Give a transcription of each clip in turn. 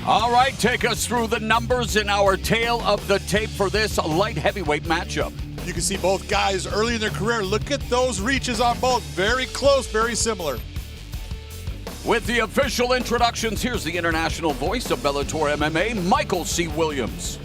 All right, take us through the numbers in our tale of the tape for this light heavyweight matchup. You can see both guys early in their career. Look at those reaches on both. Very close, very similar. With the official introductions, here's the international voice of Bellator MMA, Michael C. Williams.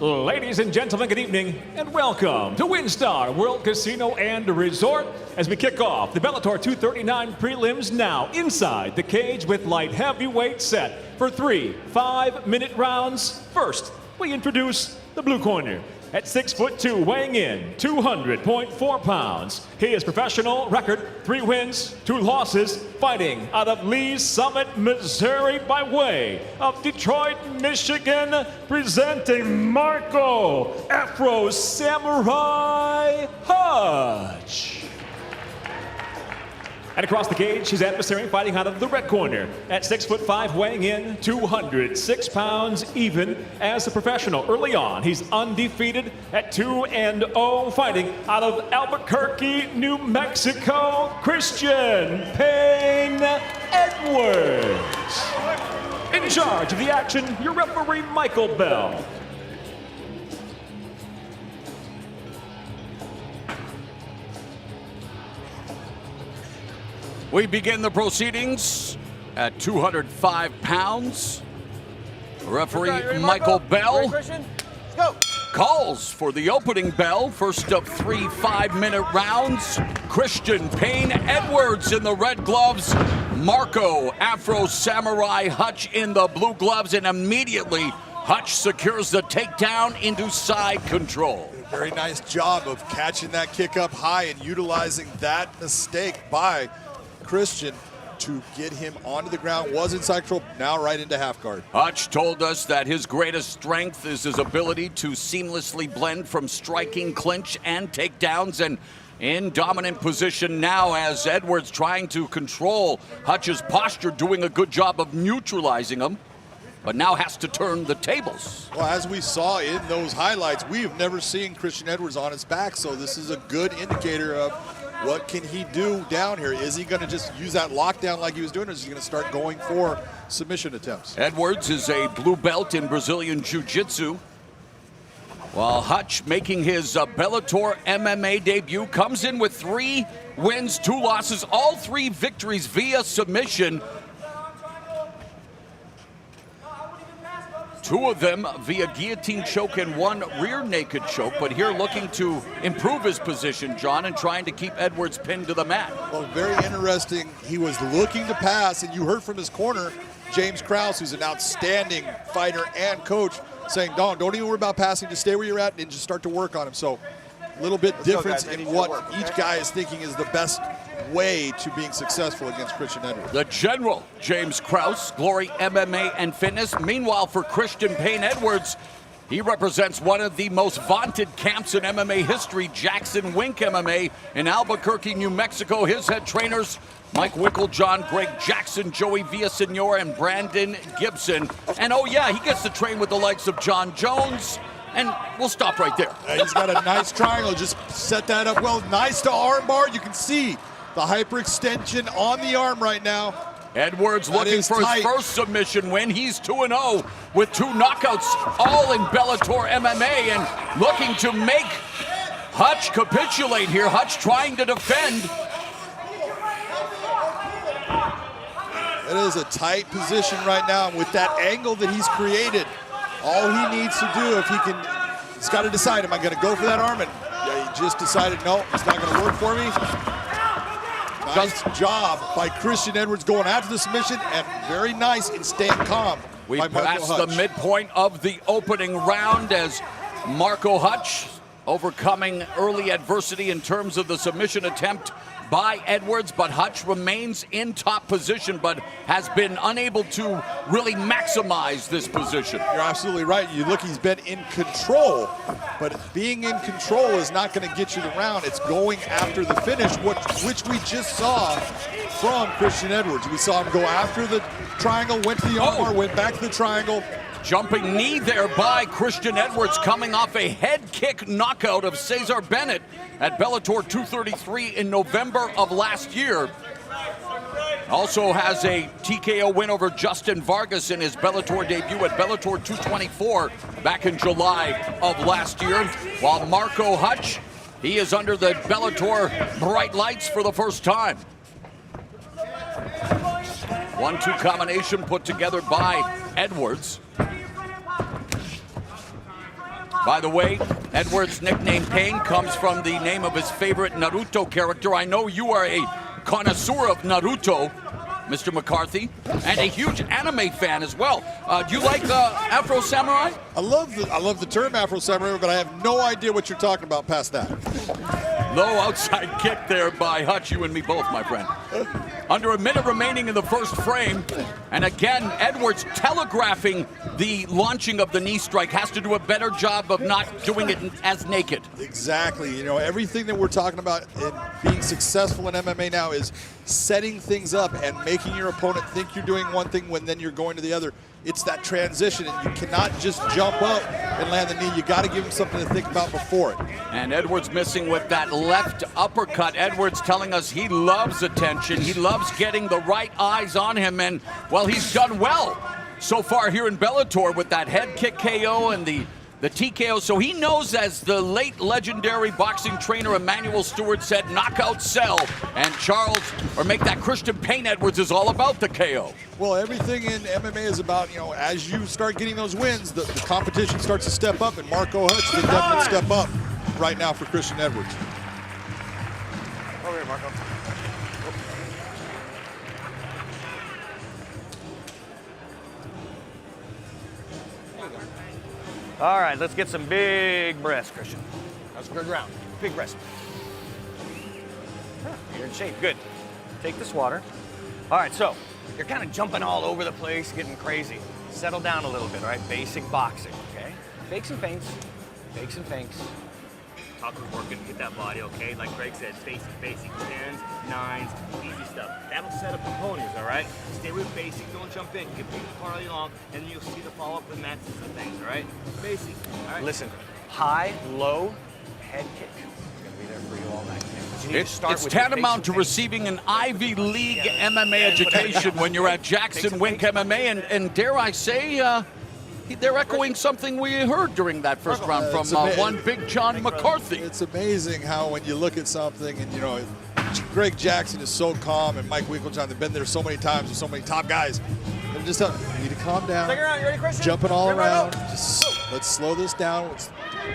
Ladies and gentlemen, good evening and welcome to WinStar World Casino and Resort as we kick off the Bellator 239 prelims now inside the cage with light heavyweight set for 3 5-minute rounds. First, we introduce the blue corner. At 6'2", weighing in 200.4 pounds. His professional record, 3 wins, 2 losses, fighting out of Lee's Summit, Missouri by way of Detroit, Michigan, presenting Marco Afro Samurai Hutch. And across the cage, his adversary fighting out of the red corner at 6'5", weighing in 206 pounds even as a professional. Early on, he's undefeated at 2-0, fighting out of Albuquerque, New Mexico, Christian Payne Edwards. In charge of the action, your referee, Michael Bell. We begin the proceedings at 205 pounds. Referee Michael Bell calls for the opening bell. First of 3 5-minute rounds. Christian Payne Edwards in the red gloves. Marco Afro Samurai Hutch in the blue gloves. And immediately Hutch secures the takedown into side control. Very nice job of catching that kick up high and utilizing that mistake by Christian to get him onto the ground. Was inside control, now right into half guard. Hutch told us that his greatest strength is his ability to seamlessly blend from striking, clinch, and takedowns, and in dominant position now as Edwards trying to control Hutch's posture, doing a good job of neutralizing him, but now has to turn the tables. Well, as we saw in those highlights, we have never seen Christian Edwards on his back, so this is a good indicator of what can he do down here. Is he going to just use that lockdown like he was doing, or is he going to start going for submission attempts? Edwards is a blue belt in Brazilian Jiu-Jitsu, while Hutch, making his Bellator MMA debut, comes in with 3 wins, 2 losses, all 3 victories via submission. 2 of them via guillotine choke and 1 rear naked choke, but here looking to improve his position, John, and trying to keep Edwards pinned to the mat. Well, very interesting. He was looking to pass, and you heard from his corner, James Krause, who's an outstanding fighter and coach, saying, don't even worry about passing, just stay where you're at and just start to work on him. So a little bit difference in what each guy is thinking is the best way to being successful against Christian Edwards. The General, James Krause, Glory MMA and Fitness. Meanwhile, for Christian Payne Edwards, he represents one of the most vaunted camps in MMA history, Jackson Wink MMA in Albuquerque, New Mexico. His head trainers, Mike Winklejohn, Greg Jackson, Joey Villasenor, and Brandon Gibson. And oh yeah, he gets to train with the likes of John Jones. And we'll stop right there. He's got a nice triangle, just set that up well. Nice to armbar. You can see the hyperextension on the arm right now. Edwards looking for his first submission win. He's 2-0 with 2 knockouts, all in Bellator MMA, and looking to make Hutch capitulate here. Hutch trying to defend. It is a tight position right now, and with that angle that he's created, all he needs to do, if he can, he's got to decide, am I going to go for that arm? And yeah, he just decided, no, it's not going to work for me. Nice job by Christian Edwards going after the submission, and very nice in staying calm. We passed the midpoint of the opening round as Marco Hutch overcoming early adversity in terms of the submission attempt by Edwards, but Hutch remains in top position, but has been unable to really maximize this position. You're absolutely right. You look, he's been in control, but being in control is not going to get you the round. It's going after the finish, which we just saw from Christian Edwards. We saw him go after the triangle, went to the armbar, went back to the triangle. Jumping knee there by Christian Edwards, coming off a head kick knockout of Cesar Bennett at Bellator 233 in November of last year. Also has a TKO win over Justin Vargas in his Bellator debut at Bellator 224 back in July of last year. While Marco Hutch, he is under the Bellator bright lights for the first time. 1-2 combination put together by Edwards. By the way, Edwards' nickname Pain comes from the name of his favorite Naruto character. I know you are a connoisseur of Naruto, Mr. McCarthy, and a huge anime fan as well. Do you like Afro Samurai? I love the term Afro Samurai, but I have no idea what you're talking about past that. Low outside kick there by Hutch, you and me both, my friend. Under a minute remaining in the first frame, and again, Edwards telegraphing the launching of the knee strike, has to do a better job of not doing it as naked. Exactly. You know, everything that we're talking about in being successful in MMA now is setting things up and making your opponent think you're doing one thing when then you're going to the other. It's that transition, and you cannot just jump up and land the knee. You got to give him something to think about before it. And Edwards missing with that left uppercut. Edwards telling us he loves attention. He loves getting the right eyes on him, and, well, he's done well so far here in Bellator with that head kick KO and the TKO. So he knows, as the late legendary boxing trainer Emmanuel Stewart said, knockout sell. And make that Christian Pain Edwards is all about the KO. Well, everything in MMA is about, you know, as you start getting those wins, the competition starts to step up, and Marco Hutch is a definite step up right now for Christian Edwards. Over here, Marco. All right, let's get some big breaths, Christian. That's good ground. Big breaths. You're in shape. Good. Take this water. All right, so you're kind of jumping all over the place, getting crazy. Settle down a little bit, all right? Basic boxing, okay? Fakes and feints. Fakes and feints. Taco's working, get that body, okay? Like Greg said, basic, 10s, 9s, easy stuff. That'll set up components, all right? Stay with basic, don't jump in. Get people all day long, and then you'll see the follow-up with matches and things, all right? Basic, all right? Listen, high, low, head kick. It's gonna be there for you all night. It's tantamount to receiving an Ivy League MMA education when you're at Jackson Wink MMA, and dare I say, they're echoing something we heard during that first round from one Big John McCarthy. It's amazing how when you look at something and, you know, Greg Jackson is so calm, and Mike Winkeljohn, they've been there so many times with so many top guys. They're just telling you need to calm down. Second round, you ready, Christian? Jumping all around. Just let's slow this down. It's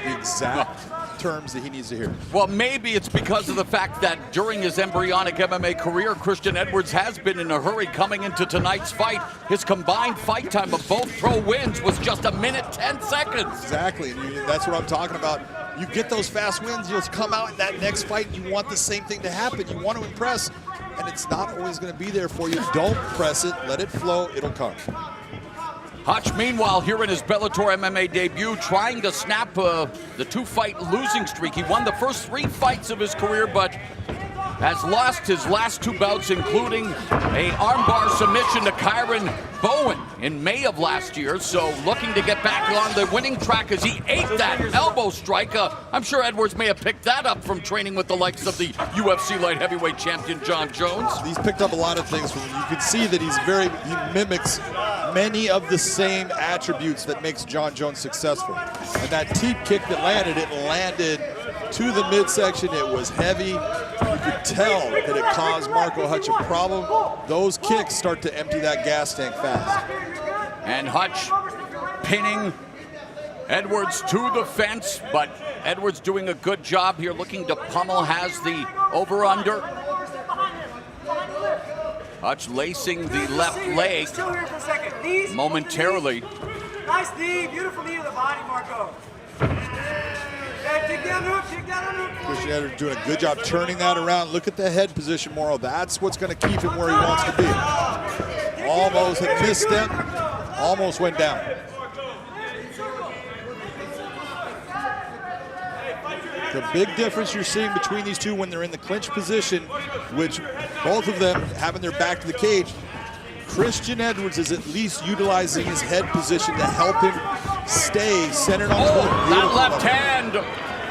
the exact terms that he needs to hear. Well, maybe it's because of the fact that during his embryonic MMA career, Christian Edwards has been in a hurry coming into tonight's fight. His combined fight time of both pro wins was just 1 minute 10 seconds. Exactly, and that's what I'm talking about. You get those fast wins, you'll come out in that next fight, and you want the same thing to happen. You want to impress, and it's not always going to be there for you. Don't press it. Let it flow. It'll come. Hutch, meanwhile, here in his Bellator MMA debut, trying to snap the 2-fight losing streak. He won the first 3 fights of his career, but has lost his last 2 bouts, including a armbar submission to Kyron Bowen in May of last year. So looking to get back on the winning track as he ate that elbow strike. I'm sure Edwards may have picked that up from training with the likes of the UFC light heavyweight champion John Jones. He's picked up a lot of things from him. You can see that he mimics many of the same attributes that makes John Jones successful. And that teep kick that landed to the midsection. It was heavy. You could tell that it caused Marco Hutch a problem. Those kicks start to empty that gas tank fast. And Hutch pinning Edwards to the fence, but Edwards doing a good job here, looking to pummel, has the over-under. Hutch lacing the left leg momentarily. Nice knee, beautiful knee to the body, Marco. Kick down hook, kick down hook. Christian Edwards doing a good job turning that around. Look at the head position, Morrow. That's what's going to keep him where he wants to be. Almost a misstep, almost went down. The big difference you're seeing between these two when they're in the clinch position, which both of them having their back to the cage, Christian Edwards is at least utilizing his head position to help him stay centered on the that left hand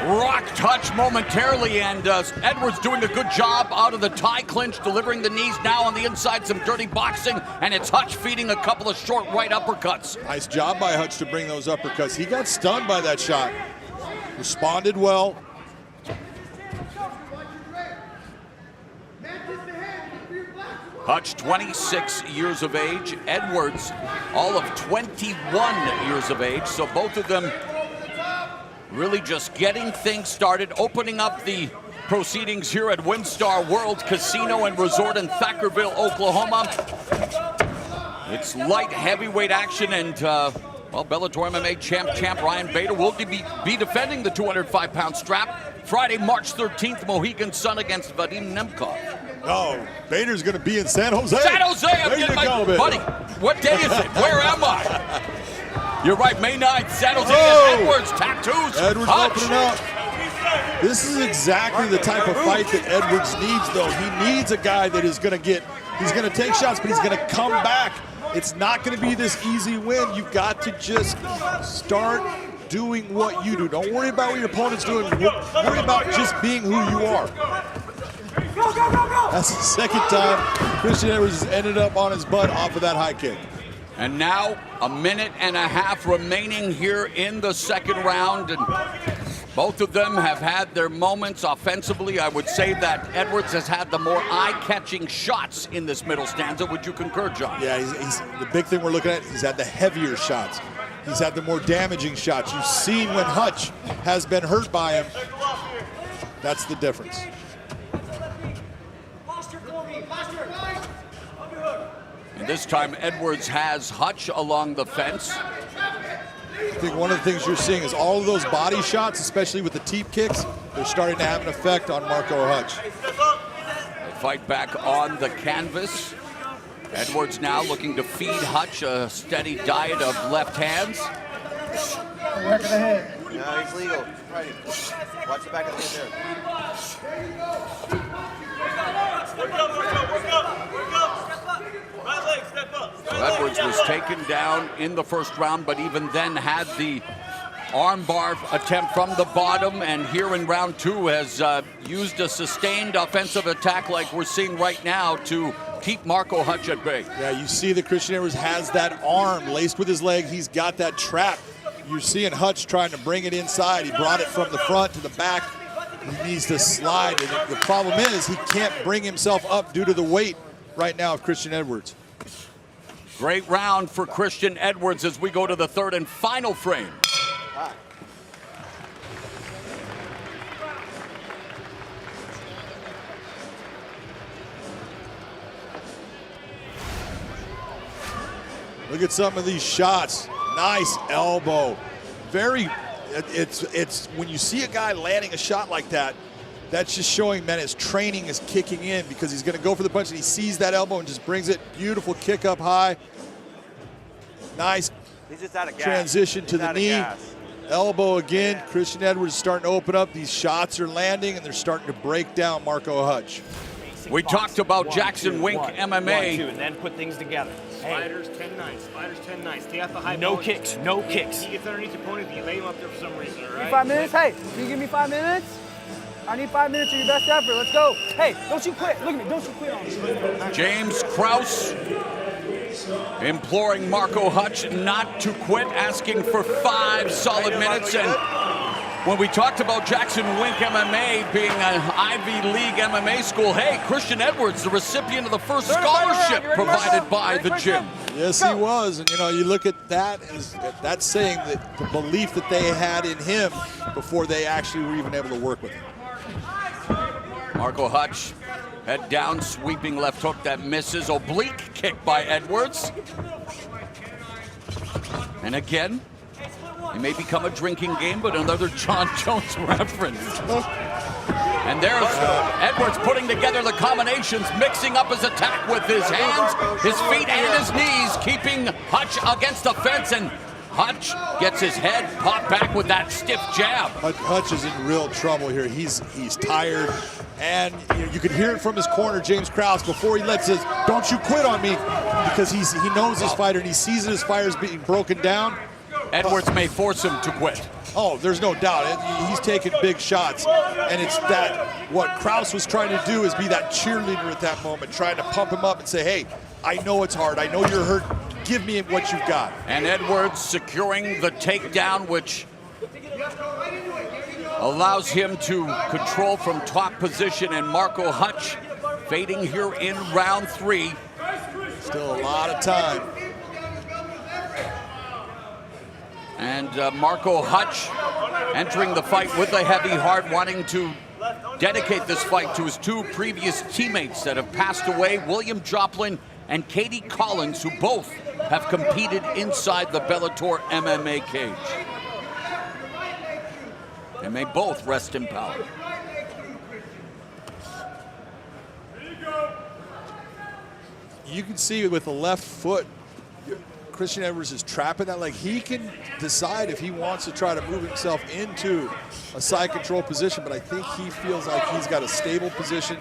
Rocked Hutch momentarily, and Edwards doing a good job out of the tie clinch, delivering the knees now on the inside, some dirty boxing, and it's Hutch feeding a couple of short right uppercuts. Nice job by Hutch to bring those uppercuts. He got stunned by that shot. Responded well. Hutch, 26 years of age. Edwards, all of 21 years of age. So both of them really just getting things started, opening up the proceedings here at WinStar World Casino and Resort in Thackerville, Oklahoma. It's light heavyweight action, and well, Bellator MMA champ Ryan Bader will be defending the 205-pound strap Friday, March 13th, Mohegan Sun against Vadim Nemkov. Oh, Bader's going to be in San Jose. San Jose, I'm getting my buddy. What day is it? Where am I? You're right, May 9th, San Jose. Edwards, tattoos. Edwards Hutch. opening up. This is exactly the type of fight that Edwards needs, though. He needs a guy that is going to he's going to take shots, but he's going to come back. It's not going to be this easy win. You've got to just start doing what you do. Don't worry about what your opponent's doing. Worry about just being who you are. That's the second time Christian Edwards has ended up on his butt off of that high kick. And now a minute and a half remaining here in the second round. And both of them have had their moments offensively. I would say that Edwards has had the more eye-catching shots in this middle stanza. Would you concur, John? Yeah, he's the big thing we're looking at, he's had the heavier shots. He's had the more damaging shots. You've seen when Hutch has been hurt by him. That's the difference. And this time Edwards has Hutch along the fence. I think one of the things you're seeing is all of those body shots, especially with the teep kicks, they're starting to have an effect on Marco Hutch. They fight back on the canvas. Edwards now looking to feed Hutch a steady diet of left hands. Work of the head. No, he's legal. Right. Watch the back of the head there. So Edwards was taken down in the first round, but even then had the armbar attempt from the bottom, and here in round two has used a sustained offensive attack like we're seeing right now to keep Marco Hutch at bay. Yeah, you see that Christian Edwards has that arm laced with his leg. He's got that trap. You're seeing Hutch trying to bring it inside. He brought it from the front to the back. He needs to slide, and the problem is he can't bring himself up due to the weight right now of Christian Edwards. Great round for Christian Edwards as we go to the third and final frame. Look at some of these shots. Nice elbow. It's when you see a guy landing a shot like that, that's just showing that his training is kicking in, because he's going to go for the punch and he sees that elbow and just brings it. Beautiful kick up high. Nice He's just out of gas. transition to the knee. Elbow again. Christian Edwards is starting to open up. These shots are landing and they're starting to break down Marco Hutch. We talked about Jackson Wink MMA. 1, 2, and then put things together. Sliders 10 nights. Sliders 10 nights. Stay off the high. No ball. kicks. No kicks. He gets underneath your opponent, you lay him up there for some reason, all right? 5 minutes? Hey, can you give me 5 minutes? I need 5 minutes of your best effort. Let's go. Hey, don't you quit. Look at me. Don't you quit on me. James Krause imploring Marco Hutch not to quit, asking for 5 solid minutes. And when we talked about Jackson Wink MMA being an Ivy League MMA school, hey, Christian Edwards, the recipient of the first scholarship provided by the gym. Yes, he was. And, you know, you look at that, that's saying that the belief that they had in him before they actually were even able to work with him. Marco Hutch, head down, sweeping left hook that misses. Oblique kick by Edwards. And again, it may become a drinking game, but another John Jones reference. And there's Edwards putting together the combinations, mixing up his attack with his hands, his feet, and his knees, keeping Hutch against the fence. And Hutch gets his head popped back with that stiff jab. Hutch is in real trouble here. He's tired, and you can hear it from his corner, James Krause, before he lets his "don't you quit on me," because he knows his fighter and he sees that his fighter is being broken down. Edwards may force him to quit. Oh, there's no doubt. He's taking big shots. And it's that what Krause was trying to do is be that cheerleader at that moment, trying to pump him up and say, hey, I know it's hard. I know you're hurt. Give me what you've got. And Edwards securing the takedown, which allows him to control from top position. And Marco Hutch fading here in round 3. Still a lot of time. And Marco Hutch entering the fight with a heavy heart, wanting to dedicate this fight to his 2 previous teammates that have passed away, William Joplin and Katie Collins, who both have competed inside the Bellator MMA cage. They may both rest in power. You can see with the left foot, Christian Edwards is trapping that leg. He can decide if he wants to try to move himself into a side control position, but I think he feels like he's got a stable position.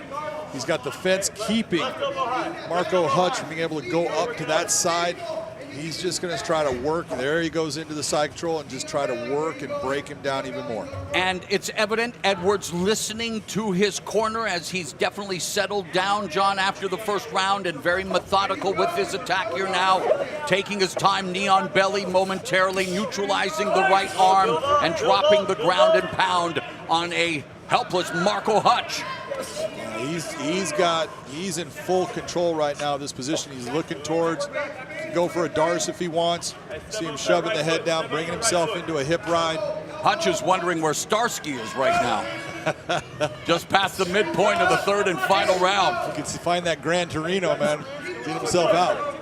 He's got the fence keeping Marco Hutch from being able to go up to that side. He's just going to try to work. There he goes into the side control and just try to work and break him down even more. And it's evident Edwards listening to his corner as he's definitely settled down, John, after the first round, and very methodical with his attack here now, taking his time, knee on belly momentarily, neutralizing the right arm and dropping the ground and pound on a helpless Marco Hutch. He's in full control right now of this position. He's looking towards, can go for a Darce if he wants. See him shoving the head down, bringing himself into a hip ride. Hutch is wondering where Starsky is right now. Just past the midpoint of the 3rd and final round. You can find that Gran Torino, man. Get himself out.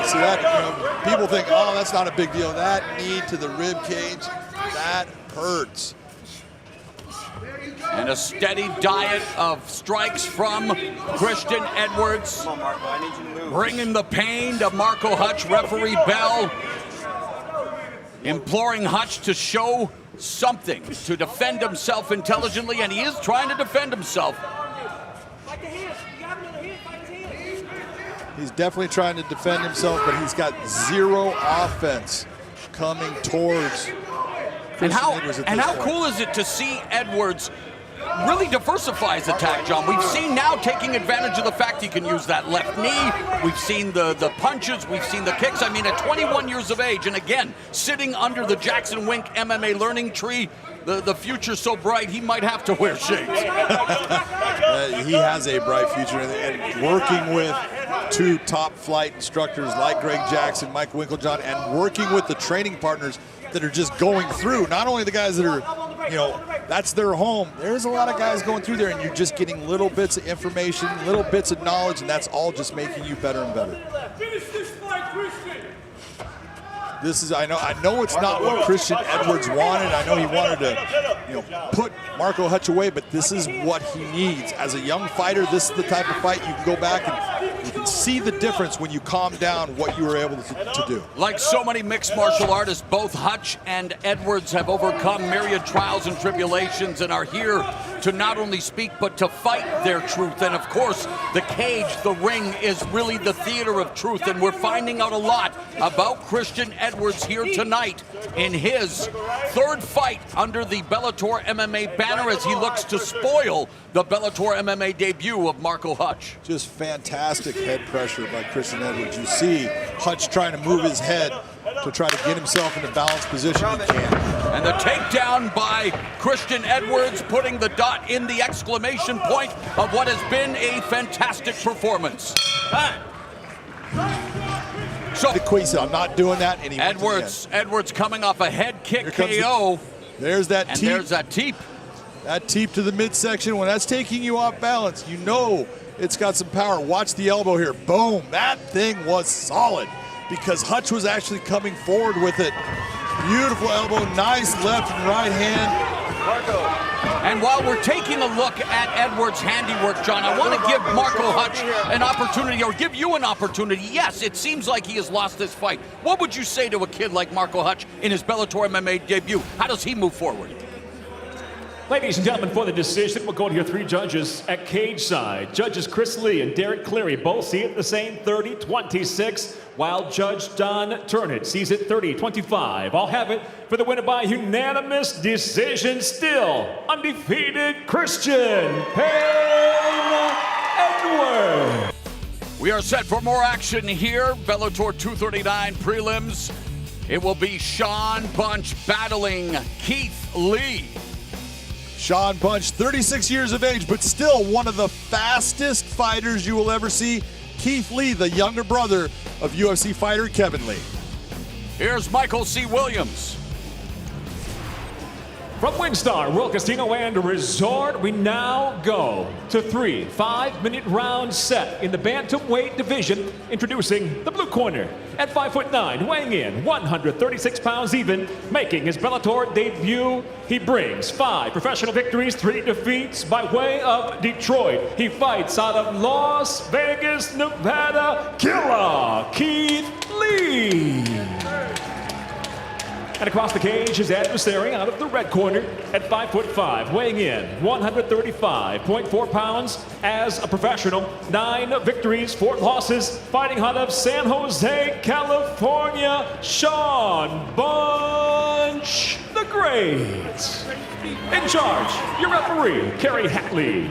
See that? People think, oh, that's not a big deal. That knee to the rib cage, that hurts. And a steady diet of strikes from Christian Edwards. Come on, Marco, I need you to move. Bringing the pain to Marco Hutch. Referee Bell imploring Hutch to show something, to defend himself intelligently, and he is trying to defend himself. He's definitely trying to defend himself, but he's got zero offense coming towards Christian Edwards at this how point. cool is it to see Edwards really diversify his attack, John? We've seen now taking advantage of the fact he can use that left knee. We've seen the punches. We've seen the kicks. I mean, at 21 years of age, and again, sitting under the Jackson Wink MMA learning tree, the future's so bright, he might have to wear shades. He has a bright future, and working with 2 top flight instructors like Greg Jackson, Mike Winklejohn, and working with the training partners that are just going through, not only the guys that are, that's their home. There's a lot of guys going through there, and you're just getting little bits of information, little bits of knowledge, and that's all just making you better and better. This is, I know it's not what Christian Edwards wanted. I know he wanted to, put Marco Hutch away, but this is what he needs. As a young fighter, this is the type of fight you can go back and you can see the difference when you calm down what you were able to do. Like so many mixed martial artists, both Hutch and Edwards have overcome myriad trials and tribulations and are here to not only speak, but to fight their truth. And of course, the cage, the ring, is really the theater of truth. And we're finding out a lot about Christian Edwards here tonight in his 3rd fight under the Bellator MMA banner as he looks to spoil the Bellator MMA debut of Marco Hutch. Just fantastic head pressure by Christian Edwards. You see Hutch trying to move his head to try to get himself in a balanced position. He can't. And the takedown by Christian Edwards, putting the dot in the exclamation point of what has been a fantastic performance. So I'm not doing that. And Edwards coming off a head kick KO. There's that and teep. there's that teep. That teep to the midsection, when that's taking you off balance, you know it's got some power. Watch the elbow here. Boom. That thing was solid because Hutch was actually coming forward with it. Beautiful elbow, nice left and right hand. And while we're taking a look at Edwards' handiwork, John, I want to give Marco Hutch an opportunity, or give you an opportunity. Yes, it seems like he has lost this fight. What would you say to a kid like Marco Hutch in his Bellator MMA debut? How does he move forward? Ladies and gentlemen, for the decision, we'll go to your 3 judges at cage side. Judges Chris Lee and Derek Cleary both see it the same, 30-26, while Judge Don Turnett sees it 30-25. I'll have it for the winner by unanimous decision, still undefeated Christian Payne Edwards. We are set for more action here. Bellator 239 prelims. It will be Sean Bunch battling Keith Lee. Sean Bunch, 36 years of age, but still one of the fastest fighters you will ever see. Keith Lee, the younger brother of UFC fighter Kevin Lee. Here's Michael C. Williams. From WinStar World Casino and Resort, we now go to 3 5-minute round set in the bantamweight division. Introducing the blue corner at 5'9", weighing in 136 pounds even, making his Bellator debut. He brings 5 professional victories, 3 defeats by way of Detroit. He fights out of Las Vegas, Nevada. Killer Keith Lee. And across the cage, his adversary out of the red corner at 5'5", weighing in 135.4 pounds as a professional. 9 victories, 4 losses, fighting out of San Jose, California, Sean Bunch the Great. In charge, your referee, Kerry Hatley.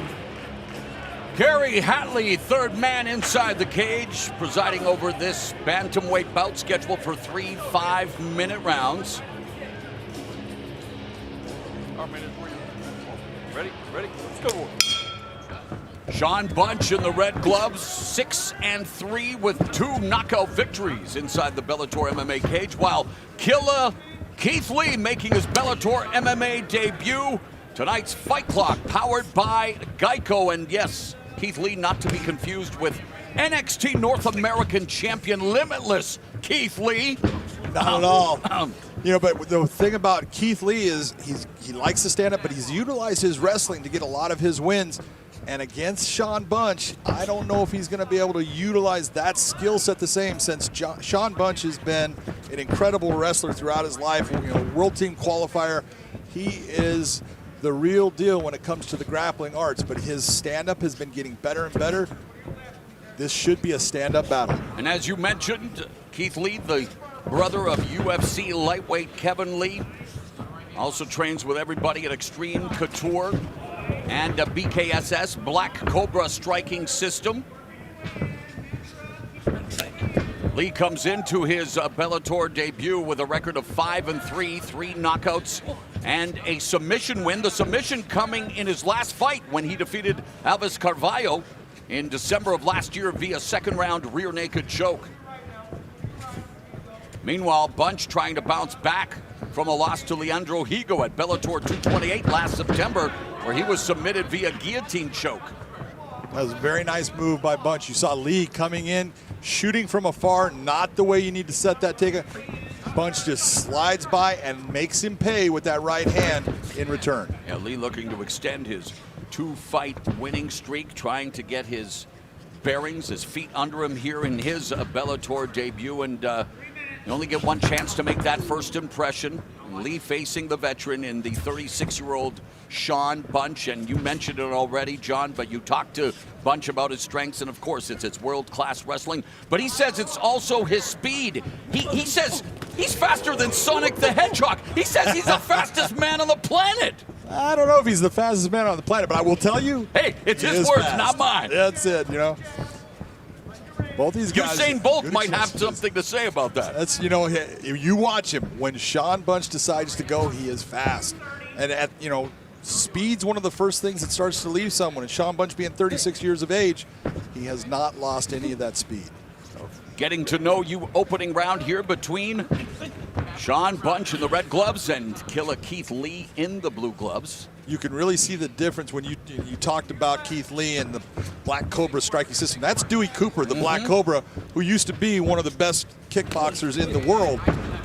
Kerry Hatley, third man inside the cage, presiding over this bantamweight bout scheduled for 3 5-minute rounds. Ready? Let's go. Sean Bunch in the red gloves, 6-3 with 2 knockout victories inside the Bellator MMA cage, while Killer Keith Lee making his Bellator MMA debut. Tonight's Fight Clock powered by Geico, and yes, Keith Lee not to be confused with NXT North American champion Limitless Keith Lee. Not at all. You know, but the thing about Keith Lee is he likes to stand up, but he's utilized his wrestling to get a lot of his wins. And against Sean Bunch, I don't know if he's going to be able to utilize that skill set the same, since Sean Bunch has been an incredible wrestler throughout his life. You know, world team qualifier. He is the real deal when it comes to the grappling arts, but his stand-up has been getting better and better. This should be a stand-up battle. And as you mentioned, Keith Lee, the brother of UFC lightweight Kevin Lee, also trains with everybody at Extreme Couture and BKSS, Black Cobra striking system. Lee comes into his Bellator debut with a record of 5-3, 3 knockouts, and a submission win. The submission coming in his last fight when he defeated Alves Carvalho in December of last year via second-round rear naked choke. Meanwhile, Bunch trying to bounce back from a loss to Leandro Higo at Bellator 228 last September, where he was submitted via guillotine choke. That was a very nice move by Bunch. You saw Lee coming in, shooting from afar, not the way you need to set that takedown. Bunch just slides by and makes him pay with that right hand in return. Yeah, Lee looking to extend his 2-fight winning streak, trying to get his bearings, his feet under him here in his Bellator debut, and you only get one chance to make that first impression. Lee facing the veteran in the 36-year-old Sean Bunch, and you mentioned it already, John, but you talked to Bunch about his strengths, and of course it's world-class wrestling, but he says it's also his speed. He says he's faster than Sonic the Hedgehog. He says he's the fastest man on the planet. I don't know if he's the fastest man on the planet, but I will tell you, hey, it's his words, not mine. That's it, you know. Both these guys. Usain Bolt might have something to say about that. That's, you know, you watch him. When Sean Bunch decides to go, he is fast. And you know, speed's one of the first things that starts to leave someone. And Sean Bunch being 36 years of age, he has not lost any of that speed. Getting to know you opening round here between Sean Bunch in the red gloves and Killer Keith Lee in the blue gloves. You can really see the difference when you talked about Keith Lee and the Black Cobra striking system. That's Dewey Cooper, the Black Cobra, who used to be one of the best kickboxers in the world.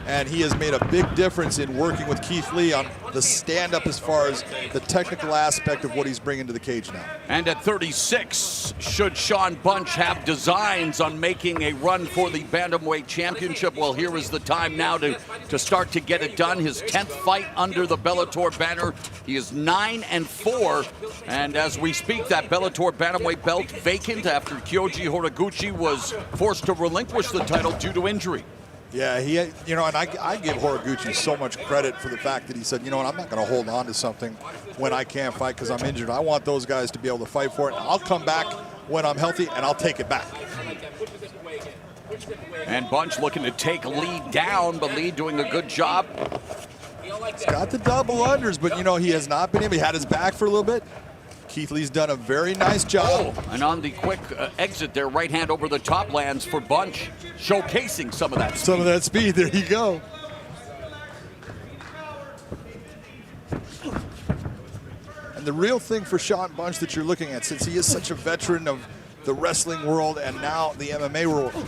and he has made a big difference in working with Keith Lee on the stand-up as far as the technical aspect of what he's bringing to the cage now. And at 36, should Sean Bunch have designs on making a run for the Bantamweight Championship? Well, here is the time now to start to get it done. His 10th fight under the Bellator banner. He is 9-4, and as we speak, that Bellator Bantamweight belt vacant after Kyoji Horiguchi was forced to relinquish the title due to injury. Yeah, and I give Horiguchi so much credit for the fact that he said, you know what, I'm not going to hold on to something when I can't fight because I'm injured. I want those guys to be able to fight for it. I'll come back when I'm healthy, and I'll take it back. And Bunch looking to take Lee down, but Lee doing a good job. He's got the double unders, but, he has not been able. He had his back for a little bit. Keith Lee's done a very nice job. Oh, and on the quick exit there, right hand over the top lands for Bunch, showcasing some of that speed. Some of that speed, there you go. And the real thing for Sean Bunch that you're looking at, since he is such a veteran of the wrestling world and now the MMA world,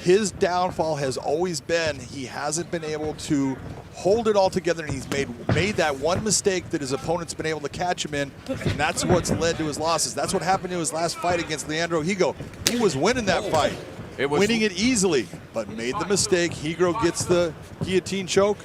his downfall has always been he hasn't been able to hold it all together, and he's made that one mistake that his opponent's been able to catch him in, and that's what's led to his losses. That's what happened to his last fight against Leandro Higo. He was winning that fight, winning it easily, but made the mistake. Higo gets the guillotine choke,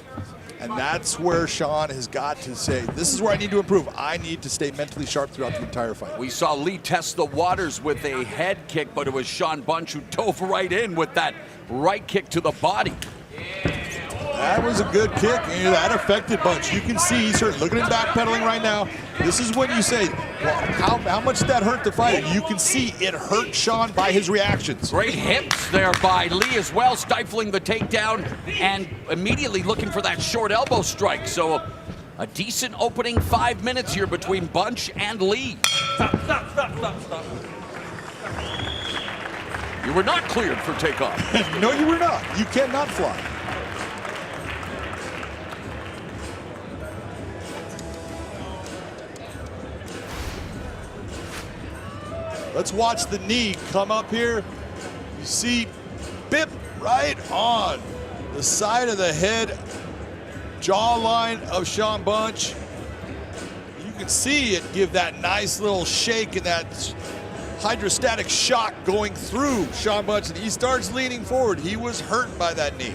and that's where Sean has got to say, this is where I need to improve. I need to stay mentally sharp throughout the entire fight. We saw Lee test the waters with a head kick, but it was Sean Bunch who dove right in with that right kick to the body. That was a good kick, and that affected Bunch. You can see he's hurt. Look at him backpedaling right now. This is when you say, well, how much did that hurt the fighter? You can see it hurt Sean by his reactions. Great hips there by Lee as well, stifling the takedown and immediately looking for that short elbow strike. So a decent opening 5 minutes here between Bunch and Lee. Stop. You were not cleared for takeoff. No, you were not. You cannot fly. Let's watch the knee come up here. You see bip right on the side of the head, jawline of Sean Bunch. You can see it give that nice little shake and that hydrostatic shock going through Sean Bunch, and he starts leaning forward. He was hurt by that knee.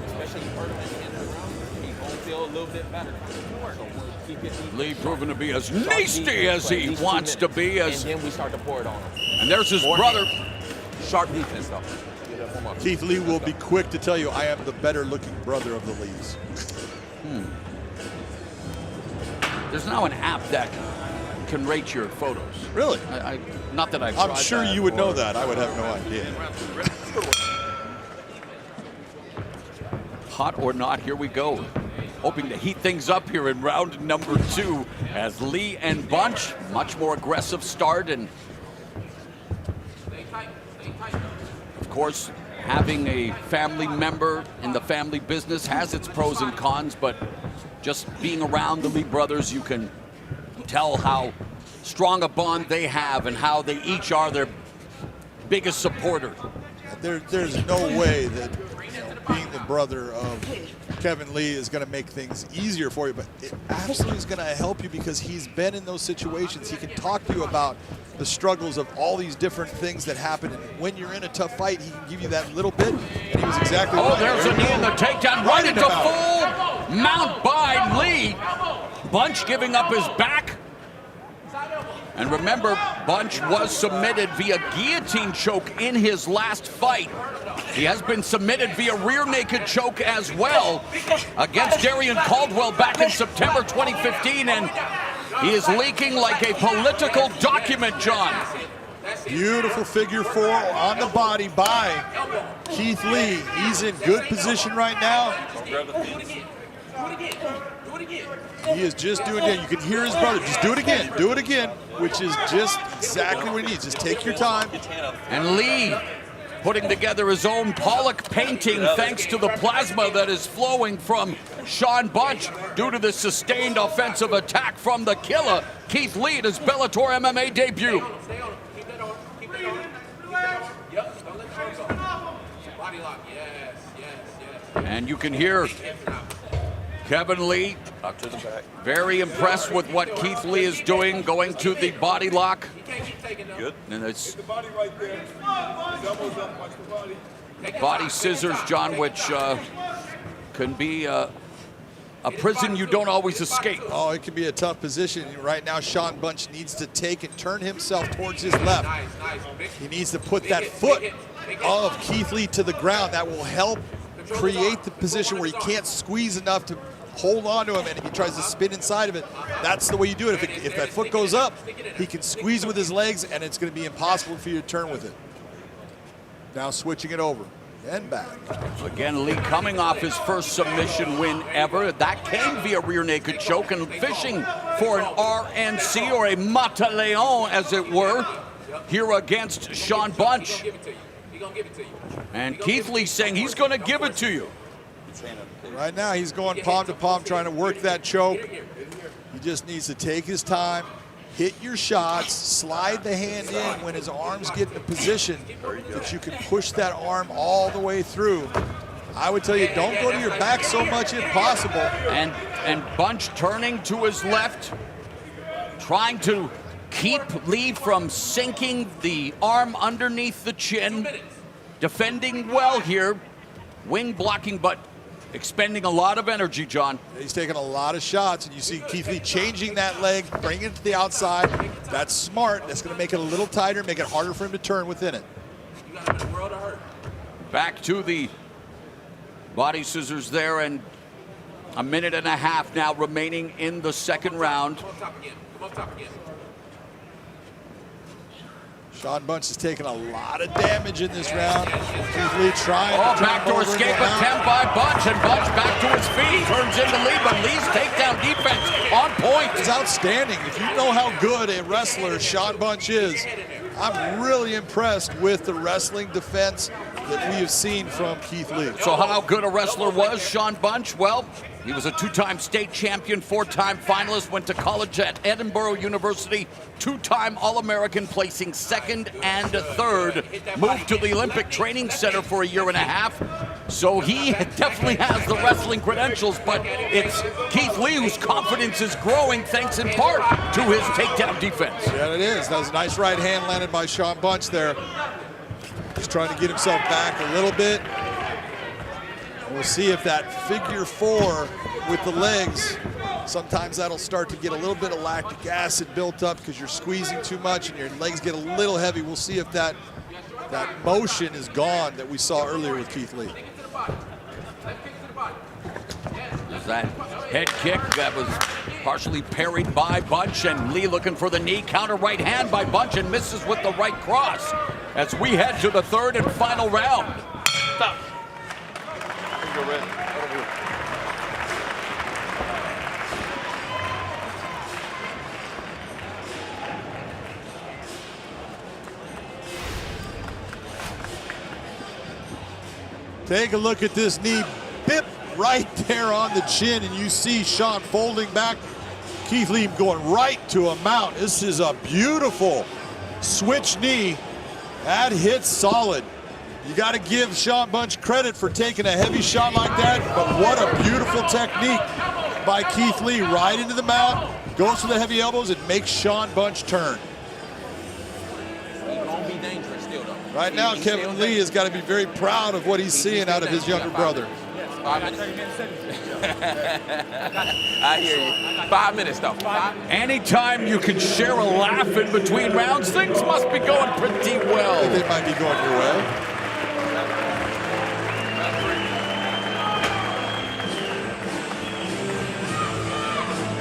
Especially part of it in the round, he won't feel a little bit better. Lee proven to be as nasty as he wants to be. And then we start to pour it on him. And there's his brother. Sharp defense, though. Keith Lee will be quick to tell you, I am the better looking brother of the Lees. There's now an app that can rate your photos. Really? Not that I've I'm tried sure that you would know or- that. I would have no idea. Hot or not, here we go. Hoping to heat things up here in round number 2 as Lee and Bunch, much more aggressive start. And of course, having a family member in the family business has its pros and cons, but just being around the Lee brothers, you can tell how strong a bond they have and how they each are their biggest supporter. There's no way that being the brother of Kevin Lee is going to make things easier for you, but it absolutely is going to help you because he's been in those situations. He can talk to you about the struggles of all these different things that happen, and when you're in a tough fight, he can give you that little bit, and he was exactly right. There's a knee and the takedown right into full mount by Lee. Bunch giving up his back. And remember, Bunch was submitted via guillotine choke in his last fight. He has been submitted via rear naked choke as well against Darian Caldwell back in September 2015, and he is leaking like a political document, John. Beautiful figure 4 on the body by Keith Lee. He's in good position right now. He is just doing it. You can hear his brother. Just do it again, which is just exactly what he needs. Just take your time. And Lee putting together his own Pollock painting thanks to the plasma that is flowing from Sean Bunch due to the sustained offensive attack from the killer, Keith Lee, at his Bellator MMA debut. And you can hear Kevin Lee very impressed with what Keith Lee is doing, going to the body lock. Good. And it's body scissors, John, which can be a prison you don't always escape. Oh, it can be a tough position. Right now, Sean Bunch needs to take and turn himself towards his left. He needs to put that foot of Keith Lee to the ground. That will help create the position where he can't squeeze enough to hold on to him, and if he tries to spin inside of it, that's the way you do it. If that foot goes up, he can squeeze with his legs, and it's going to be impossible for you to turn with it. Now switching it over and back. Again, Lee coming off his first submission win ever. That came via rear naked choke, and fishing for an RNC or a Mataleon, as it were, here against Sean Bunch. And Keith Lee saying he's going to give it to you. Right now, he's going palm to palm, trying to work that choke. He just needs to take his time, hit your shots, slide the hand in when his arms get in a position that you can push that arm all the way through. I would tell you, don't go to your back so much if possible. And Bunch turning to his left, trying to keep Lee from sinking the arm underneath the chin. Defending well here, wing blocking, but expending a lot of energy, John. He's taking a lot of shots, and you see Keith Lee changing that leg, bringing it to the outside. That's smart. That's going to make it a little tighter, make it harder for him to turn within it. Back to the body scissors there, and a minute and a half now remaining in the second round. Sean Bunch has taken a lot of damage in this round. Keith Lee trying to turn backdoor him over escape attempt by Bunch, and Bunch back to his feet, turns into Lee, but Lee's takedown defense on point. It's outstanding. If you know how good a wrestler Sean Bunch is, I'm really impressed with the wrestling defense that we have seen from Keith Lee. So how good a wrestler was Sean Bunch? Well, he was a two-time state champion, four-time finalist, went to college at Edinburgh University, two-time All-American, placing second and third, moved to the Olympic Training Center for a year and a half. So he definitely has the wrestling credentials, but it's Keith Lee whose confidence is growing thanks in part to his takedown defense. Yeah, it is. That was a nice right hand landed by Sean Bunch there. He's trying to get himself back a little bit. We'll see if that figure four with the legs, sometimes that'll start to get a little bit of lactic acid built up because you're squeezing too much and your legs get a little heavy. We'll see if that motion is gone that we saw earlier with Keith Lee. There's that head kick that was partially parried by Bunch, and Lee looking for the knee. Counter right hand by Bunch and misses with the right cross as we head to the third and final round. Stop. Go red. Over here. Take a look at this knee, bip right there on the chin, and you see Sean folding back. Keith Lee going right to a mount. This is a beautiful switch knee. That hits solid. You got to give Sean Bunch credit for taking a heavy shot like that, but what a beautiful technique by Keith Lee. Right into the mount, goes for the heavy elbows, and makes Sean Bunch turn. Right now, Kevin Lee has got to be very proud of what he's seeing out of his younger brother. 5 minutes. I hear you. 5 minutes, though. Anytime you can share a laugh in between rounds, things must be going pretty well. They might be going your way.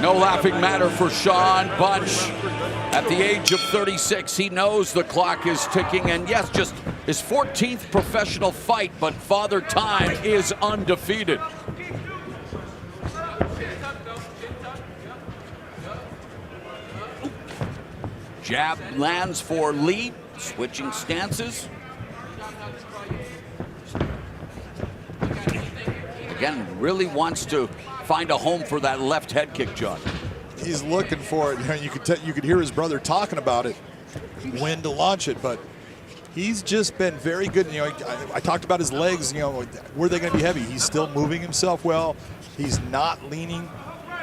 No laughing matter for Sean Bunch. At the age of 36, he knows the clock is ticking, and yes, just his 14th professional fight, but Father Time is undefeated. Jab lands for Lee, switching stances. Again, really wants to find a home for that left head kick, John. He's looking for it. You could hear his brother talking about it, when to launch it, but He's just been very good. You know, I talked about his legs. You know, were they going to be heavy? He's still moving himself well. He's not leaning.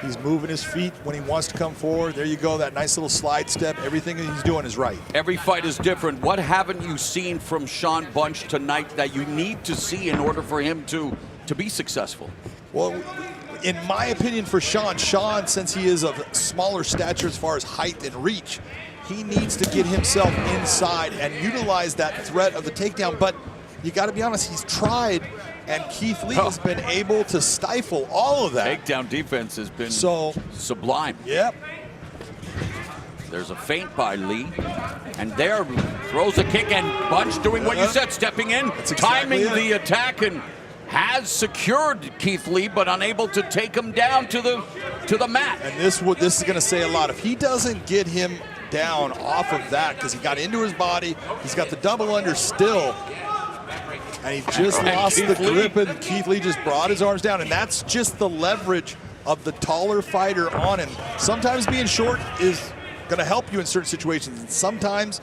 He's moving his feet when he wants to come forward. There you go, that nice little slide step. Everything that he's doing is right. Every fight is different. What haven't you seen from Sean Bunch tonight that you need to see in order for him to be successful? Well, in my opinion, for Sean, since he is of smaller stature as far as height and reach, he needs to get himself inside and utilize that threat of the takedown. But you got to be honest, he's tried, and Keith Lee has been able to stifle all of that. Takedown defense has been sublime. Yep. There's a feint by Lee, and there throws a kick, and Bunch doing what you said, stepping in, timing the attack, and has secured Keith Lee, but unable to take him down to the mat. And this is going to say a lot. If he doesn't get him down off of that, because he got into his body, he's got the double under still, and he just lost the grip, and Keith Lee just brought his arms down, and that's just the leverage of the taller fighter on him. Sometimes being short is going to help you in certain situations, and sometimes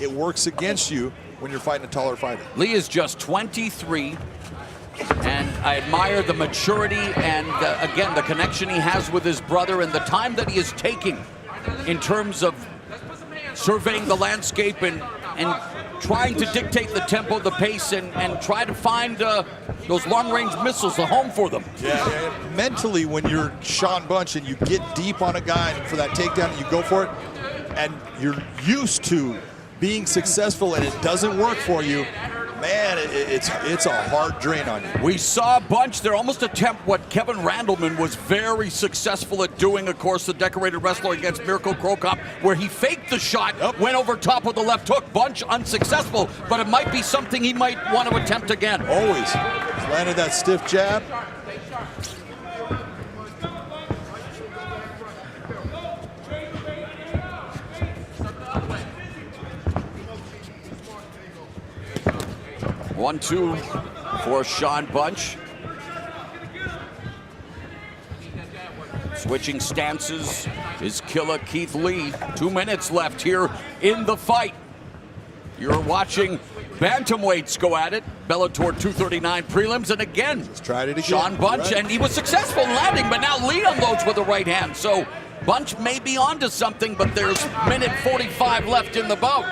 it works against you when you're fighting a taller fighter. Lee is just 23, and I admire the maturity and, again, the connection he has with his brother and the time that he is taking in terms of surveying the landscape and trying to dictate the tempo, the pace, and try to find those long-range missiles, a home for them. Yeah, mentally, when you're Sean Bunch and you get deep on a guy for that takedown and you go for it, and you're used to being successful and it doesn't work for you, man, it's a hard drain on you. We saw Bunch there almost attempt what Kevin Randleman was very successful at doing, of course, the decorated wrestler against Mirko Cro Cop, where he faked the shot, went over top with the left hook. Bunch unsuccessful, but it might be something he might want to attempt again. Always. He's landed that stiff jab. One, two for Sean Bunch. Switching stances is killer Keith Lee. 2 minutes left here in the fight. You're watching bantamweights go at it. Bellator 239 prelims, and again, let's try it again. Sean Bunch, and he was successful in landing, but now Lee unloads with the right hand. So Bunch may be onto something, but there's minute 45 left in the bout.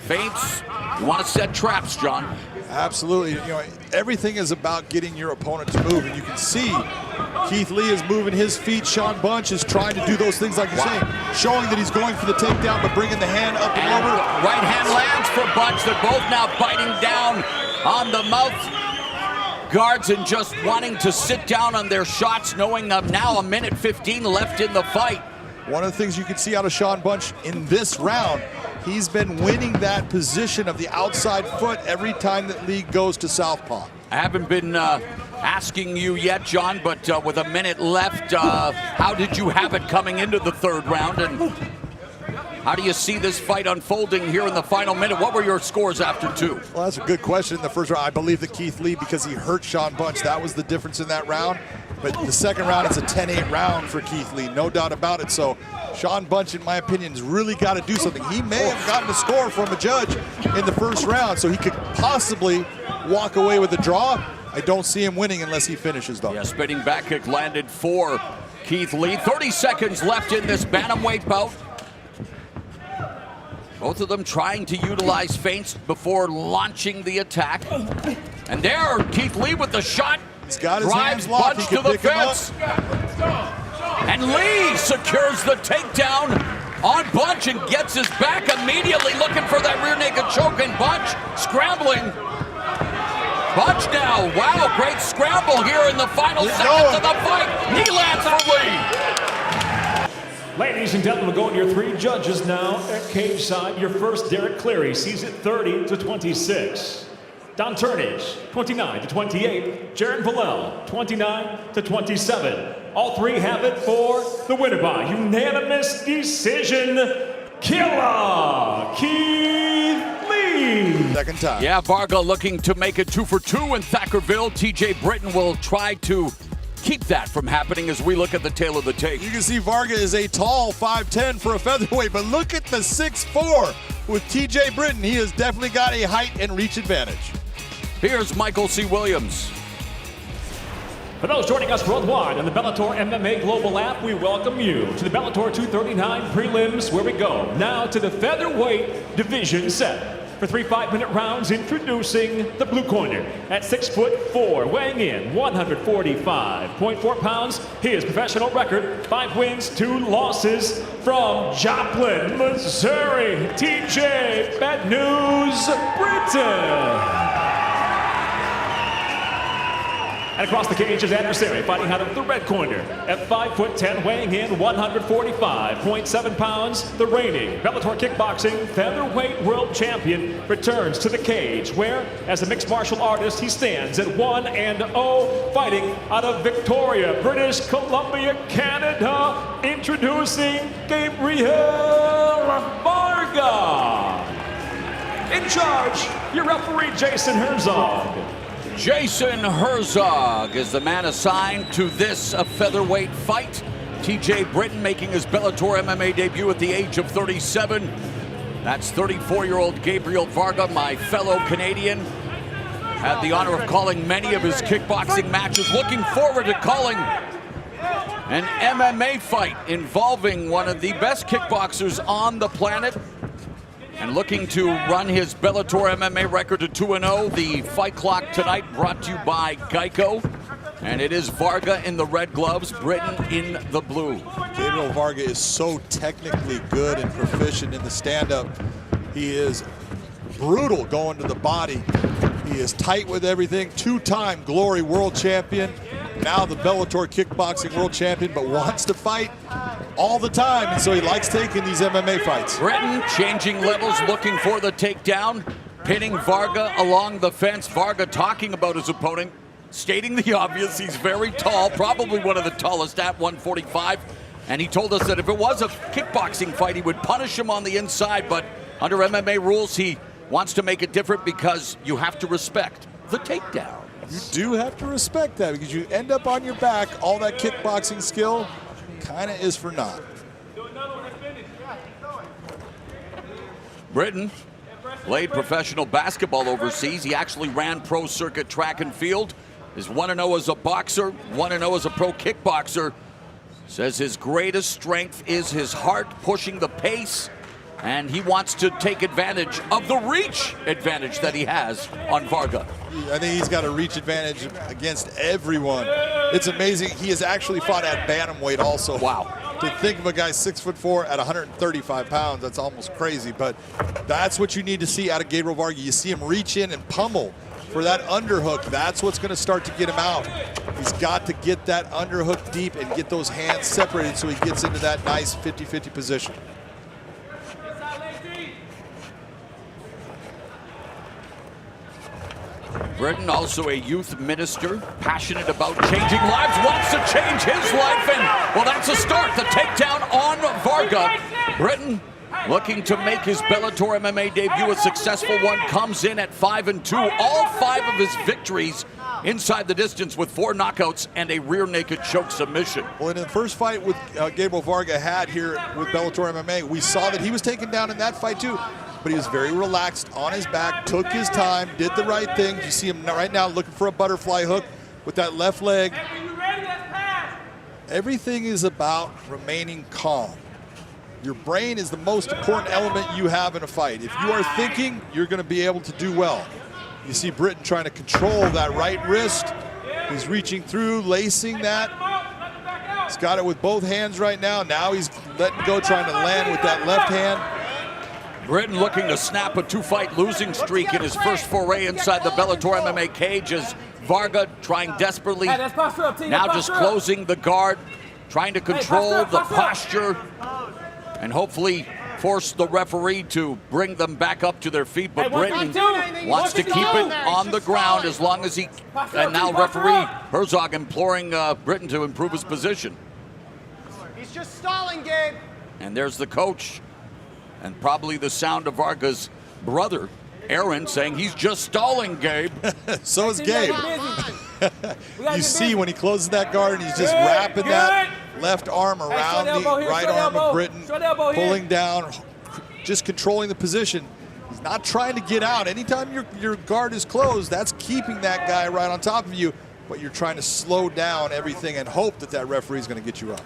Feints. You want to set traps, John. Absolutely. You know, everything is about getting your opponent to move, and you can see Keith Lee is moving his feet. Sean Bunch is trying to do those things like you're saying, showing that he's going for the takedown, but bringing the hand up and over. Right hand lands for Bunch. They're both now biting down on the mouth guards and just wanting to sit down on their shots, knowing now a minute 15 left in the fight. One of the things you can see out of Sean Bunch in this round, he's been winning that position of the outside foot every time that Lee goes to southpaw. I haven't been asking you yet, John, but with a minute left, how did you have it coming into the third round, and how do you see this fight unfolding here in the final minute? What were your scores after two? Well, that's a good question. In the first round, I believe that Keith Lee, because he hurt Sean Bunch, that was the difference in that round. But the second round, it's a 10-8 round for Keith Lee, no doubt about it. So Sean Bunch, in my opinion, has really got to do something. He may have gotten a score from a judge in the first round, so he could possibly walk away with a draw. I don't see him winning unless he finishes, though. Yeah, spinning back kick landed for Keith Lee. 30 seconds left in this bantamweight bout. Both of them trying to utilize feints before launching the attack. And there, Keith Lee with the shot. He's got his drives hands locked. Bunch He to can the pick him up. fence. And Lee secures the takedown on Bunch and gets his back immediately, looking for that rear naked choke, and Bunch scrambling. Bunch now, wow, great scramble here in the final seconds of the fight. He lands for Lee. Ladies and gentlemen, we're going to your three judges now at cage side. Your first, Derek Cleary, sees it 30-26. Don Turnage, 29-28. Jaron Vallel, 29-27. All three have it for the winner by unanimous decision, Killer Keith Lee. Second time. Yeah, Varga looking to make it 2 for 2 in Thackerville. TJ Britton will try to keep that from happening as we look at the tail of the tape. You can see Varga is a tall 5'10" for a featherweight, but look at the 6'4" with TJ Britton. He has definitely got a height and reach advantage. Here's Michael C. Williams. For those joining us worldwide on the Bellator MMA Global app, we welcome you to the Bellator 239 prelims, where we go now to the featherweight division set. For 3 5-minute rounds, introducing the blue corner at 6'4", weighing in 145.4 pounds. His professional record, 5 wins, 2 losses. From Joplin, Missouri, TJ Bad News Britton. And across the cage is adversary, fighting out of the red corner at 5'10", weighing in 145.7 pounds. The reigning Bellator Kickboxing Featherweight World Champion returns to the cage, where, as a mixed martial artist, he stands at 1-0, fighting out of Victoria, British Columbia, Canada. Introducing Gabriel Varga. In charge, your referee, Jason Herzog. Jason Herzog is the man assigned to this featherweight fight. TJ Britton making his Bellator MMA debut at the age of 37. That's 34-year-old Gabriel Varga, my fellow Canadian. Had the honor of calling many of his kickboxing matches. Looking forward to calling an MMA fight involving one of the best kickboxers on the planet. And looking to run his Bellator MMA record to 2-0. The fight clock tonight brought to you by Geico. And it is Varga in the red gloves, Britton in the blue. Gabriel Varga is so technically good and proficient in the stand-up. He is brutal going to the body. He is tight with everything. 2-time Glory World Champion. Now the Bellator Kickboxing World Champion, but wants to fight all the time, and so he likes taking these MMA fights. Britton changing levels, looking for the takedown, pinning Varga along the fence. Varga talking about his opponent, stating the obvious. He's very tall, probably one of the tallest at 145. And he told us that if it was a kickboxing fight, he would punish him on the inside. But under MMA rules, he wants to make it different because you have to respect the takedown. You do have to respect that, because you end up on your back, all that kickboxing skill kind of is for naught. Britton played professional basketball overseas. He actually ran pro circuit track and field. Is 1-0 as a boxer, 1-0 as a pro kickboxer. Says his greatest strength is his heart, pushing the pace, and he wants to take advantage of the reach advantage that he has on Varga. I think he's got a reach advantage against everyone. It's amazing. He has actually fought at bantamweight also. Wow. To think of a guy 6'4" at 135 pounds, that's almost crazy. But that's what you need to see out of Gabriel Varga. You see him reach in and pummel for that underhook. That's what's going to start to get him out. He's got to get that underhook deep and get those hands separated so he gets into that nice 50-50 position. Britton, also a youth minister, passionate about changing lives, wants to change his life, and, well, that's a start. The takedown on Varga. Britton, looking to make his Bellator MMA debut a successful one, comes in at 5-2. All 5 of his victories inside the distance with 4 knockouts and a rear naked choke submission. Well, in the first fight with Gabriel Varga had here with Bellator MMA, we saw that he was taken down in that fight too. But he was very relaxed on his back, took his time, did the right thing. You see him right now looking for a butterfly hook with that left leg. Everything is about remaining calm. Your brain is the most important element you have in a fight. If you are thinking, you're going to be able to do well. You see Britton trying to control that right wrist. He's reaching through, lacing that. He's got it with both hands right now. Now he's letting go, trying to land with that left hand. Britton looking to snap a 2-fight losing streak in his first foray inside the Bellator MMA cage, as Varga trying desperately, now just closing the guard, trying to control the posture, and hopefully force the referee to bring them back up to their feet. But Britton wants to keep it on the ground as long as he, and now referee Herzog imploring Britton to improve his position. He's just stalling, Gabe. And there's the coach, and probably the sound of Varga's brother, Aaron, saying he's just stalling, Gabe. So is Gabe. You see when he closes that guard and he's just wrapping that left arm around the right arm of Britton, pulling down, just controlling the position. He's not trying to get out. Anytime your guard is closed, that's keeping that guy right on top of you, but you're trying to slow down everything and hope that that referee is going to get you up.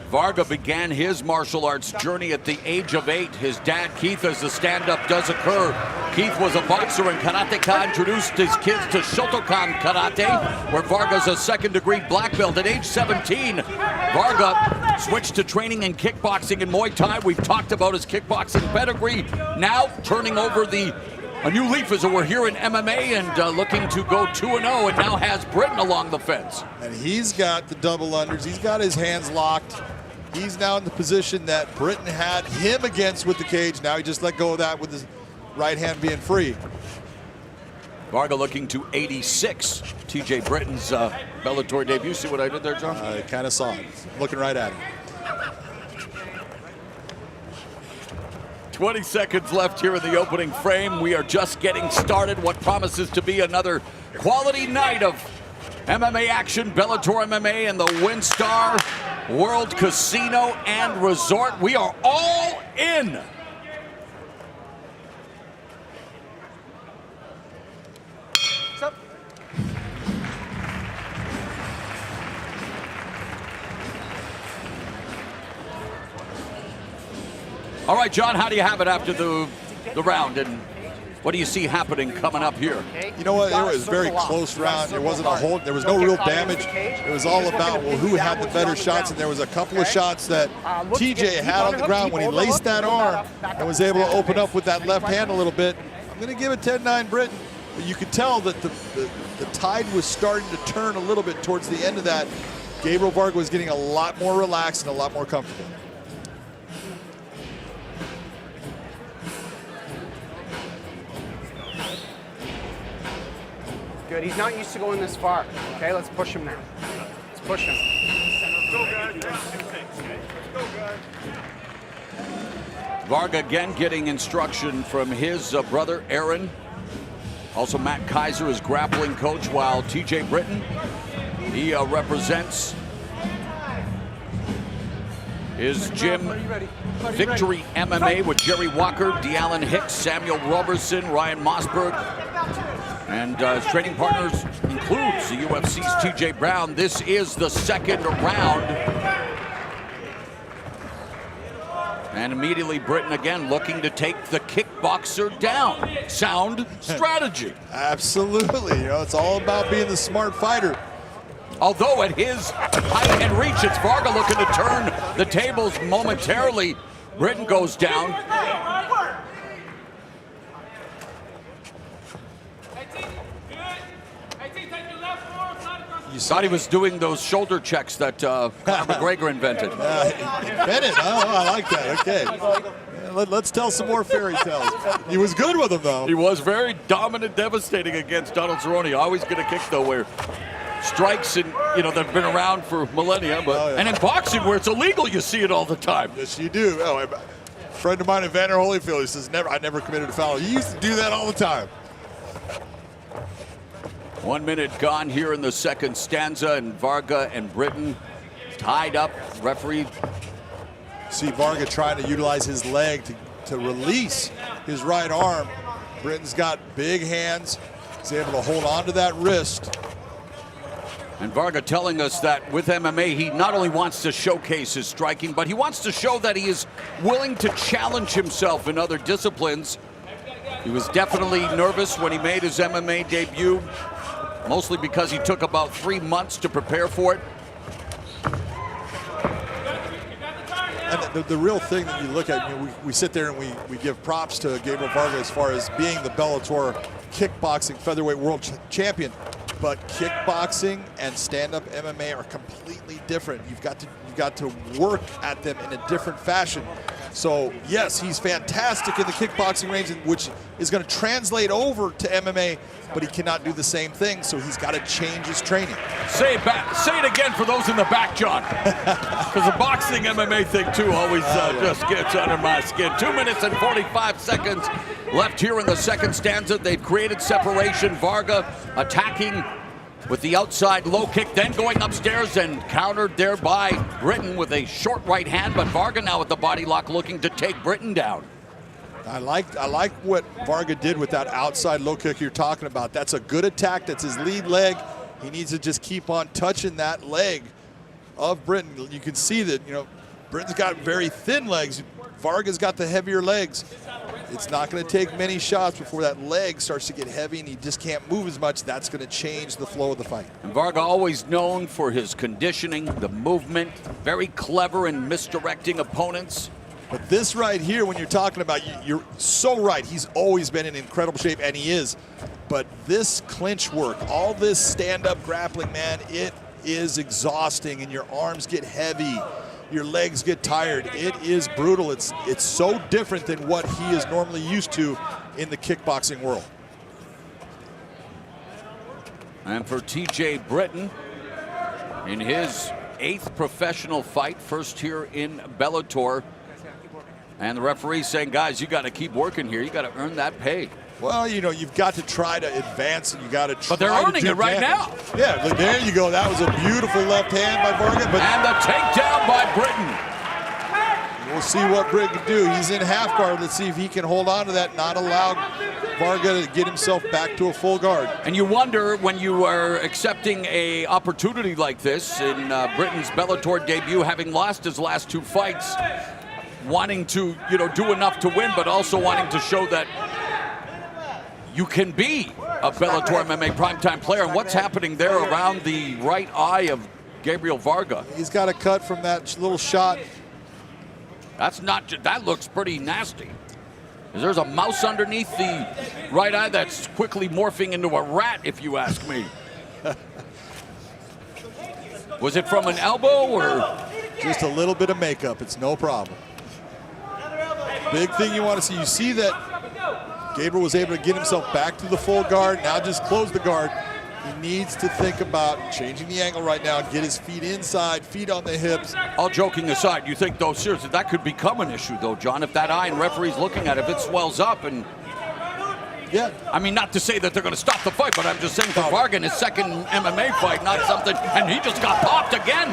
Varga began his martial arts journey at the age of 8. His dad, Keith, as the stand-up does occur. Keith was a boxer and karateka, introduced his kids to Shotokan Karate, where Varga's a second-degree black belt. At age 17, Varga switched to training in kickboxing and Muay Thai. We've talked about his kickboxing pedigree. Now turning over a new leaf as we're here in MMA and looking to go 2-0, and now has Britton along the fence. And he's got the double unders. He's got his hands locked. He's now in the position that Britton had him against with the cage. Now he just let go of that with his right hand being free. Varga looking to 86. TJ Britton's Bellator debut. See what I did there, John? I kind of saw it. Looking right at him. 20 seconds left here in the opening frame. We are just getting started. What promises to be another quality night of MMA action, Bellator MMA and the WinStar World Casino and Resort. We are all in. All right, John, how do you have it after the round, and what do you see happening coming up here? You know what? It was a very close round. There wasn't a whole. There was no real damage. It was all about, well, who had the better shots, and there was a couple of shots that TJ had on the ground when he laced that arm and was able to open up with that left hand a little bit. I'm going to give it 10-9 Britton, but you could tell that the tide was starting to turn a little bit towards the end of that. Gabriel Varga was getting a lot more relaxed and a lot more comfortable. Good. He's not used to going this far. Okay, let's push him now. Let's push him. Varga again getting instruction from his brother Aaron. Also Matt Kaiser is grappling coach, while TJ Britton, he represents his gym, Victory MMA, with Jerry Walker, D'Allen Hicks, Samuel Robertson, Ryan Mossberg. And his training partners includes the UFC's TJ Brown. This is the second round. And immediately Britton again looking to take the kickboxer down. Sound strategy. Absolutely. You know, it's all about being the smart fighter. Although at his height and reach, it's Varga looking to turn the tables momentarily. Britton goes down. You thought he was doing those shoulder checks that Conor McGregor invented. Invented? Oh, I like that. Okay. Let's tell some more fairy tales. He was good with them, though. He was very dominant, devastating against Donald Cerrone. Always get a kick, though, where strikes, and they've been around for millennia. But and in boxing, where it's illegal, you see it all the time. Yes, you do. Oh, a friend of mine, Evander Holyfield, he says, I never committed a foul. He used to do that all the time. 1 minute gone here in the second stanza, and Varga and Britton tied up. Referee. See Varga trying to utilize his leg to release his right arm. Britton's got big hands. He's able to hold on to that wrist. And Varga telling us that with MMA, he not only wants to showcase his striking, but he wants to show that he is willing to challenge himself in other disciplines. He was definitely nervous when he made his MMA debut, mostly because he took about 3 months to prepare for it. And the real thing that you look at, we sit there and we give props to Gabriel Varga as far as being the Bellator kickboxing featherweight world champion. But kickboxing and stand-up MMA are completely different. You've got to work at them in a different fashion. So, yes, he's fantastic in the kickboxing range, which is going to translate over to MMA, but he cannot do the same thing, so he's got to change his training. Say it again for those in the back, John. Because the boxing MMA thing, too, always just gets under my skin. 2 minutes and 45 seconds left here in the second stanza. They've created separation. Varga attacking with the outside low kick, then going upstairs and countered there by Britton with a short right hand, but Varga now with the body lock looking to take Britton down. I like what Varga did with that outside low kick you're talking about. That's a good attack. That's his lead leg. He needs to just keep on touching that leg of Britton. You can see that, Britton's got very thin legs. Varga's got the heavier legs. It's not going to take many shots before that leg starts to get heavy and he just can't move as much. That's going to change the flow of the fight. And Varga always known for his conditioning, the movement, very clever in misdirecting opponents. But this right here, when you're talking about, you're so right. He's always been in incredible shape, and he is. But this clinch work, all this stand-up grappling, man, it is exhausting, and your arms get heavy. Your legs get tired. It is brutal. It's so different than what he is normally used to in the kickboxing world. And for TJ Britton, in his 8th professional fight, first here in Bellator. And the referee saying, guys, you got to keep working here. You got to earn that pay. Well, you've got to try to advance, and you got to try. But they're earning it right now. Yeah, look, there you go. That was a beautiful left hand by Varga. And the takedown by Britton. We'll see what Britton can do. He's in half guard. Let's see if he can hold on to that, not allow Varga to get himself back to a full guard. And you wonder, when you are accepting a opportunity like this in Britton's Bellator debut, having lost his last 2 fights, wanting to, do enough to win, but also wanting to show that you can be a Bellator MMA primetime player. And what's happening there around the right eye of Gabriel Varga? He's got a cut from that little shot. That looks pretty nasty. There's a mouse underneath the right eye that's quickly morphing into a rat, if you ask me. Was it from an elbow or? Just a little bit of makeup. It's no problem. Big thing you want to see. You see that Gabriel was able to get himself back to the full guard. Now just close the guard. He needs to think about changing the angle right now, get his feet inside, feet on the hips. All joking aside, you think, though, seriously, that could become an issue, though, John, if that eye and referee's looking at it, if it swells up and... Yeah. I mean, not to say that they're going to stop the fight, but I'm just saying for Varga, his second MMA fight, not something, and he just got popped again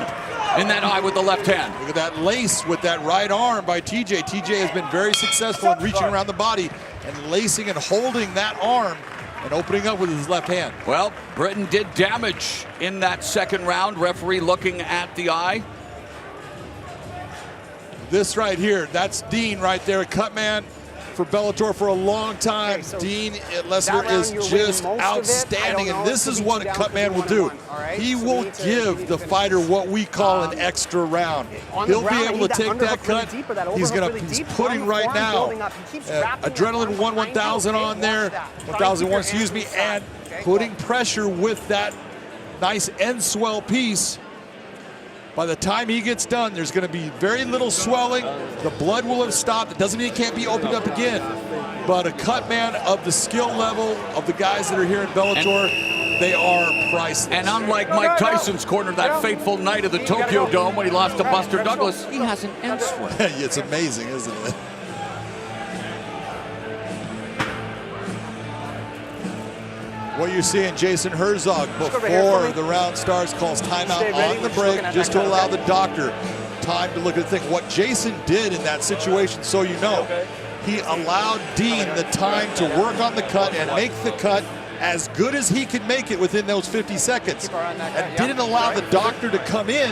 in that eye with the left hand. Look at that lace with that right arm by TJ. TJ has been very successful in reaching around the body and lacing and holding that arm and opening up with his left hand. Well, Britton did damage in that second round. Referee looking at the eye. This right here, that's Dean right there, Cutman for Bellator for a long time. Okay, so Dean Lessner is just outstanding, and this is what a Cutman will do. He will give the fighter what we call an extra round. He'll be able to take that cut. He's putting right now Adrenaline 1000 on there, 1001, excuse me, and putting pressure with that nice end swell piece. By the time he gets done, there's going to be very little swelling. The blood will have stopped. It doesn't mean it can't be opened up again. But a cut man of the skill level of the guys that are here in Bellator, they are priceless. And unlike Mike Tyson's corner that fateful night of the Tokyo Dome when he lost to Buster Douglas, he has an end swell. It's amazing, isn't it? What you're seeing, Jason Herzog, before the round starts, calls timeout on the break just to allow the doctor time to look at the thing. What Jason did in that situation, so you know, he allowed Dean the time to work on the cut and make the cut as good as he could make it within those 50 seconds, and didn't allow the doctor to come in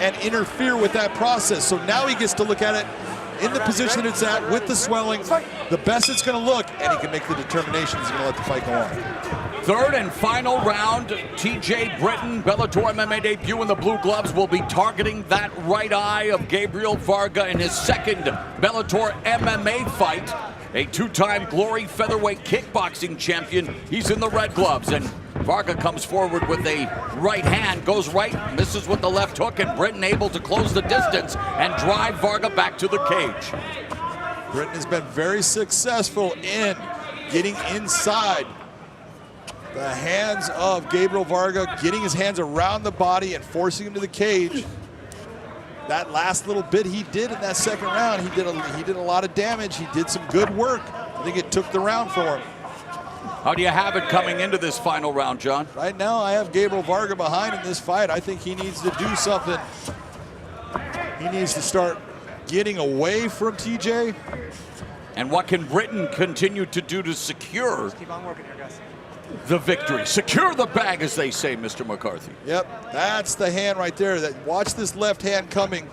and interfere with that process. So now he gets to look at it in the position it's at with the swelling, the best it's going to look, and he can make the determination he's going to let the fight go on. Third and final round, TJ Britton, Bellator MMA debut in the blue gloves, will be targeting that right eye of Gabriel Varga in his second Bellator MMA fight. A 2-time Glory featherweight kickboxing champion. He's in the red gloves, and Varga comes forward with a right hand, goes right, misses with the left hook, and Britton able to close the distance and drive Varga back to the cage. Britton has been very successful in getting inside the hands of Gabriel Varga, getting his hands around the body and forcing him to the cage. That last little bit he did in that second round, he did a lot of damage. He did some good work. I think it took the round for him. How do you have it coming into this final round, John? Right now, I have Gabriel Varga behind in this fight. I think he needs to do something. He needs to start getting away from TJ. And what can Britton continue to do to secure Keep on working here, guys. the victory? Secure the bag, as they say, Mr. McCarthy. Yep, that's the hand right there. Watch this left hand coming.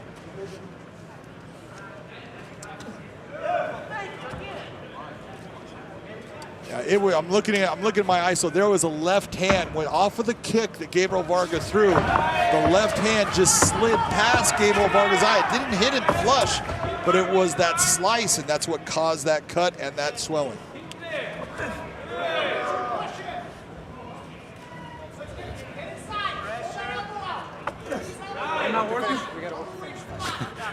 Yeah, I'm looking at my ISO. There was a left hand went off of the kick that Gabriel Varga threw. The left hand just slid past Gabriel Varga's eye. It didn't hit him flush, but it was that slice, and that's what caused that cut and that swelling. Not working?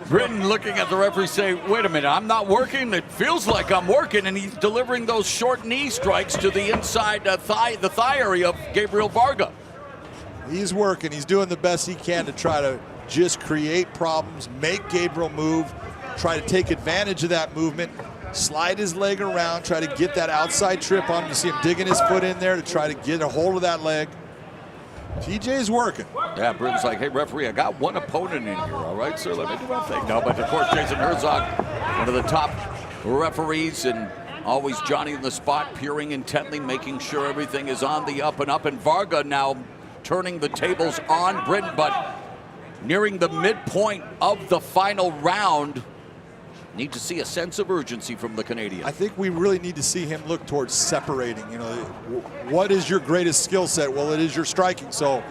Britton looking at the referee say, wait a minute, I'm not working. It feels like I'm working, and he's delivering those short knee strikes to the inside the thigh area of Gabriel Varga. He's working. He's doing the best he can to try to just create problems, make Gabriel move, try to take advantage of that movement, slide his leg around, try to get that outside trip on him. You see him digging his foot in there to try to get a hold of that leg. TJ's working. Yeah, Britton's like, hey, referee, I got one opponent in here, all right, sir? Let me do my thing. No, but of course, Jason Herzog, one of the top referees, and always Johnny in the spot, peering intently, making sure everything is on the up and up. And Varga now turning the tables on Britton, but nearing the midpoint of the final round. Need to see a sense of urgency from the Canadian. I think we really need to see him look towards separating. You know, what is your greatest skill set? Well, it is your striking. So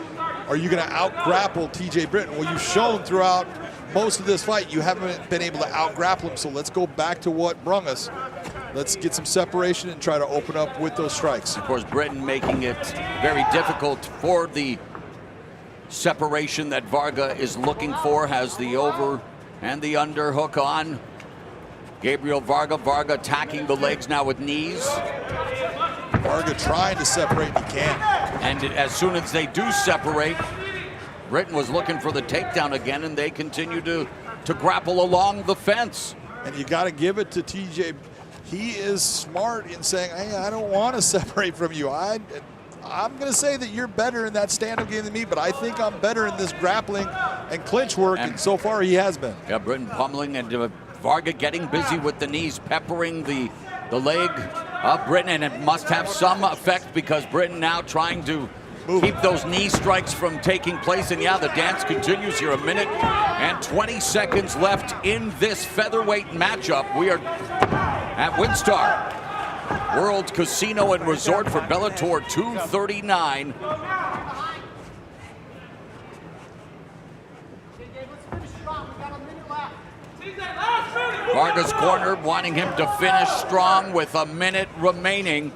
are you going to out-grapple TJ Britton? Well, you've shown throughout most of this fight you haven't been able to out-grapple him. So let's go back to what brung us. Let's get some separation and try to open up with those strikes. Of course, Britton making it very difficult for the separation that Varga is looking for. Has the over and the under hook on. Gabriel Varga attacking the legs now with knees. Varga trying to separate, he can't. And as soon as they do separate, Britton was looking for the takedown again, and they continue to grapple along the fence. And you got to give it to TJ. He is smart in saying, hey, I don't want to separate from you. I'm going to say that you're better in that stand-up game than me, but I think I'm better in this grappling and clinch work, and so far he has been. Yeah, Britton pummeling, and Varga getting busy with the knees, peppering the leg of Britton, and it must have some effect because Britton now trying to keep those knee strikes from taking place. And yeah, the dance continues here. 1 minute and 20 seconds left in this featherweight matchup. We are at WinStar World Casino and Resort for Bellator 239. Varga's corner wanting him to finish strong with 1 minute remaining.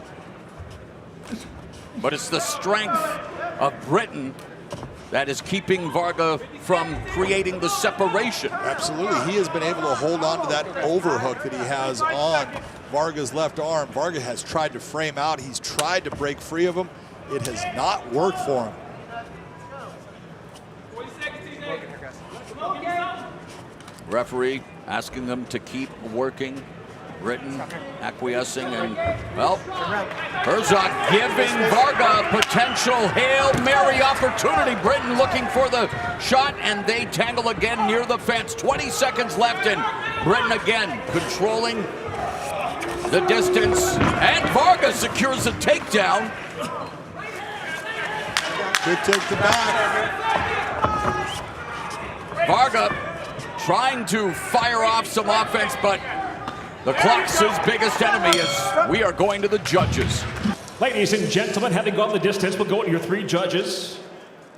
But it's the strength of Britton that is keeping Varga from creating the separation. Absolutely. He has been able to hold on to that overhook that he has on Varga's left arm. Varga has tried to frame out. He's tried to break free of him. It has not worked for him. Referee asking them to keep working. Britton acquiescing, and, well, Herzog giving Varga a potential Hail Mary opportunity. Britton looking for the shot, and they tangle again near the fence. 20 seconds left, and Britton again controlling the distance, and Varga secures a takedown. Good take to back. Varga trying to fire off some offense, but the clock's his biggest enemy as we are going to the judges. Ladies and gentlemen, having gone the distance, we'll go to your three judges.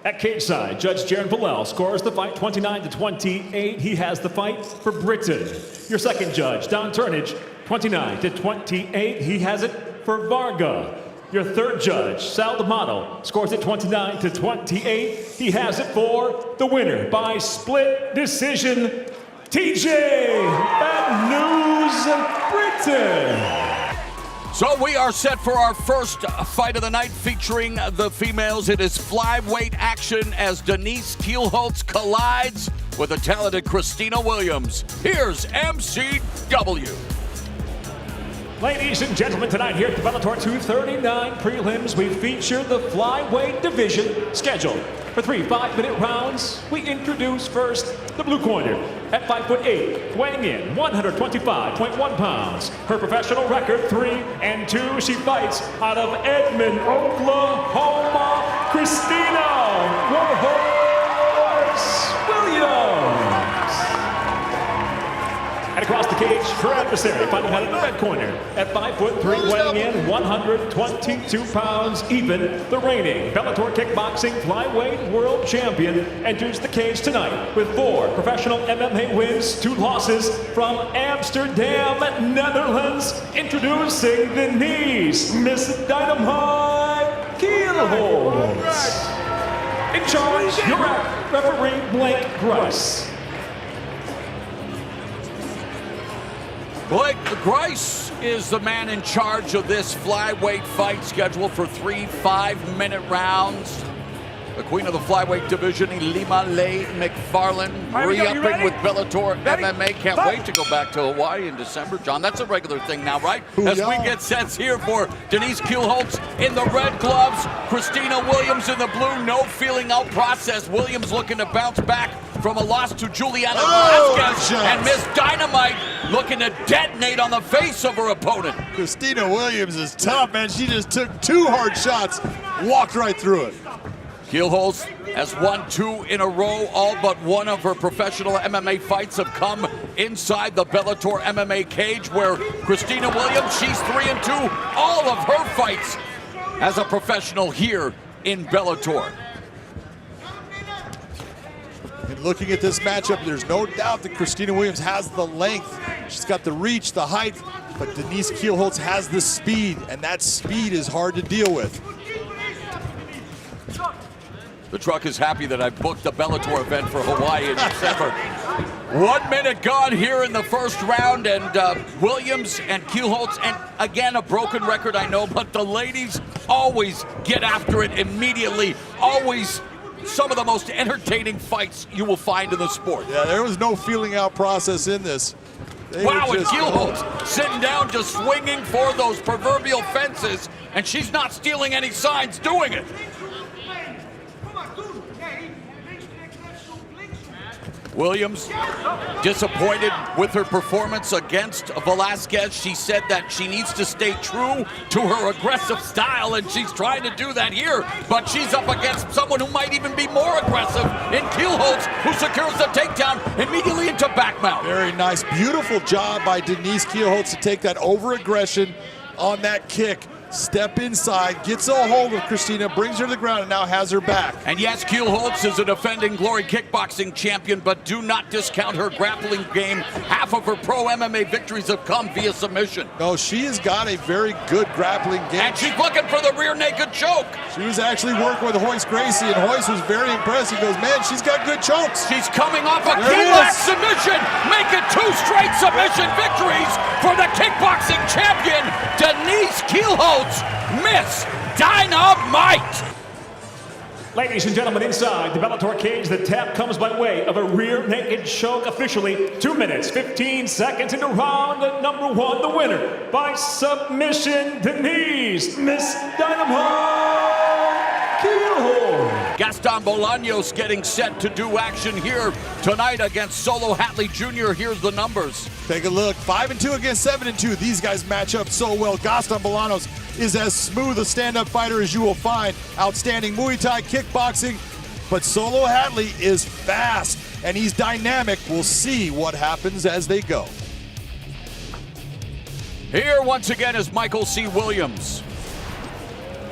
At cage side, Judge Jaron Villel scores the fight 29-28. He has the fight for Britton. Your second judge, Don Turnage, 29-28. He has it for Varga. Your third judge, Sal D'Amato, scores it 29-28. He has it for the winner by split decision, TJ Bad News Britain. So we are set for our first fight of the night featuring the females. It is flyweight action as Denise Kielholtz collides with the talented Christina Williams. Here's MCW. Ladies and gentlemen, tonight here at the Bellator 239 prelims, we feature the flyweight division scheduled for 3 5-minute rounds. We introduce first the blue corner at 5'8", weighing in 125.1 pounds. Her professional record 3-2. She fights out of Edmond, Oklahoma. Christina Warhorse Williams. And across the cage, her adversary fighting out of the red corner at 5'3", weighing in 122 pounds even. The reigning Bellator Kickboxing Flyweight World Champion enters the cage tonight with 4 professional MMA wins, 2 losses from Amsterdam, Netherlands. Introducing Denise Miss Dynamite Kielholtz. In charge, your referee Blake Grice. Blake Grice is the man in charge of this flyweight fight scheduled for 3 5-minute rounds. The queen of the flyweight division, Ilima Lei McFarland, re-upping with Bellator MMA. Can't wait to go back to Hawaii in December. John, that's a regular thing now, right? As we get sets here for Denise Kielholtz in the red gloves, Christina Williams in the blue. No feeling out process. Williams looking to bounce back from a loss to Juliana Velasquez. And Miss Dynamite looking to detonate on the face of her opponent. Christina Williams is tough, man. She just took 2 hard shots, walked right through it. Kielholtz has won 2 in a row. All but one of her professional MMA fights have come inside the Bellator MMA cage, where Christina Williams, she's 3-2. All of her fights as a professional here in Bellator. And looking at this matchup, there's no doubt that Christina Williams has the length. She's got the reach, the height, but Denise Kielholtz has the speed, and that speed is hard to deal with. The truck is happy that I booked the Bellator event for Hawaii in December. 1 minute gone here in the first round, and Williams and Kielholtz, and again, a broken record, I know, but the ladies always get after it immediately. Always some of the most entertaining fights you will find in the sport. Yeah, there was no feeling out process in this. Wow, and Kielholtz sitting down, just swinging for those proverbial fences, and she's not stealing any signs doing it. Williams disappointed with her performance against Velasquez. She said that she needs to stay true to her aggressive style, and she's trying to do that here, but she's up against someone who might even be more aggressive in Kielholtz, who secures the takedown immediately into back mount. Very nice, beautiful job by Denise Kielholtz to take that over-aggression on that kick. Step inside, gets a hold of Christina, brings her to the ground, and now has her back. And yes, Kielholtz is a defending Glory Kickboxing champion, but do not discount her grappling game. Half of her pro MMA victories have come via submission. No, she has got a very good grappling game. And she's looking for the rear naked choke. She was actually working with Royce Gracie, and Royce was very impressed. He goes, man, she's got good chokes. She's coming off a key-lock submission, making 2 straight submission victories for the kickboxing champion, Denise Kielholtz. Miss Dynamite. Ladies and gentlemen, inside the Bellator cage, the tap comes by way of a rear naked choke. Officially 2 minutes, 15 seconds into round number 1. The winner by submission, Denise Miss Dynamite Kielholtz. Gaston Bolaños getting set to do action here tonight against Solo Hatley Jr. Here's the numbers. Take a look, 5-2 against 7-2. These guys match up so well. Gaston Bolaños is as smooth a stand-up fighter as you will find. Outstanding Muay Thai kickboxing, but Solo Hatley is fast and he's dynamic. We'll see what happens as they go. Here once again is Michael C. Williams.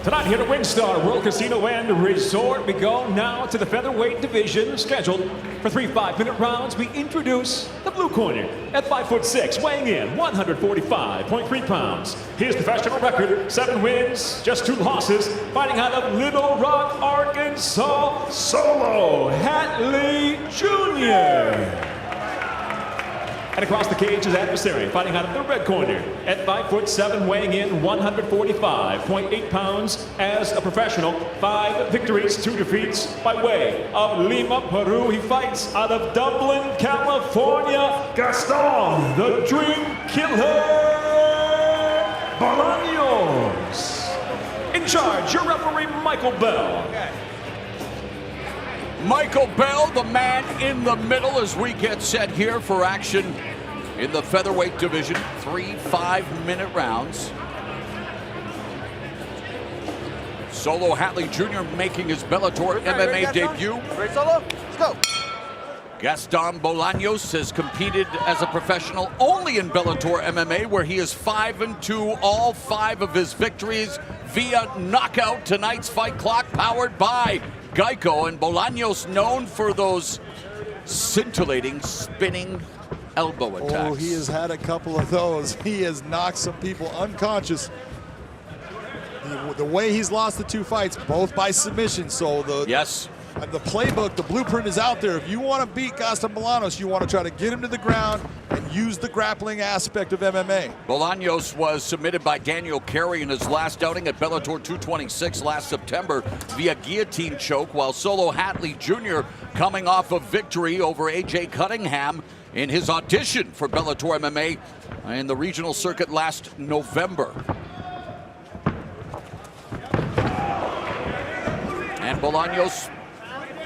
Tonight here at WinStar World Casino and Resort, we go now to the featherweight division scheduled for 3 5-minute rounds. We introduce the blue corner at 5'6", weighing in 145.3 pounds. His professional record, 7 wins, just 2 losses, fighting out of Little Rock, Arkansas, Solo Hatley Jr. And across the cage, his adversary, fighting out of the red corner. At 5'7", weighing in 145.8 pounds as a professional. 5 victories, 2 defeats by way of Lima, Peru. He fights out of Dublin, California. Gaston, the Dream Killer Bolaños. In charge, your referee, Michael Bell. Michael Bell, the man in the middle, as we get set here for action in the featherweight division. 3 5-minute rounds. Solo Hatley Jr. making his Bellator MMA debut. Ready, Solo? Let's go. Gaston Bolaños has competed as a professional only in Bellator MMA, where he is 5-2. All 5 of his victories via knockout. Tonight's fight clock powered by Geico, and Bolaños known for those scintillating, spinning elbow attacks. Oh, he has had a couple of those. He has knocked some people unconscious. The way he's lost the 2 fights, both by submission, so the playbook, the blueprint is out there. If you want to beat Gaston Bolaños, you want to try to get him to the ground and use the grappling aspect of MMA. Bolaños was submitted by Daniel Carey in his last outing at Bellator 226 last September via guillotine choke, while Solo Hatley Jr. coming off a victory over AJ Cunningham in his audition for Bellator MMA in the regional circuit last November. And Bolaños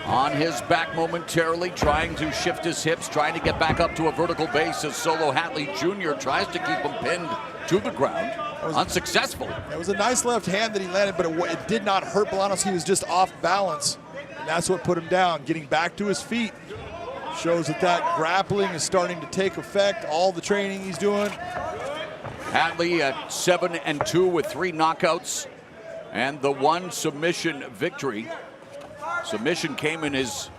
on his back momentarily, trying to shift his hips, trying to get back up to a vertical base as Solo Hatley Jr. tries to keep him pinned to the ground. Unsuccessful. It was a nice left hand that he landed, but it did not hurt Bolaños. He was just off balance, and that's what put him down. Getting back to his feet shows that grappling is starting to take effect. All the training he's doing. Hatley at 7-2 with 3 knockouts and the 1 submission victory. Submission came in his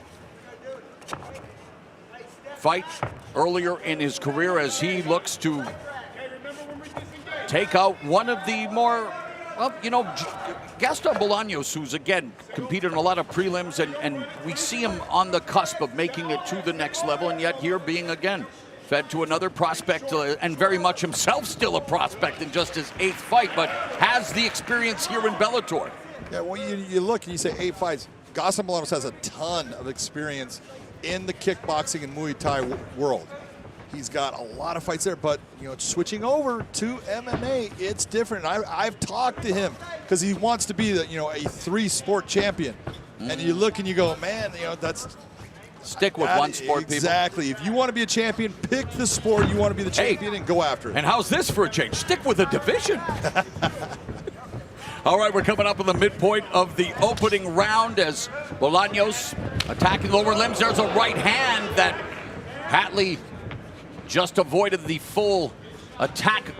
fight earlier in his career as he looks to take out one of the more, well, you know, Gaston Bolaños, who's again competed in a lot of prelims, and we see him on the cusp of making it to the next level, and yet here being again fed to another prospect, and very much himself still a prospect in just his 8th fight, but has the experience here in Bellator. Yeah, well, you look and you say 8 fights. Gaston Bolaños has a ton of experience in the kickboxing and Muay Thai world. He's got a lot of fights there, but you know, switching over to MMA, it's different. I've talked to him because he wants to be a 3-sport champion, and you look and you go, man, you know, that's. Stick with one sport, people. Exactly. If you want to be a champion, pick the sport you want to be the champion and go after it. And how's this for a change? Stick with a division. All right, we're coming up in the midpoint of the opening round as Bolaños attacking lower limbs. There's a right hand that Hatley just avoided the full attack.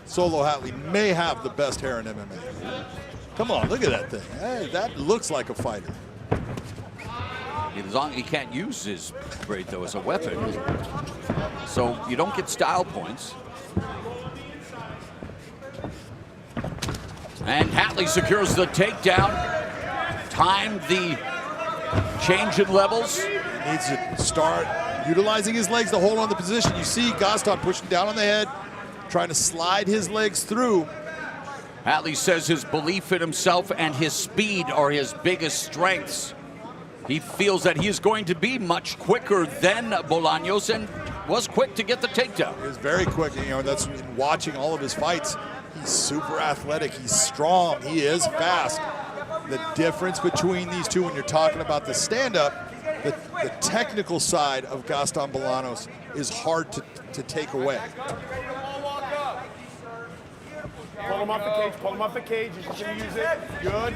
Solo Hatley may have the best hair in MMA. Come on, look at that thing. Hey, that looks like a fighter. As long as he can't use his braid, though, as a weapon. So you don't get style points. And Hatley secures the takedown. Timed the change in levels. He needs to start utilizing his legs to hold on the position. You see Gaston pushing down on the head, trying to slide his legs through. Hatley says his belief in himself and his speed are his biggest strengths. He feels that he is going to be much quicker than Bolaños, and was quick to get the takedown. He was very quick. You know, that's in watching all of his fights. He's super athletic. He's strong. He is fast. The difference between these two when you're talking about the stand-up, the technical side of Gaston Bolaños is hard to take away. Pull him off the cage. Pull him off the cage. He's just going to use it. Good.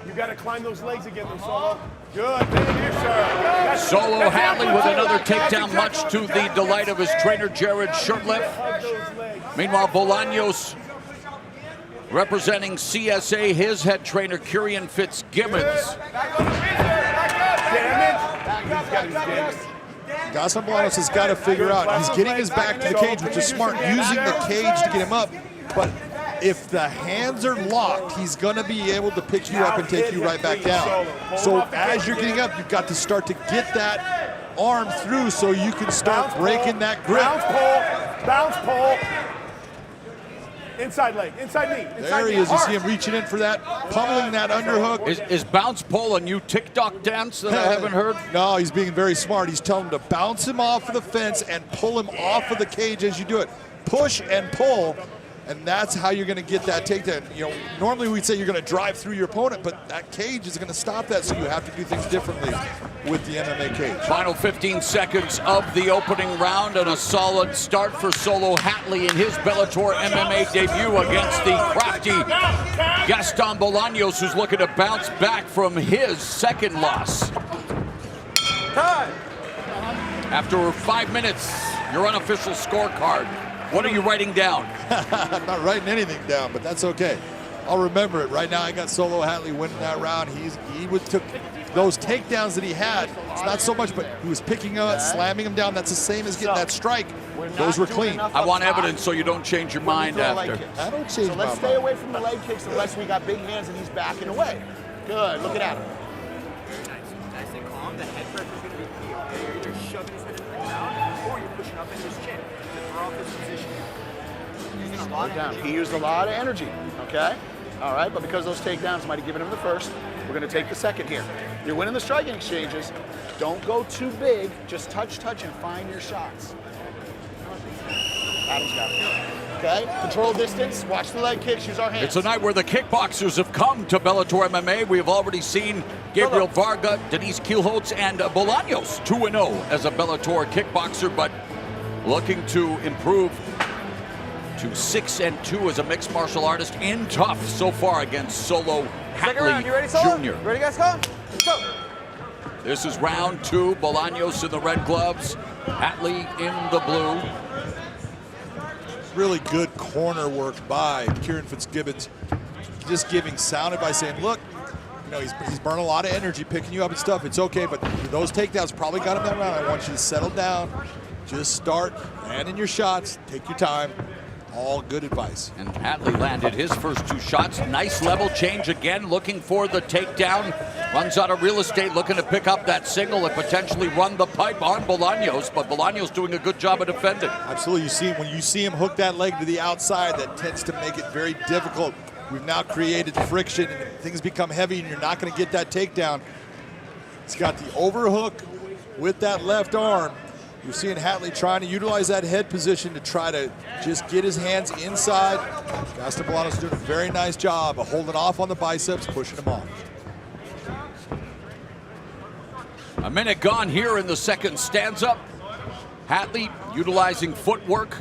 You got to climb those legs again, though, Solo. Good. Thank you, sir. Solo Hatley with another takedown, much to the delight of his trainer, Jared Shurtleff. Meanwhile, Bolaños representing CSA, his head trainer, Kieran Fitzgibbons. Gaston Bolaños has got to figure out, he's getting his back to the cage, which is smart, using the cage to get him up, but if the hands are locked, he's going to be able to pick you up and take you right back down. So as you're getting up, you've got to start to get that arm through so you can start breaking that grip. Bounce pole. Inside leg, inside knee. There he is. You see him reaching in for that, pummeling that underhook. Is bounce pole a new TikTok dance that I haven't heard? No, he's being very smart. He's telling him to bounce him off of the fence and pull him off of the cage as you do it. Push and pull, and that's how you're going to get that takedown. You know, normally we'd say you're going to drive through your opponent, but that cage is going to stop that, so you have to do things differently with the MMA cage. Final 15 seconds of the opening round, and a solid start for Solo Hatley in his Bellator MMA debut against the crafty Gaston Bolaños, who's looking to bounce back from his second loss. Time. After 5 minutes, your unofficial scorecard. What are you writing down? I'm not writing anything down, but that's okay. I'll remember it. Right now, I got Solo Hatley winning that round. He took those takedowns that he had. It's not so much, but he was picking up, slamming him down. That's the same as getting that strike. Those were clean. I want evidence so you don't change your mind after. I don't change my mind. So let's stay away from the leg kicks unless we got big hands and he's backing away. Good. Look at him. Nice and calm. The head pressure is going to be key. Okay, you're either shoving his head into the ground or you're pushing up in his chin to throw off his position. Using a lot of energy. He used a lot of energy. Okay. All right, but because those takedowns might have given him the first, we're going to take the second here. You're winning the striking exchanges. Don't go too big. Just touch, and find your shots. Adam's got it. Okay, control distance. Watch the leg kicks. Use our hands. It's a night where the kickboxers have come to Bellator MMA. We have already seen Gabriel Varga, Denise Kielholtz, and Bolaños 2-0 as a Bellator kickboxer, but looking to improve to 6-2 as a mixed martial artist, in tough so far against Solo Hatley You ready, Solo? Jr. Ready, guys? Come. Go. This is round 2. Bolaños in the red gloves, Hatley in the blue. Really good corner work by Kieran Fitzgibbons, just giving sound advice, saying, look, you know, he's burning a lot of energy picking you up and stuff. It's okay, but those takedowns probably got him that round. I want you to settle down, just start landing your shots, take your time. All good advice. And Hatley landed his first 2 shots. Nice level change again, looking for the takedown. Runs out of real estate, looking to pick up that single and potentially run the pipe on Bolaños, but Bolaños doing a good job of defending. Absolutely. When you see him hook that leg to the outside, that tends to make it very difficult. We've now created friction and things become heavy and you're not going to get that takedown. He's got the overhook with that left arm. You're seeing Hatley trying to utilize that head position to try to just get his hands inside. Gaston Bolaños doing a very nice job of holding off on the biceps, pushing him off. A minute gone here in the second stanza. Hatley utilizing footwork,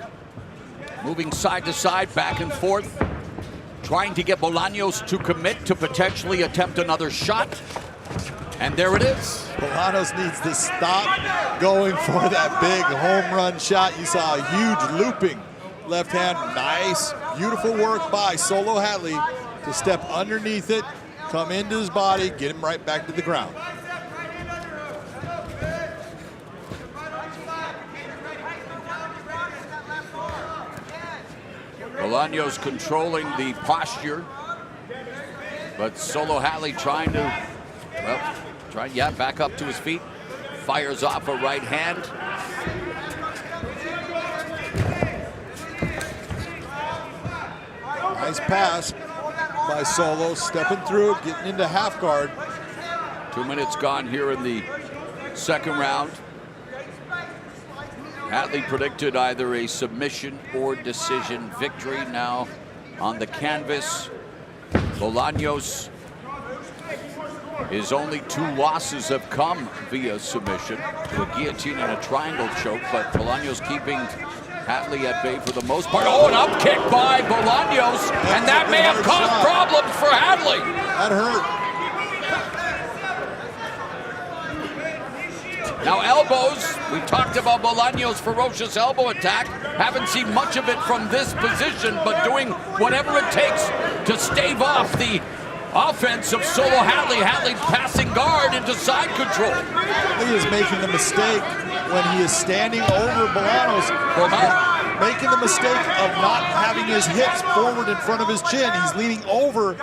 moving side to side, back and forth, trying to get Bolaños to commit to potentially attempt another shot. And there it is. Bolaños needs to stop going for that big home run shot. You saw a huge looping left hand. Nice, beautiful work by Solo Hatley to step underneath it, come into his body, get him right back to the ground. Bolaños controlling the posture, but Solo Hatley trying to, back up to his feet. Fires off a right hand. Nice pass by Solo, stepping through, getting into half guard. 2 minutes gone here in the second round. Hatley predicted either a submission or decision victory. Now on the canvas, Bolaños, his only 2 losses have come via submission, to a guillotine and a triangle choke, but Bolaños keeping Hatley at bay for the most part. Oh, an up kick by Bolaños, and that may have caused problems for Hatley. That hurt. Now elbows, we talked about Bolaños' ferocious elbow attack. Haven't seen much of it from this position, but doing whatever it takes to stave off the offense of Solo Hatley. Hatley passing guard into side control. He is making the mistake when he is standing over Bolaños, making the mistake of not having his hips forward in front of his chin. He's leaning over,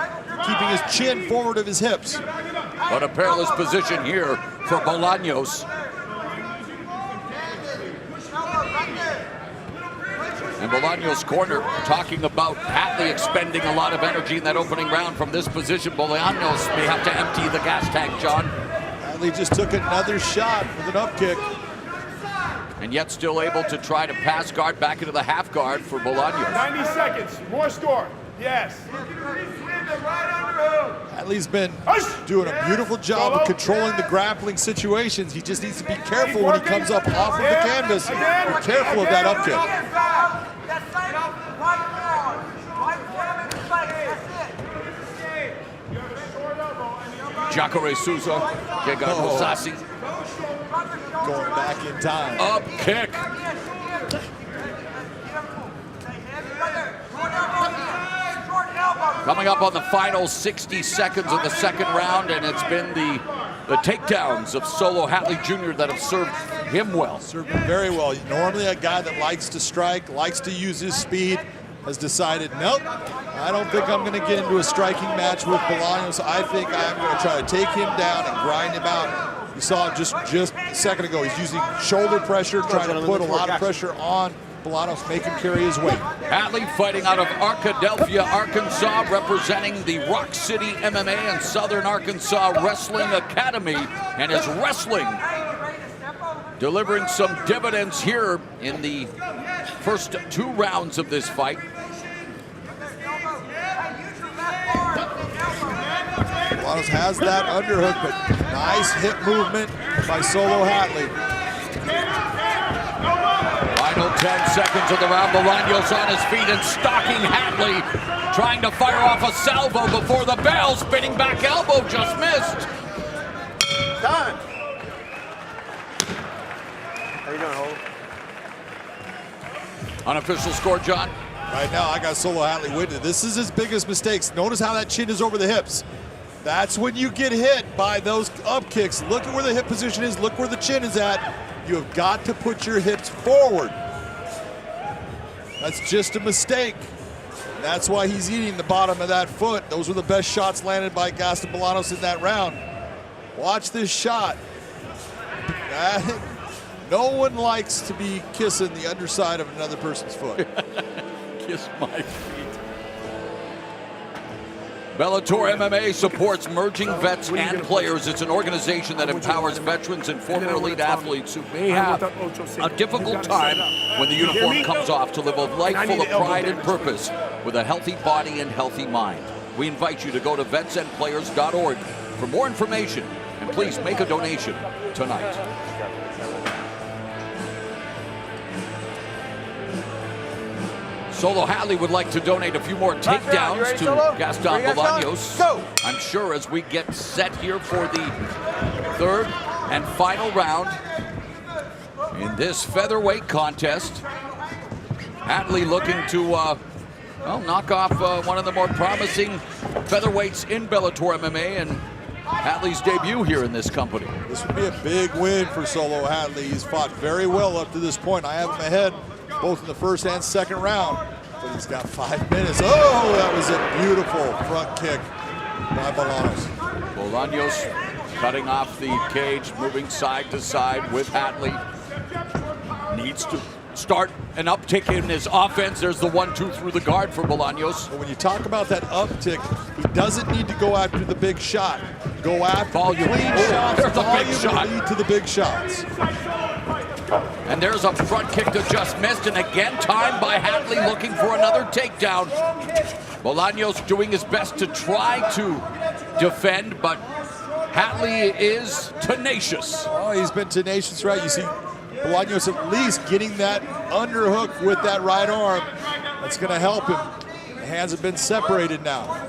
keeping his chin forward of his hips. But a perilous position here for Bolaños. And Bolaños' corner talking about Hatley expending a lot of energy in that opening round from this position. Bolaños may have to empty the gas tank, John. Hatley just took another shot with an up kick. And yet still able to try to pass guard back into the half guard for Bolaños. 90 seconds. More score. Yes. Hatley's been doing a beautiful job of controlling the grappling situations. He just needs to be careful when he comes up off of the canvas. Be careful of that up kick. Jacare Souza, Kegan Mousasi. Going back in time. Up kick. Coming up on the final 60 seconds of the second round, and it's been the takedowns of Solo Hatley Jr. that have served him well. Served him very well. Normally a guy that likes to strike, likes to use his speed, has decided, nope, I don't think I'm going to get into a striking match with Bolaños. I think I'm going to try to take him down and grind him out. You saw just a second ago, he's using shoulder pressure, trying to put a lot of pressure on Bolaños, make him carry his weight. Hatley fighting out of Arkadelphia, Arkansas, representing the Rock City MMA and Southern Arkansas Wrestling Academy, and is wrestling, delivering some dividends here in the first 2 rounds of this fight. Bolaños has that underhook, but nice hip movement by Solo Hatley. Final 10 seconds of the round. Bolaños on his feet and stalking Hatley, trying to fire off a salvo before the bell. Spinning back elbow just missed. Done. How you doing, Hole? Unofficial score, John. Right now, I got Solo Hatley winning. This is his biggest mistakes. Notice how that chin is over the hips. That's when you get hit by those up kicks. Look at where the hip position is. Look where the chin is at. You have got to put your hips forward. That's just a mistake. That's why he's eating the bottom of that foot. Those were the best shots landed by Gaston Bolaños in that round. Watch this shot. No one likes to be kissing the underside of another person's foot. Kiss my feet. Bellator MMA supports merging vets and players. It's an organization that empowers veterans and former elite athletes who may have a difficult time when the uniform comes off to live a life full of pride and purpose with a healthy body and healthy mind. We invite you to go to vetsandplayers.org for more information, and please make a donation tonight. Solo Hatley would like to donate a few more takedowns to Gaston Bolaños. I'm sure as we get set here for the third and final round in this featherweight contest. Hatley looking to knock off one of the more promising featherweights in Bellator MMA and Hatley's debut here in this company. This would be a big win for Solo Hatley. He's fought very well up to this point. I have him ahead both in the first and second round, but he's got 5 minutes. Oh, that was a beautiful front kick by Bolaños. Bolaños cutting off the cage, moving side to side with Hatley. Needs to start an uptick in his offense. There's the 1-2 through the guard for Bolaños. But when you talk about that uptick, he doesn't need to go after the big shot. Go after volume. Clean shots. There's a big shot. Lead to the big shots. And there's a front kick that just missed, and again timed by Hatley looking for another takedown. Bolaños doing his best to try to defend, but Hatley is tenacious. Oh, he's been tenacious, right? You see Bolaños at least getting that underhook with that right arm. That's going to help him. The hands have been separated now.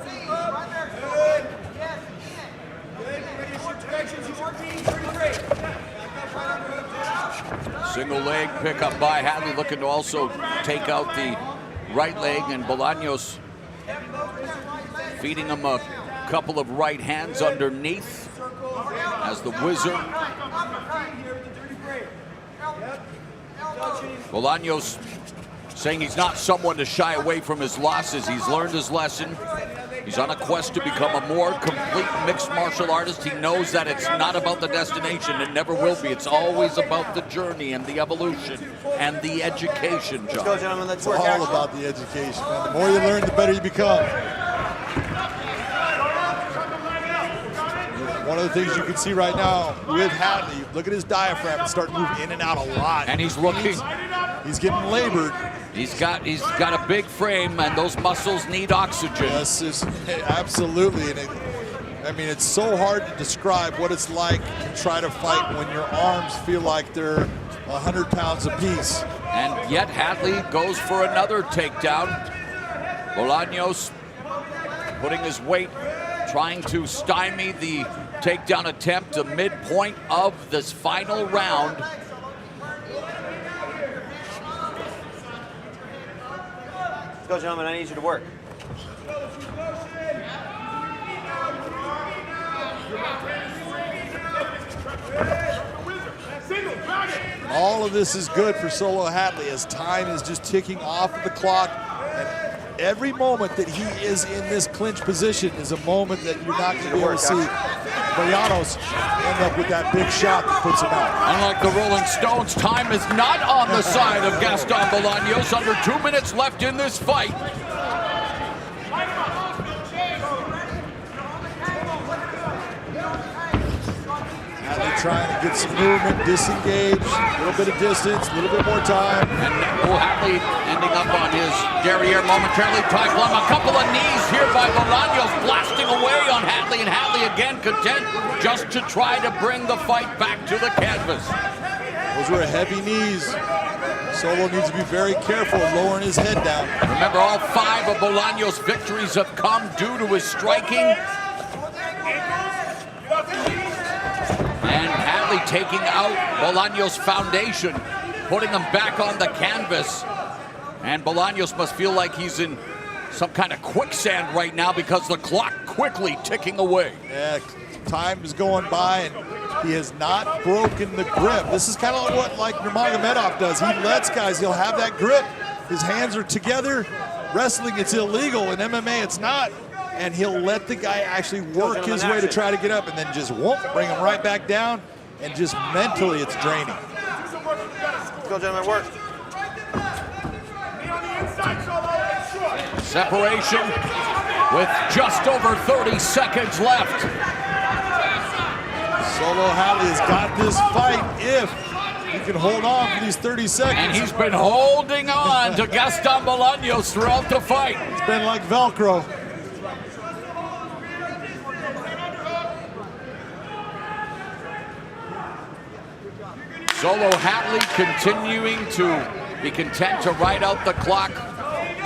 Single leg pickup by Hatley, looking to also take out the right leg, and Bolaños feeding him a couple of right hands underneath as the wizard. Bolaños saying he's not someone to shy away from his losses. He's learned his lesson. He's on a quest to become a more complete mixed martial artist. He knows that it's not about the destination. It never will be. It's always about the journey and the evolution and the education, John. Let's go, gentlemen. Let's It's work. all Action. about the education, man. The more you learn, the better you become. One of the things you can see right now with Hadley, look at his diaphragm, it's starting to move in and out a lot. And he's looking. He's getting labored. He's got a big frame, and those muscles need oxygen. Yes, absolutely. And I mean, it's so hard to describe what it's like to try to fight when your arms feel like they're 100 pounds apiece. And yet Hadley goes for another takedown. Bolaños putting his weight, trying to stymie the takedown attempt, the midpoint of this final round. Let's go, gentlemen. I need you to work. All of this is good for Solo Hadley as time is just ticking off of the clock. And every moment that he is in this clinch position is a moment that you're not going to be able to see Bolaños end up with that big shot that puts him out. Unlike the Rolling Stones, time is not on the side of Gaston Bolaños. Under 2 minutes left in this fight. Hadley trying to get some movement, disengage, a little bit of distance, a little bit more time. And Hadley ending up on his derriere momentarily. Ty Blum, a couple of knees here by Bolaños, blasting away on Hadley, and Hadley again content just to try to bring the fight back to the canvas. Those were heavy knees. Solo needs to be very careful lowering his head down. Remember, all 5 of Bolaños' victories have come due to his striking. And Hadley taking out Bolaños' foundation, putting him back on the canvas. And Bolaños must feel like he's in some kind of quicksand right now because the clock quickly ticking away. Yeah, time is going by and he has not broken the grip. This is kind of what like Nurmagomedov does. He lets guys, he'll have that grip. His hands are together. Wrestling, it's illegal. In MMA, it's not. And he'll let the guy actually work his way to try to get up and then just won't bring him right back down. And just mentally, it's draining. Let's go, gentlemen. Work. Separation with just over 30 seconds left. Solo Hadley has got this fight if he can hold on for these 30 seconds. And he's been holding on to Gaston Bolaños throughout the fight. It's been like Velcro. Solo Hadley continuing to be content to ride out the clock,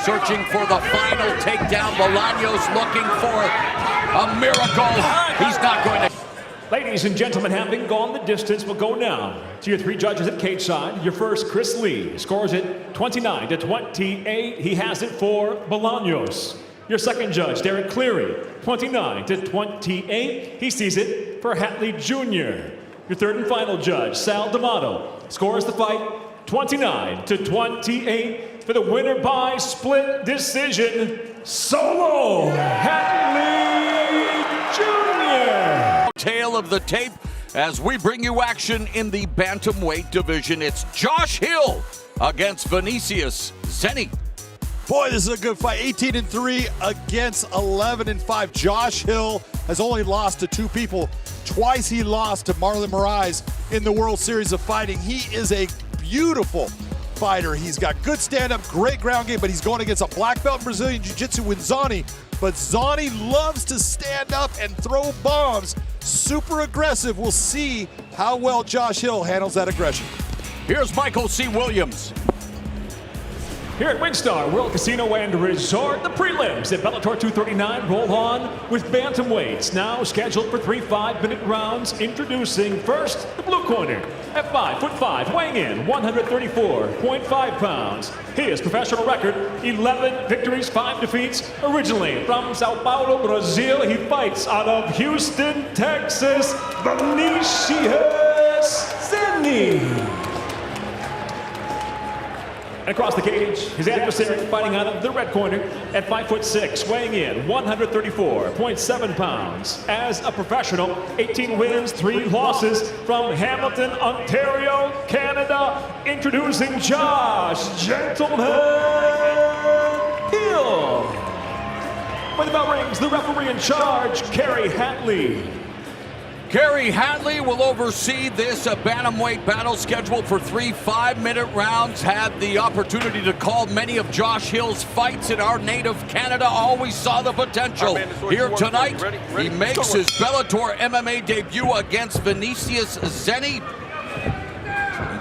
searching for the final takedown. Bolaños looking for a miracle. He's not going to. Ladies and gentlemen, having gone the distance, we'll go now to your 3 judges at cage side. Your first, Chris Lee, scores it 29-28. He has it for Bolaños. Your second judge, Derek Cleary, 29-28. He sees it for Hadley Jr. Your third and final judge, Sal D'Amato, scores the fight 29-28 for the winner by split decision, Solo Hadley Jr. Tail of the tape as we bring you action in the bantamweight division. It's Josh Hill against Vinicius Zenny. Boy, this is a good fight. 18-3 against 11-5. Josh Hill has only lost to 2 people. Twice he lost to Marlon Moraes in the World Series of Fighting. He is a beautiful fighter. He's got good stand-up, great ground game, but he's going against a black belt in Brazilian Jiu-Jitsu with Zani. But Zani loves to stand up and throw bombs. Super aggressive. We'll see how well Josh Hill handles that aggression. Here's Michael C. Williams. Here at WinStar World Casino and Resort, the prelims at Bellator 239 roll on with bantamweights now scheduled for 3 5-minute rounds. Introducing first the blue corner at 5'5", weighing in 134.5 pounds. His professional record, 11 victories, 5 defeats. Originally from Sao Paulo, Brazil, he fights out of Houston, Texas, Vinicius Zenny. And across the cage, his adversary fighting out of the red corner at 5'6", weighing in 134.7 pounds. As a professional, 18 wins, 3 losses from Hamilton, Ontario, Canada. Introducing Josh Gentleman Hill. When the bell rings, the referee in charge, Kerry Hatley. Kerry Hatley will oversee this bantamweight battle scheduled for 3 5-minute rounds. Had the opportunity to call many of Josh Hill's fights in our native Canada. Always saw the potential. Here tonight, he makes his Bellator MMA debut against Vinicius Zeni.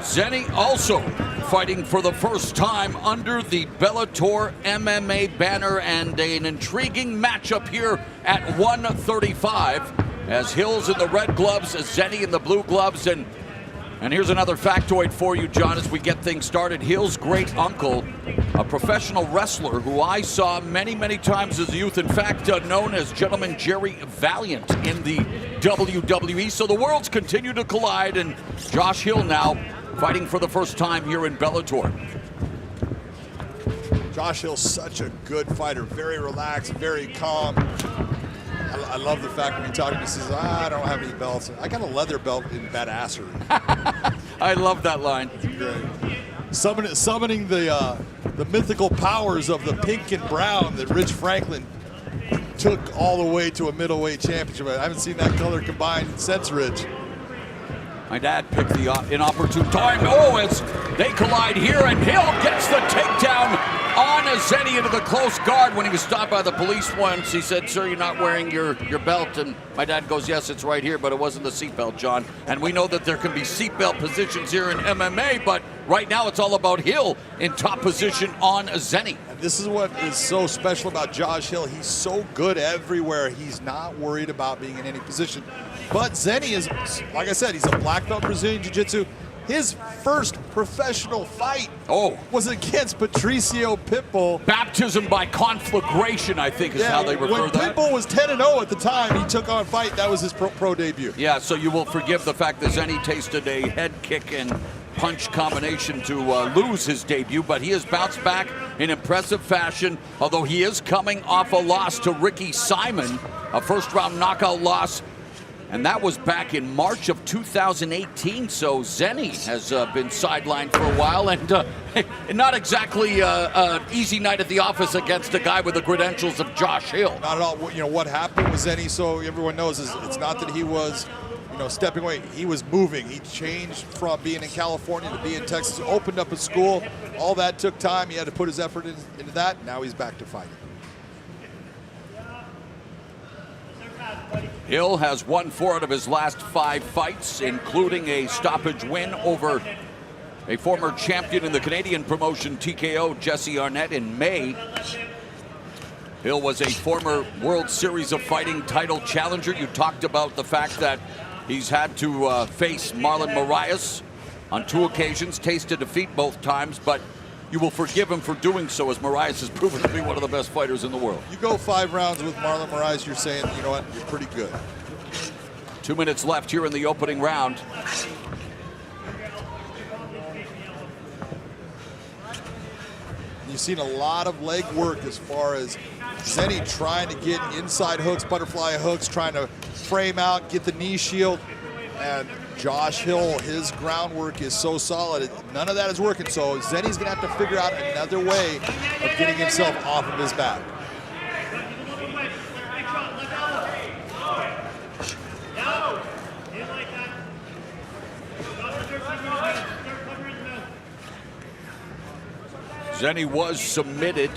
Zeni also fighting for the first time under the Bellator MMA banner, and an intriguing matchup here at 135. As Hill's in the red gloves, Zeni in the blue gloves. And here's another factoid for you, John, as we get things started. Hill's great uncle, a professional wrestler who I saw many, many times as a youth. In fact, known as Gentleman Jerry Valiant in the WWE. So the worlds continue to collide, and Josh Hill now fighting for the first time here in Bellator. Josh Hill's such a good fighter, very relaxed, very calm. I love the fact when you talk to him, he says, I don't have any belts. I got a leather belt in badassery. I love that line. Great. Summoning the mythical powers of the pink and brown that Rich Franklin took all the way to a middleweight championship. I haven't seen that color combined since Rich. My dad picked the inopportune time. Oh, as they collide here, and Hill gets the takedown on Zeni into the close guard. When he was stopped by the police once, he said, sir, you're not wearing your belt. And my dad goes, yes, it's right here, but it wasn't the seatbelt, John. And we know that there can be seatbelt positions here in MMA, but right now it's all about Hill in top position on Zeni. And this is what is so special about Josh Hill. He's so good everywhere. He's not worried about being in any position. But Zeni is, like I said, he's a black belt Brazilian Jiu-Jitsu. His first professional fight was against Patricio Pitbull. Baptism by conflagration, I think, is how they refer when that. Pitbull was 10-0 at the time he took on fight. That was his pro debut. Yeah, so you will forgive the fact that Zeni tasted a head kick and punch combination to lose his debut, but he has bounced back in impressive fashion, although he is coming off a loss to Ricky Simon, a first-round knockout loss. And that was back in March of 2018, so Zeni has been sidelined for a while, and not exactly an easy night at the office against a guy with the credentials of Josh Hill. Not at all. You know, what happened with Zeni, so everyone knows, is it's not that he was, stepping away. He was moving. He changed from being in California to being in Texas, opened up a school. All that took time. He had to put his effort into that. Now he's back to fighting. Hill has won 4 out of his last 5 fights, including a stoppage win over a former champion in the Canadian promotion, TKO, Jesse Arnett, in May. Hill was a former World Series of Fighting title challenger. You talked about the fact that he's had to face Marlon Moraes on 2 occasions, tasted defeat both times, but you will forgive him for doing so, as Moraes has proven to be one of the best fighters in the world. You go 5 rounds with Marlon Moraes, you're saying, you know what, you're pretty good. 2 minutes left here in the opening round. You've seen a lot of leg work as far as Zeni trying to get inside hooks, butterfly hooks, trying to frame out, get the knee shield. And Josh Hill, his groundwork is so solid. None of that is working. So Zeni's going to have to figure out another way of getting himself off of his back. Zeni was submitted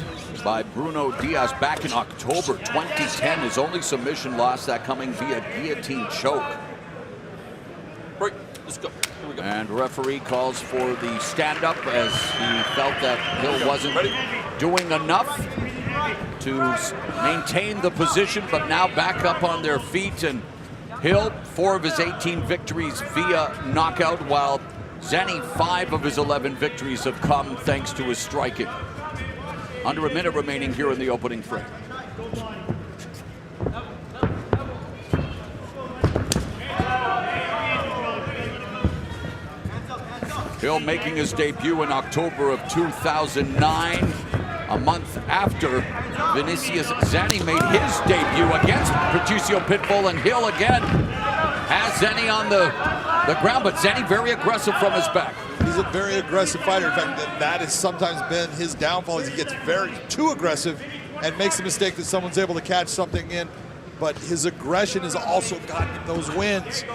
by Bruno Diaz back in October 2010. His only submission loss, that coming via guillotine choke. Break. Let's go. Here we go. And referee calls for the stand-up as he felt that Hill wasn't doing enough to maintain the position, but now back up on their feet. And Hill, 4 of his 18 victories via knockout, while Zeni, 5 of his 11 victories have come thanks to his striking. Under a minute remaining here in the opening frame. Hill making his debut in October of 2009, a month after Vinicius Zenny made his debut against Patricio Pitbull, and Hill again has Zenny on the ground, but Zenny very aggressive from his back. He's a very aggressive fighter. In fact, that has sometimes been his downfall, is he gets too aggressive and makes the mistake that someone's able to catch something in. But his aggression has also gotten him those wins.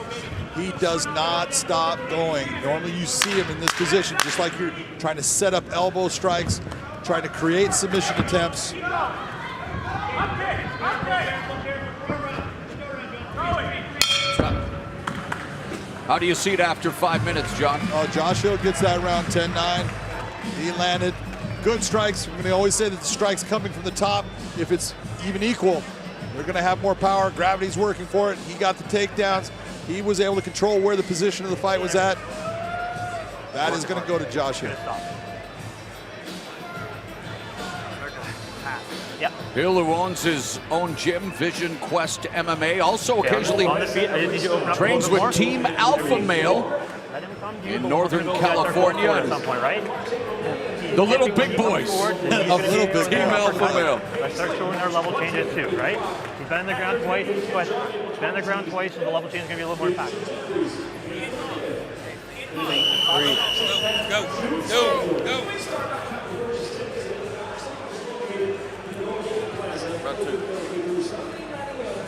He does not stop going. Normally you see him in this position, just like you're trying to set up elbow strikes, trying to create submission attempts. How do you see it after 5 minutes, John? Josh Hill gets that round 10-9. He landed good strikes. We're going to always say that the strikes coming from the top, if it's even equal, they're going to have more power. Gravity's working for it. He got the takedowns. He was able to control where the position of the fight was at. That is going to go to Josh Hill. Yep. Hill, who owns his own gym, Vision Quest MMA, also occasionally trains with Team Alpha Male in Northern California. At some point, right? The little big boys of Team Alpha Male. I start showing their level changes too, right? He's been in the ground twice, but he's been in the ground twice, and the level change is going to be a little more impactful. Go.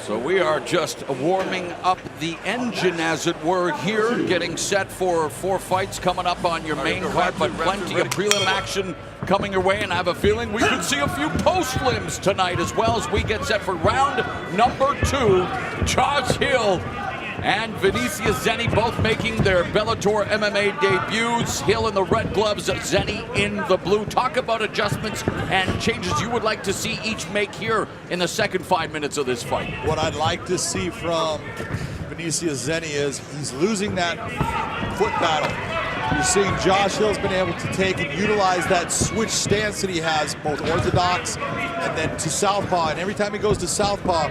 So we are just warming up the engine, as it were, here, getting set for 4 fights coming up on your main card, but plenty of prelim action coming your way, and I have a feeling we could see a few post-limbs tonight as well as we get set for round number 2. Josh Hill and Vinicius Zenny both making their Bellator MMA debuts. Hill in the red gloves, Zenny in the blue. Talk about adjustments and changes you would like to see each make here in the second 5 minutes of this fight. What I'd like to see from Vinicius Zenny is he's losing that foot battle. You're seeing Josh Hill's been able to take and utilize that switch stance that he has, both orthodox and then to southpaw. And every time he goes to southpaw,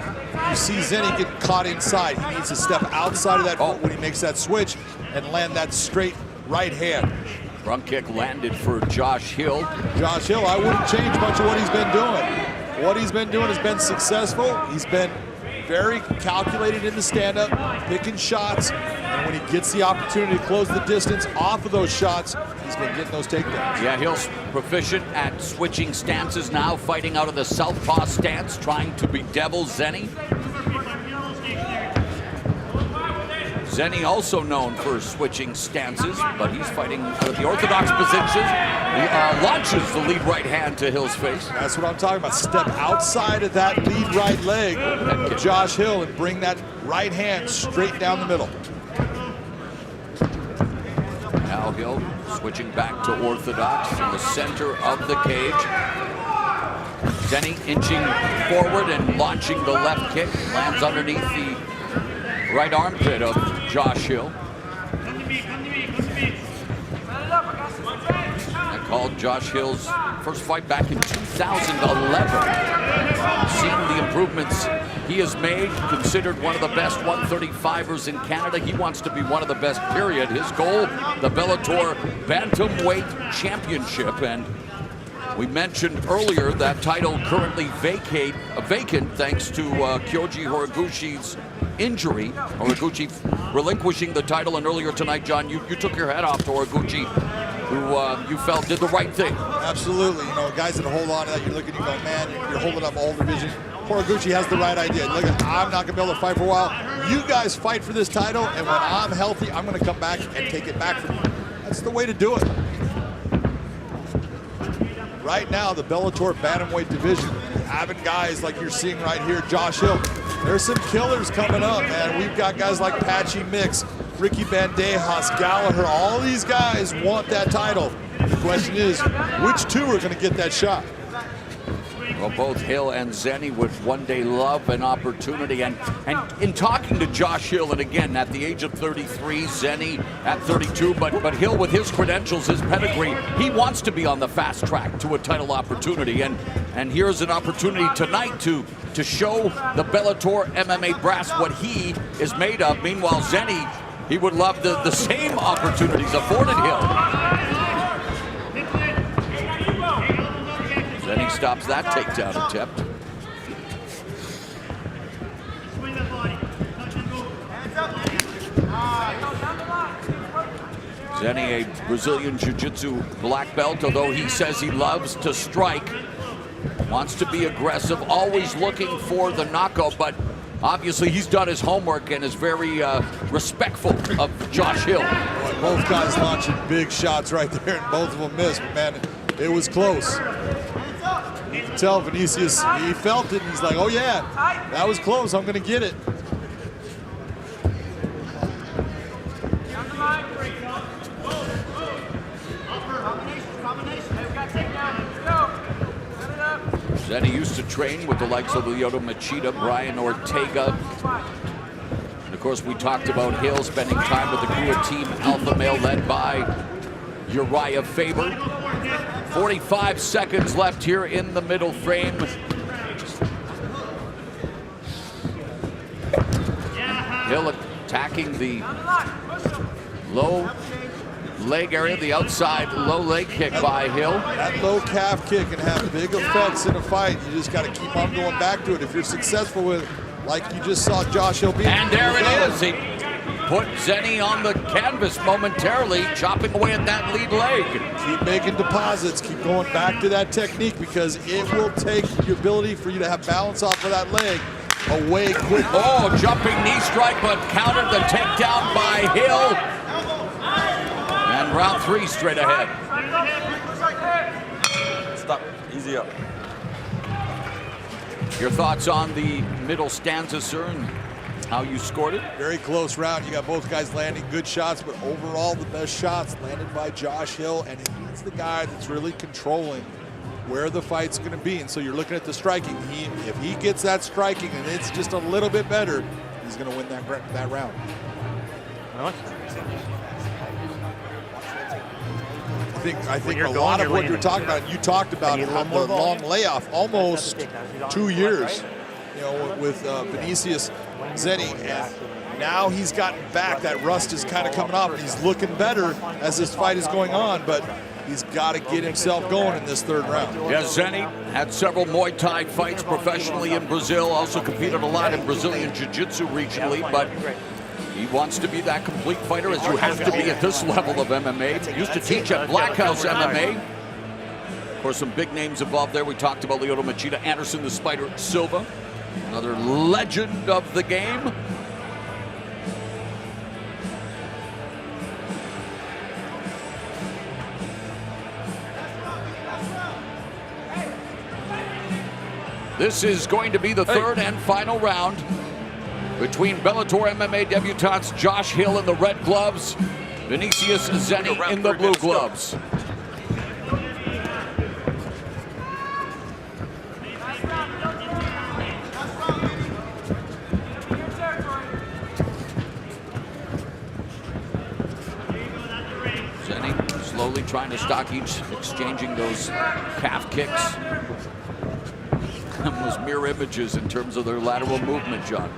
you see Zenny get caught inside. He needs to step outside of that foot when he makes that switch and land that straight right hand. Front kick landed for Josh Hill. Josh Hill, I wouldn't change much of what he's been doing. What he's been doing has been successful. He's been very calculated in the stand-up, picking shots, and when he gets the opportunity to close the distance off of those shots, he's been getting those takedowns. Yeah, Hill's proficient at switching stances now, fighting out of the southpaw stance, trying to bedevil Zenny. Zenny also known for switching stances, but he's fighting out of the orthodox position. He launches the lead right hand to Hill's face. That's what I'm talking about. Step outside of that lead right leg of Josh Hill and bring that right hand straight down the middle. Now Hill switching back to orthodox in the center of the cage. Zenny inching forward and launching the left kick. Lands underneath the right armpit of Josh Hill. I called Josh Hill's first fight back in 2011. Seeing the improvements he has made, considered one of the best 135ers in Canada. He wants to be one of the best, period. His goal, the Bellator Bantamweight Championship. And we mentioned earlier that title currently vacant thanks to Kyoji Horigushi's injury. Horiguchi relinquishing the title, and earlier tonight, John, you took your hat off to Horiguchi, who you felt did the right thing. Absolutely. You know, guys that hold on to that, you're looking, you go, man, you're holding up all division. Horiguchi has the right idea. Look, I'm not going to be able to fight for a while. You guys fight for this title, and when I'm healthy, I'm going to come back and take it back from you. That's the way to do it. Right now, the Bellator Bantamweight division, having guys like you're seeing right here, Josh Hill. There's some killers coming up, man. We've got guys like Patchy Mix, Ricky Bandejas, Gallagher. All these guys want that title. The question is, which two are going to get that shot? Well, both Hill and Zenny would one day love an opportunity. And in talking to Josh Hill, and again, at the age of 33, Zenny at 32, but Hill with his credentials, his pedigree, he wants to be on the fast track to a title opportunity. And here's an opportunity tonight to show the Bellator MMA brass what he is made of. Meanwhile, Zenny he would love the same opportunities afforded Hill. Then he stops that takedown attempt. Zenny, a Brazilian Jiu-Jitsu black belt, although he says he loves to strike, wants to be aggressive, always looking for the knockout, but obviously he's done his homework and is very respectful of Josh Hill. Boy, both guys launching big shots right there, and both of them missed, but man, it was close. You can tell Vinicius, he felt it, and he's like, oh yeah, that was close, I'm gonna get it. Zenny used to train with the likes of Lyoto Machida, Brian Ortega. And of course, we talked about Hill spending time with the crew of Team Alpha Male led by Uriah Faber. 45 seconds left here in the middle frame. Hill attacking the low leg area, the outside low leg kick by Hill. That low calf kick can have big effects in a fight. You just got to keep on going back to it. If you're successful with it, like you just saw Josh Hill be. And there it is. He put Zenny on the canvas momentarily, chopping away at that lead leg. Keep making deposits. Keep going back to that technique, because it will take the ability for you to have balance off of that leg away quickly. Oh, jumping knee strike, but countered the takedown by Hill. And round 3 straight ahead. Stop. Easy up. Your thoughts on the middle stanza, sir, and how you scored it? Very close round. You got both guys landing good shots, but overall the best shots landed by Josh Hill, and he's the guy that's really controlling where the fight's going to be. And so you're looking at the striking. If he gets that striking and it's just a little bit better, he's going to win that round. I think a lot of what you're talking about, you talked about it, the long layoff, almost 2 years, you know, with Vinicius Zenny. And now he's gotten back. That rust is kind of coming off, and he's looking better as this fight is going on, but he's got to get himself going in this 3rd round. Yeah, Zenny had several Muay Thai fights professionally in Brazil, also competed a lot in Brazilian Jiu-Jitsu regionally, but he wants to be that complete fighter, as you have to be at this level of MMA. He used to teach at Black House MMA. Of course, some big names involved there. We talked about Lyoto Machida, Anderson the Spider Silva, another legend of the game. This is going to be the 3rd and final round between Bellator MMA debutants Josh Hill in the red gloves, Vinicius Zenny in the blue gloves. Zenny slowly trying to stock each, exchanging those calf kicks. Those mirror images in terms of their lateral movement, John.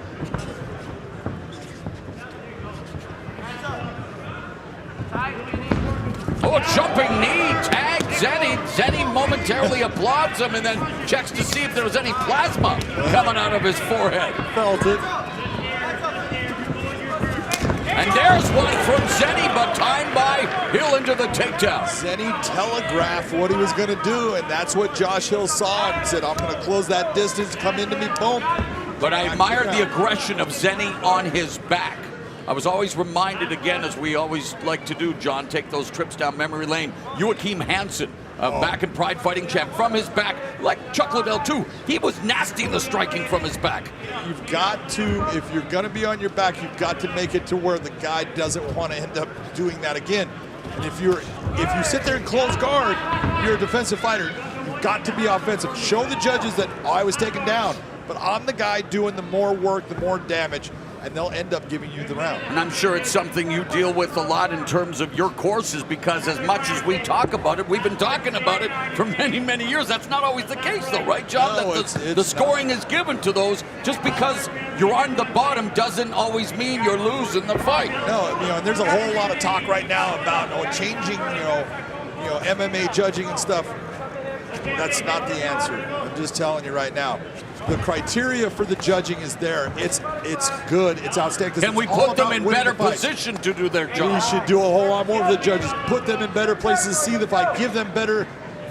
Oh, jumping knee, tag Zenny. Zenny momentarily applauds him and then checks to see if there was any plasma coming out of his forehead. Felt it. And there's one from Zenny, but timed by Hill into the takedown. Zenny telegraphed what he was going to do, and that's what Josh Hill saw and said, I'm going to close that distance, come into me, boom. But I admired the aggression of Zenny on his back. I was always reminded, again, as we always like to do, John, take those trips down memory lane. Joachim Hansen, back in Pride Fighting champ, from his back, like Chuck Liddell too. He was nasty in the striking from his back. You've got to, if you're going to be on your back, you've got to make it to where the guy doesn't want to end up doing that again. And if you sit there and close guard, you're a defensive fighter. You've got to be offensive. Show the judges that, oh, I was taken down. But I'm the guy doing the more work, the more damage. and they'll end up giving you the round. And I'm sure it's something you deal with a lot in terms of your courses, because as much as we talk about it, we've been talking about it for many, many years. That's not always the case, though, right, John? No, That the it's scoring is given to those. Just because you're on the bottom doesn't always mean you're losing the fight. No, and there's a whole lot of talk right now about changing, MMA judging and stuff. That's not the answer. I'm just telling you right now. The criteria for the judging is there. It's good. It's outstanding. Can we put them in better position to do their job? We should do a whole lot more for the judges. Put them in better places to see the fight. Give them better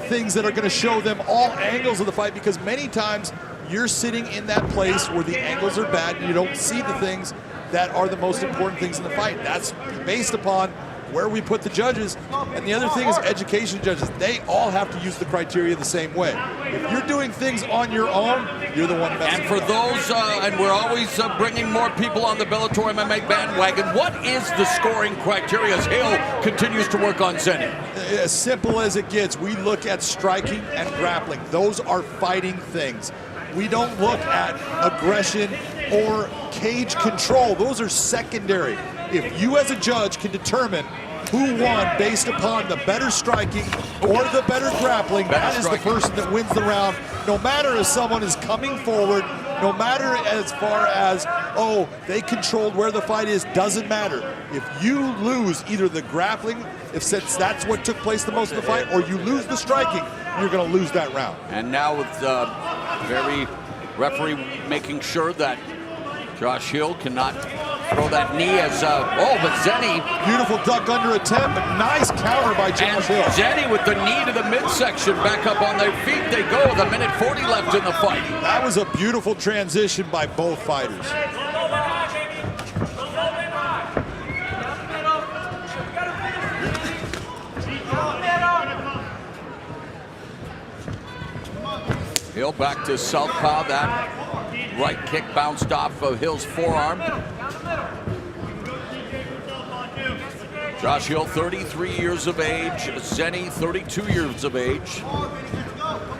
things that are going to show them all angles of the fight, because many times you're sitting in that place where the angles are bad and you don't see the things that are the most important things in the fight. That's based upon where we put the judges. And the other thing is education judges. They all have to use the criteria the same way. If you're doing things on your own, you're the one messing And for those, and we're always bringing more people on the Bellator MMA bandwagon, what is the scoring criteria as Hill continues to work on Zenny? As simple as it gets. We look at striking and grappling. Those are fighting things. We don't look at aggression or cage control. Those are secondary. If you as a judge can determine who won based upon the better striking or the better grappling, that is the person that wins the round. No matter if someone is coming forward, no matter as far as, they controlled where the fight is, doesn't matter. If you lose either the grappling, since that's what took place the most of the fight, or you lose the striking, you're going to lose that round. And now with very referee making sure that Josh Hill cannot throw that knee as, but Zenny. Beautiful duck under attempt, but nice counter by Josh Hill. Zenny with the knee to the midsection, back up on their feet they go with 1:40 left in the fight. That was a beautiful transition by both fighters. Hill back to southpaw. That right kick bounced off of Hill's forearm. Josh Hill, 33 years of age. Zenny, 32 years of age.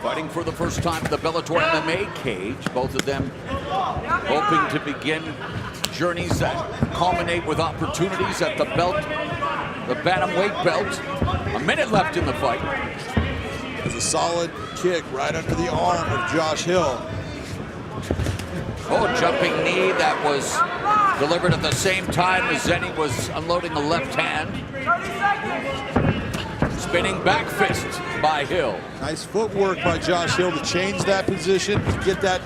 Fighting for the first time in the Bellator MMA cage. Both of them hoping to begin journeys that culminate with opportunities at the belt, the bantamweight belt. A minute left in the fight. There's a solid kick right under the arm of Josh Hill. Jumping knee that was delivered at the same time as Zenny was unloading the left hand. Spinning back fist by Hill. Nice footwork by Josh Hill to change that position, to get that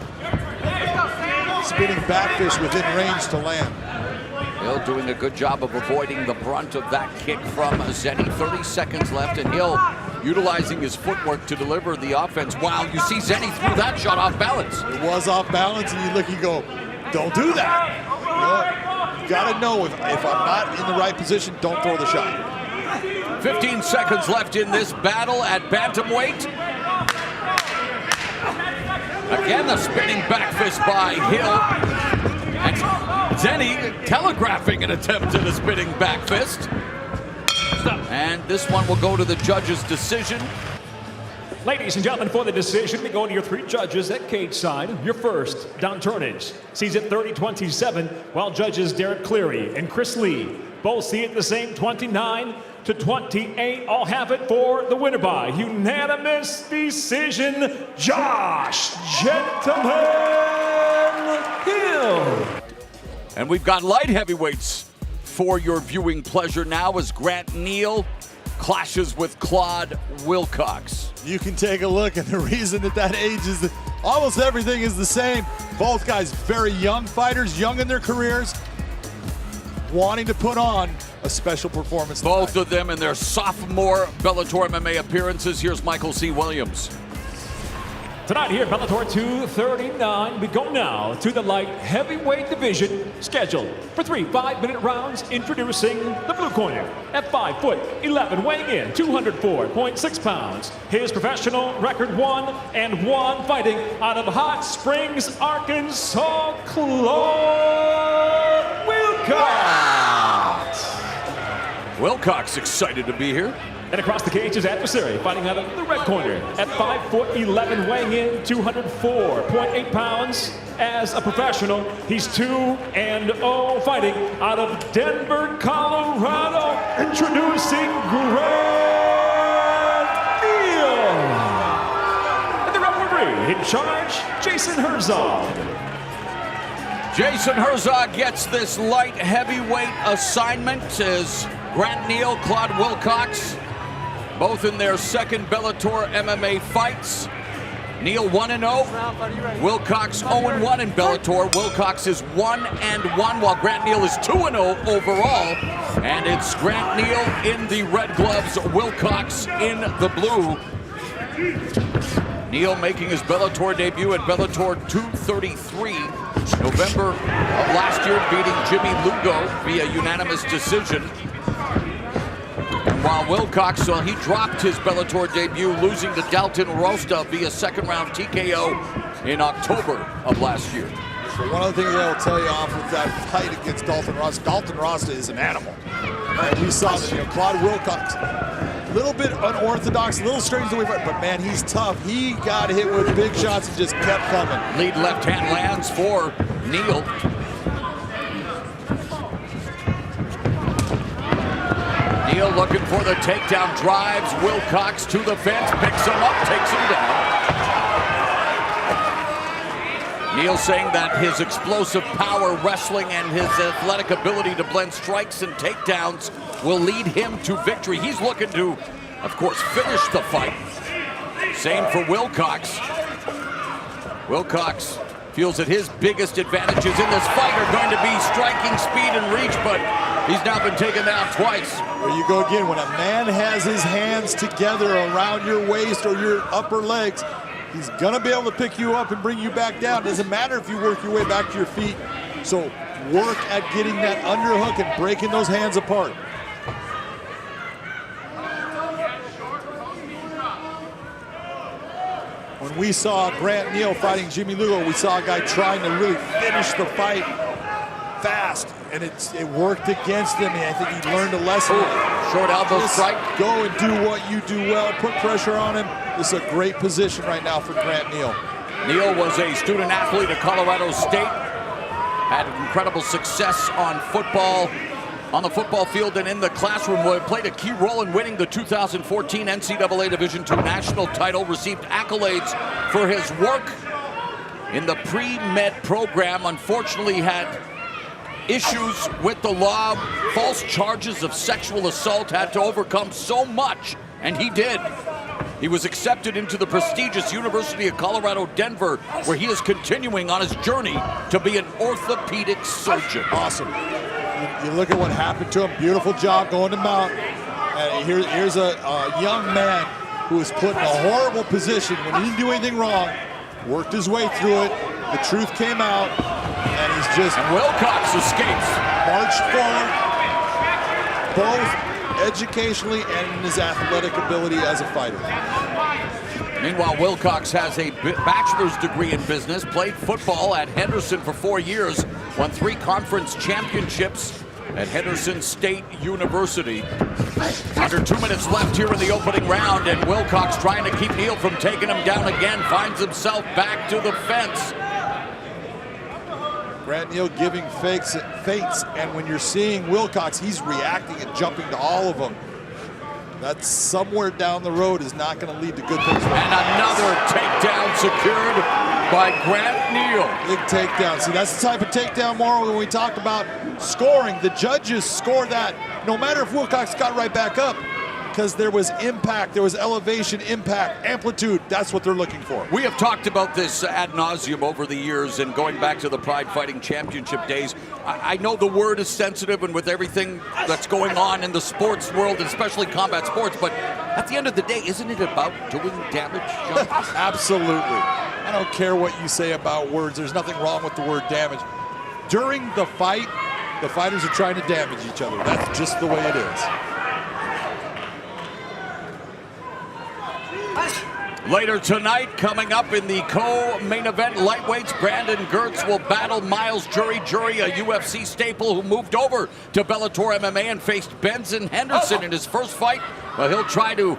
spinning back fist within range to land. Hill doing a good job of avoiding the brunt of that kick from Zenny. 30 seconds left, and Hill utilizing his footwork to deliver the offense. Wow, you see Zenny threw that shot off balance. It was off balance, and you look, you go, don't do that. You gotta know if I'm not in the right position, don't throw the shot. 15 seconds left in this battle at bantamweight. Again, the spinning back fist by Hill. And Zenny telegraphing an attempt at a spinning back fist. And this one will go to the judge's decision. Ladies and gentlemen, for the decision, we go to your three judges at cage side. Your first, Don Turnage, sees it 30-27, while judges Derek Cleary and Chris Lee both see it the same 29-28. All have it for the winner by unanimous decision, Josh Gentleman Hill. And we've got light heavyweights for your viewing pleasure now as Grant Neal clashes with Claude Wilcox. You can take a look, and the reason at that age is that almost everything is the same. Both guys very young fighters, young in their careers, wanting to put on a special performance. Both of them in their sophomore Bellator MMA appearances. Here's Michael C. Williams. Tonight here at Bellator 239, we go now to the light heavyweight division, scheduled for 3 5-minute rounds. Introducing the blue corner at 5'11", weighing in 204.6 pounds. His professional record 1-1, fighting out of Hot Springs, Arkansas, Claude Wilcox. Wilcox excited to be here. And across the cage, his adversary, fighting out of the red corner at 5'11", weighing in 204.8 pounds. As a professional, he's 2-0, fighting out of Denver, Colorado. Introducing Grant Neal. And the referee in charge, Jason Herzog. Jason Herzog gets this light heavyweight assignment as Grant Neal, Claude Wilcox, both in their second Bellator MMA fights. Neal 1-0, Wilcox 0-1 in Bellator. Wilcox is 1-1, while Grant Neal is 2-0 overall. And it's Grant Neal in the red gloves, Wilcox in the blue. Neal making his Bellator debut at Bellator 233, November of last year, beating Jimmy Lugo via unanimous decision. And while Wilcox, he dropped his Bellator debut, losing to Dalton Rosta via second-round TKO in October of last year. So one of the things I will tell you off with that fight against Dalton Rosta is an animal. And we saw that, Claude Wilcox, a little bit unorthodox, a little strange the way, but man, he's tough. He got hit with big shots and just kept coming. Lead left hand lands for Neal. Neal looking for the takedown, drives Wilcox to the fence, picks him up, takes him down. Neal saying that his explosive power, wrestling, and his athletic ability to blend strikes and takedowns will lead him to victory. He's looking to, of course, finish the fight. Same for Wilcox. Wilcox feels that his biggest advantages in this fight are going to be striking speed and reach, but he's now been taken down twice. There you go again. When a man has his hands together around your waist or your upper legs, he's gonna be able to pick you up and bring you back down. Doesn't matter if you work your way back to your feet. So work at getting that underhook and breaking those hands apart. When we saw Grant Neal fighting Jimmy Lugo, we saw a guy trying to really finish the fight fast, and it worked against him. I think he learned a lesson. Short elbow strike. Go and do what you do well. Put pressure on him. This is a great position right now for Grant Neal. Neal was a student athlete at Colorado State. Had incredible success on the football field and in the classroom. Played a key role in winning the 2014 NCAA Division II national title. Received accolades for his work in the pre-med program. Unfortunately had issues with the law, false charges of sexual assault, had to overcome so much, and he did. He was accepted into the prestigious University of Colorado, Denver, where he is continuing on his journey to be an orthopedic surgeon. Awesome. You look at what happened to him. Beautiful job going to mount. And here's a young man who was put in a horrible position when he didn't do anything wrong, worked his way through it. The truth came out, and he's just... And Wilcox escapes. Marched forward, both educationally and in his athletic ability as a fighter. Meanwhile, Wilcox has a bachelor's degree in business, played football at Henderson for 4 years, won 3 conference championships at Henderson State University. Under 2 minutes left here in the opening round, and Wilcox trying to keep Neal from taking him down again, finds himself back to the fence. Grant Neal giving feints, and when you're seeing Wilcox, he's reacting and jumping to all of them. That somewhere down the road is not going to lead to good things. And another takedown secured by Grant Neal. Big takedown. See, that's the type of takedown, Mauro, when we talk about scoring. The judges score that no matter if Wilcox got right back up, because there was impact, there was elevation, impact, amplitude. That's what they're looking for. We have talked about this ad nauseum over the years, and going back to the Pride Fighting Championship days. I know the word is sensitive, and with everything that's going on in the sports world, especially combat sports, but at the end of the day, isn't it about doing damage, John? Absolutely. I don't care what you say about words. There's nothing wrong with the word damage. During the fight, the fighters are trying to damage each other. That's just the way it is. Later tonight, coming up in the co-main event, lightweights, Brandon Gertz will battle Miles Jury, a UFC staple who moved over to Bellator MMA and faced Benson Henderson in his first fight Well, he'll try to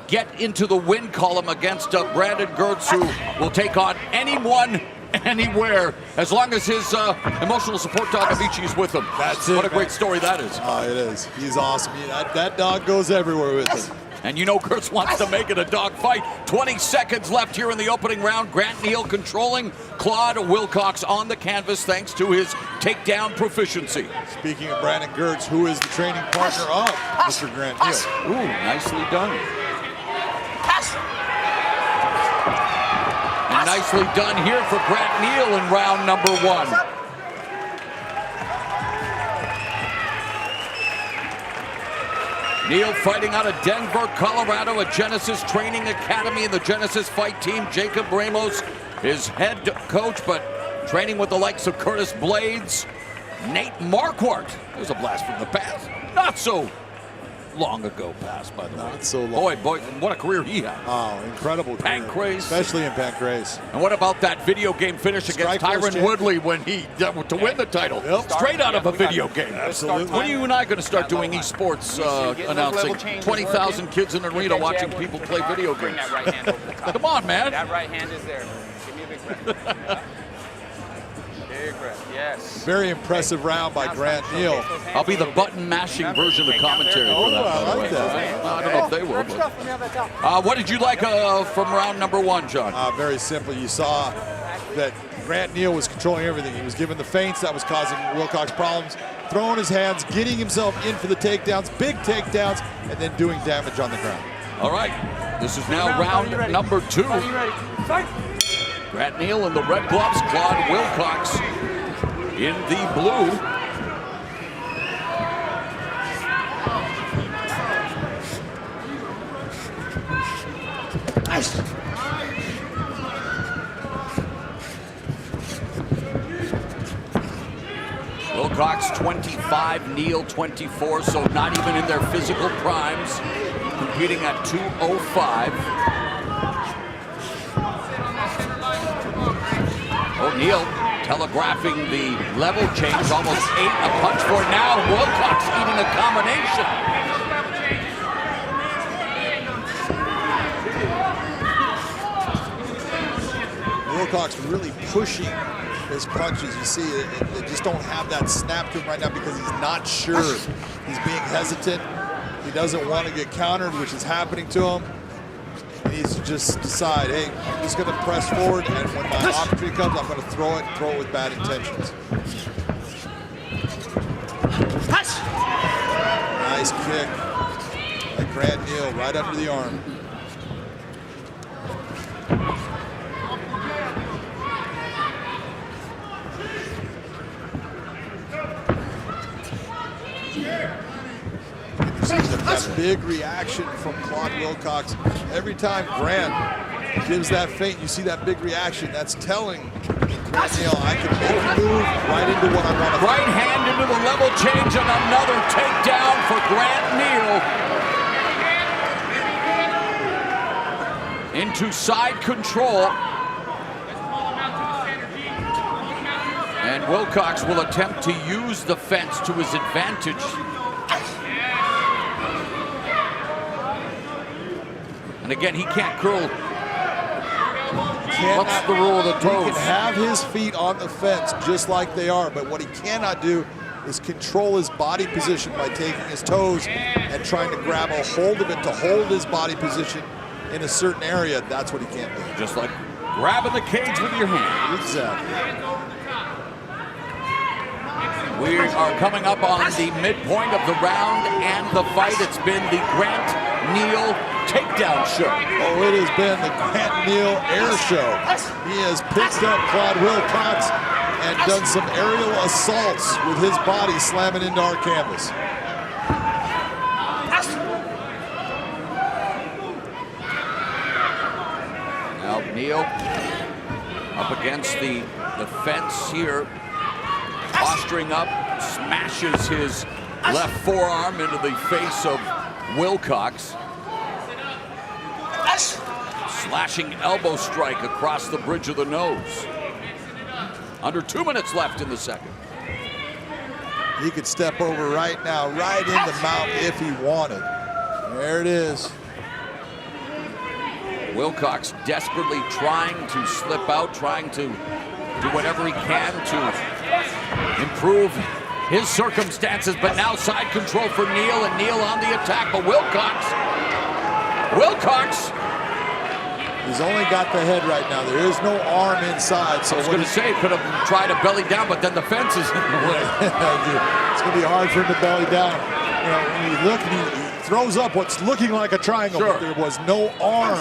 get into the win column against Brandon Gertz, who will take on anyone, anywhere, as long as his emotional support dog Avicii is with him. That's it, What a great man. story that is. Oh, it is. He's awesome. That dog goes everywhere with him. And you know Gertz wants to make it a dog fight. 20 seconds left here in the opening round. Grant Neal controlling Claude Wilcox on the canvas thanks to his takedown proficiency. Speaking of Brandon Gertz, who is the training partner of Mr. Grant Neal? Ooh, nicely done. And nicely done here for Grant Neal in round number 1. Neal fighting out of Denver, Colorado, a Genesis Training Academy, and the Genesis Fight Team. Jacob Ramos, his head coach, but training with the likes of Curtis Blades, Nate Marquardt. There's a blast from the past. Not so long ago past, by the way. Not so long. Boy, what a career he had. Oh, incredible career. Pancrase. Especially in Pancrase. And what about that video game finish against Strikeforce Tyron champion. Woodley when he to win the title? Yep. Straight out of a video game. Absolutely. When are you and I going to start doing esports announcing? 20,000 kids in an arena watching people play video Bring games. that right hand over the top. Come on, man. That right hand is there. Give me a big breath. Big breath, yes. Very impressive round by Grant Neal. I'll be the button-mashing version of commentary for that, I by the like way. that. I don't know if they will. But. What did you like from round number 1, John? Very simple. You saw that Grant Neal was controlling everything. He was giving the feints that was causing Wilcox problems, throwing his hands, getting himself in for the takedowns, big takedowns, and then doing damage on the ground. All right. This is now round number 2. Grant Neal in the red gloves, Claude Wilcox in the blue. Wilcox 25, Neal 24, so not even in their physical primes, competing at 205. O'Neal telegraphing the level change, almost 8 a punch for now. Wilcox eating a combination. Wilcox really pushing his punches. You see, they just don't have that snap to him right now because he's not sure. He's being hesitant. He doesn't want to get countered, which is happening to him. He needs to just decide, hey, I'm just going to press forward, and when my opportunity comes, I'm going to throw it with bad intentions. Nice kick by Grant Neal right under the arm. That big reaction from Claude Wilcox. Every time Grant gives that feint, you see that big reaction. That's telling Grant Neal, I can make a move right into what I want to. Right hand into the level change and another takedown for Grant Neal. Into side control. And Wilcox will attempt to use the fence to his advantage. And again, he can't curl. What's the rule of the toes? He can have his feet on the fence just like they are, but what he cannot do is control his body position by taking his toes and trying to grab a hold of it to hold his body position in a certain area. That's what he can't do. Just like grabbing the cage with your hand. Exactly. We are coming up on the midpoint of the round and the fight. It's been the Grant Neal takedown show. Oh, it has been the Grant Neal air show. He has picked up Claude Wilcox and done some aerial assaults with his body slamming into our canvas. Now Neal up against the fence here, posturing up, smashes his left forearm into the face of Wilcox. Slashing elbow strike across the bridge of the nose. Under 2 minutes left in the second. He could step over right now, right in the mount if he wanted. There it is. Wilcox desperately trying to slip out, trying to do whatever he can to improve his circumstances, but now side control for Neal, and Neal on the attack, but Wilcox, he's only got the head right now. There is no arm inside. So I was going to say, could have tried a belly down, but then the fence is in the way. It's going to be hard for him to belly down. You know, when you look and he throws up what's looking like a triangle, Sure. but there was no arm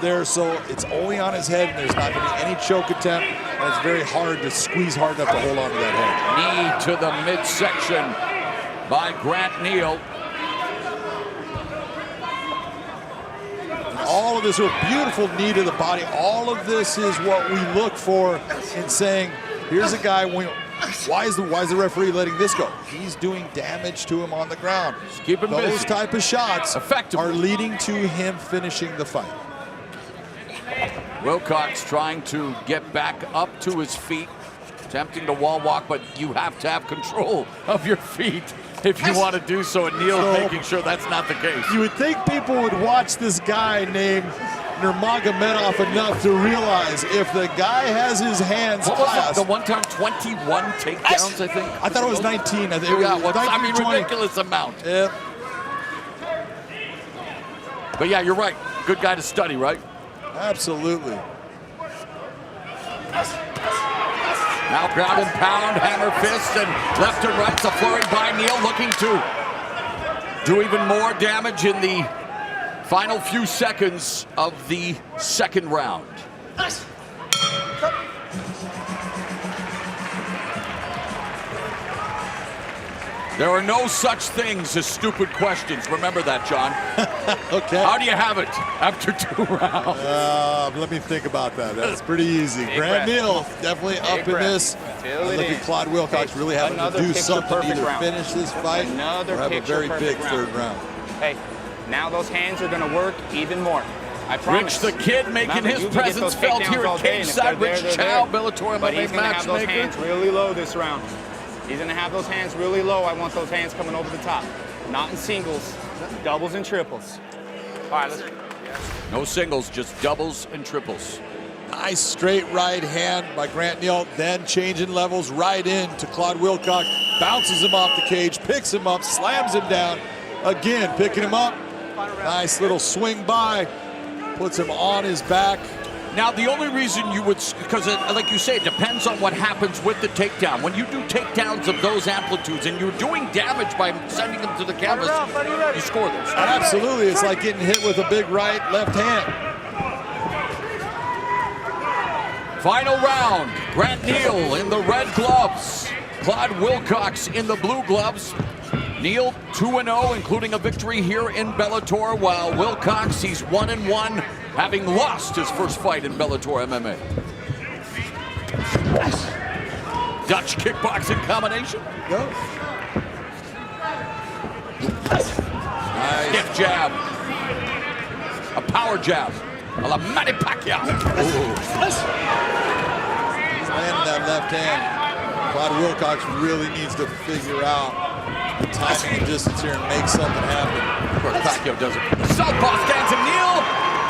there, so it's only on his head, and there's not going to be any choke attempt, and it's very hard to squeeze hard enough to hold on to that head. Knee to the midsection by Grant Neal. All of this, a beautiful knee to the body. All of this is what we look for in saying, here's a guy, why is the referee letting this go? He's doing damage to him on the ground. Just keep him Those busy. type of shots Effectively. are leading to him finishing the fight. Wilcox trying to get back up to his feet, attempting to wall walk, but you have to have control of your feet if you want to do so, and Neal's making sure that's not the case. You would think people would watch this guy named Nurmagomedov enough to realize if the guy has his hands What was clasped. the one time 21 takedowns, I think? I thought it was 19. I think it Yeah, was well, 19, I mean, 20. ridiculous amount. Yeah. But yeah, you're right. Good guy to study, right? Absolutely. Now ground and pound, hammer fist, and left and right. A flurry by Neal, looking to do even more damage in the final few seconds of the second round. There are no such things as stupid questions. Remember that, John. Okay. How do you have it after 2 rounds? Let me think about that. That's pretty easy. Big Grant breath. Neal definitely up in breath. this. Feel it Look in. at Claude Wilcox really having to Another do picture something to perfect either round. finish this fight Another or have a picture very big perfect third round. round. Hey, now those hands are gonna work even more. I promise. Rich the Kid making Remember, his you can get presence those felt takedowns here all at day, and if they're Cageside. there, Rich they're Chow, there. Bellator But MMA he's gonna have those matchmaker. hands really low this round. He's gonna have those hands really low. I want those hands coming over the top. Not in singles, doubles and triples. All right, let's. No singles, just doubles and triples. Nice straight right hand by Grant Neal, then changing levels right in to Claude Wilcox, bounces him off the cage, picks him up, slams him down, again picking him up. Nice little swing by, puts him on his back. Now, the only reason you would, because like you say, it depends on what happens with the takedown. When you do takedowns of those amplitudes and you're doing damage by sending them to the canvas, you score those. Absolutely, it's like getting hit with a big right, left hand. Final round, Grant Neal in the red gloves, Claude Wilcox in the blue gloves. Neal 2-0, including a victory here in Bellator, while Wilcox, he's 1-1, having lost his first fight in Bellator MMA. Dutch kickboxing combination. Go. Nice. Stiff jab. A power jab. A la Manny Pacquiao. He's landing that left hand. Claude Wilcox really needs to figure out the timing and distance here and make something happen. Of course, Pacquiao does it. Southpaw stands and Neal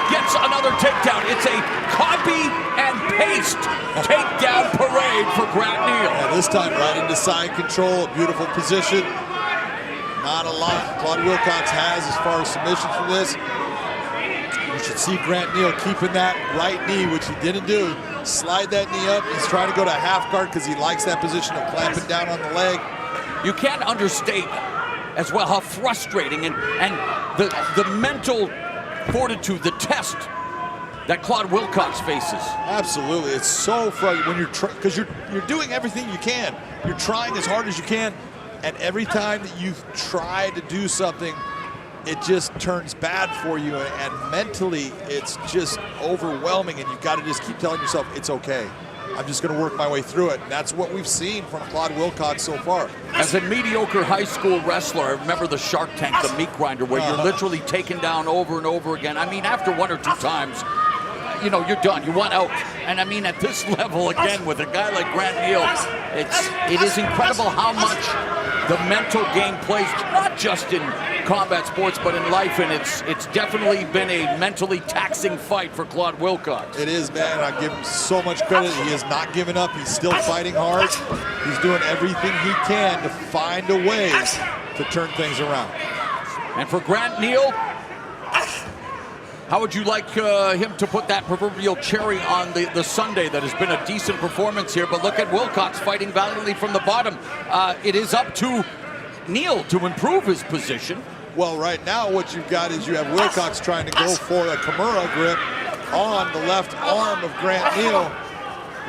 gets another takedown. It's a copy and paste takedown parade for Grant Neal. Yeah, this time right into side control, a beautiful position. Not a lot Claude Wilcox has as far as submissions from this. You should see Grant Neal keeping that right knee, which he didn't do. Slide that knee up. He's trying to go to half guard because he likes that position of clamping down on the leg. You can't understate as well how frustrating and the mental fortitude, the test that Claude Wilcox faces. Absolutely, it's so frustrating when because you're doing everything you can. You're trying as hard as you can, and every time that you try to do something, it just turns bad for you, and mentally it's just overwhelming, and you've got to just keep telling yourself it's okay. I'm just going to work my way through it. And that's what we've seen from Claude Wilcox so far. As a mediocre high school wrestler, I remember the Shark Tank, the meat grinder, where you're literally taken down over and over again. I mean, after 1 or 2 times, you know, you're done. You want out. And I mean, at this level, again, with a guy like Grant Neal, it is incredible how much the mental game plays, not just in combat sports, but in life, and it's definitely been a mentally taxing fight for Claude Wilcox. It is, man. I give him so much credit. He has not given up. He's still fighting hard. He's doing everything he can to find a way to turn things around. And for Grant Neal, how would you like him to put that proverbial cherry on the sundae that has been a decent performance here? But look at Wilcox fighting valiantly from the bottom. It is up to Neal to improve his position. Well, right now what you've got is you have Wilcox trying to go for a Kimura grip on the left arm of Grant Neal.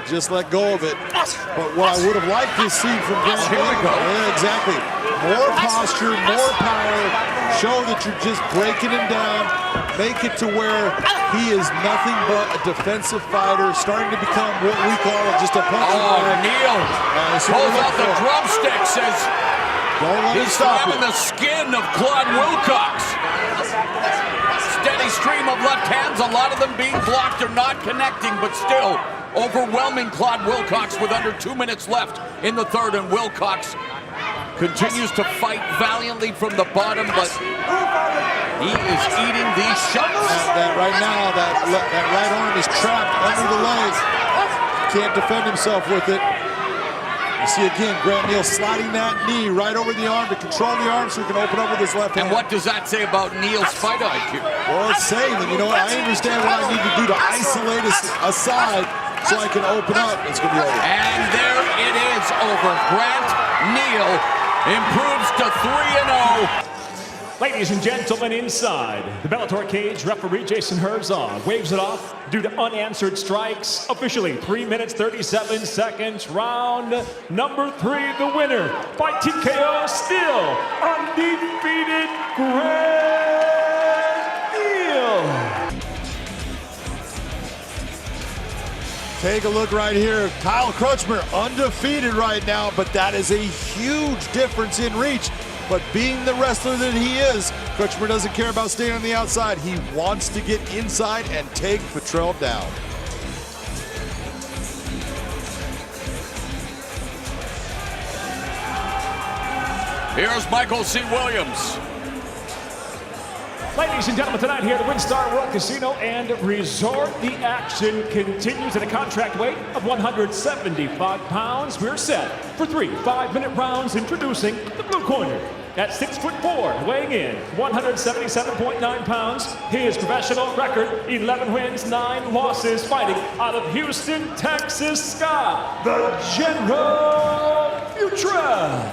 Just let go of it. But what I would have liked to see from Grant Neal, yeah, exactly. More posture, more power. Show that you're just breaking him down. Make it to where he is nothing but a defensive fighter, starting to become what we call just a punching bag. Neal pulls out the drumstick, says he's grabbing the skin of Claude Wilcox. Steady stream of left hands, a lot of them being blocked or not connecting, but still overwhelming Claude Wilcox with under 2 minutes left in the third, and Wilcox continues to fight valiantly from the bottom, but he is eating these shots. That right now, that right arm is trapped under the leg. Can't defend himself with it. You see again, Grant Neal sliding that knee right over the arm to control the arm so he can open up with his left hand. And what does that say about Neal's fight IQ? Well, it's saying that, you know what, I understand what I need to do to isolate aside so I can open up. It's going to be over. And there it is over. Grant Neal improves to 3-0. Ladies and gentlemen, inside the Bellator cage, referee Jason Herzog waves it off due to unanswered strikes. Officially 3 minutes, 37 seconds. Round number 3, the winner by TKO, still undefeated Grant Neal. Take a look right here. Kyle Crutchmer undefeated right now, but that is a huge difference in reach. But being the wrestler that he is, Crutchmer doesn't care about staying on the outside. He wants to get inside and take Petrell down. Here's Michael C. Williams. Ladies and gentlemen, tonight here at the WinStar World Casino and Resort, the action continues at a contract weight of 175 pounds. We're set for 3 5-minute rounds. Introducing the blue corner. At 6'4", weighing in 177.9 pounds, his professional record 11 wins, 9 losses, fighting out of Houston, Texas, Scott, the General Futrell.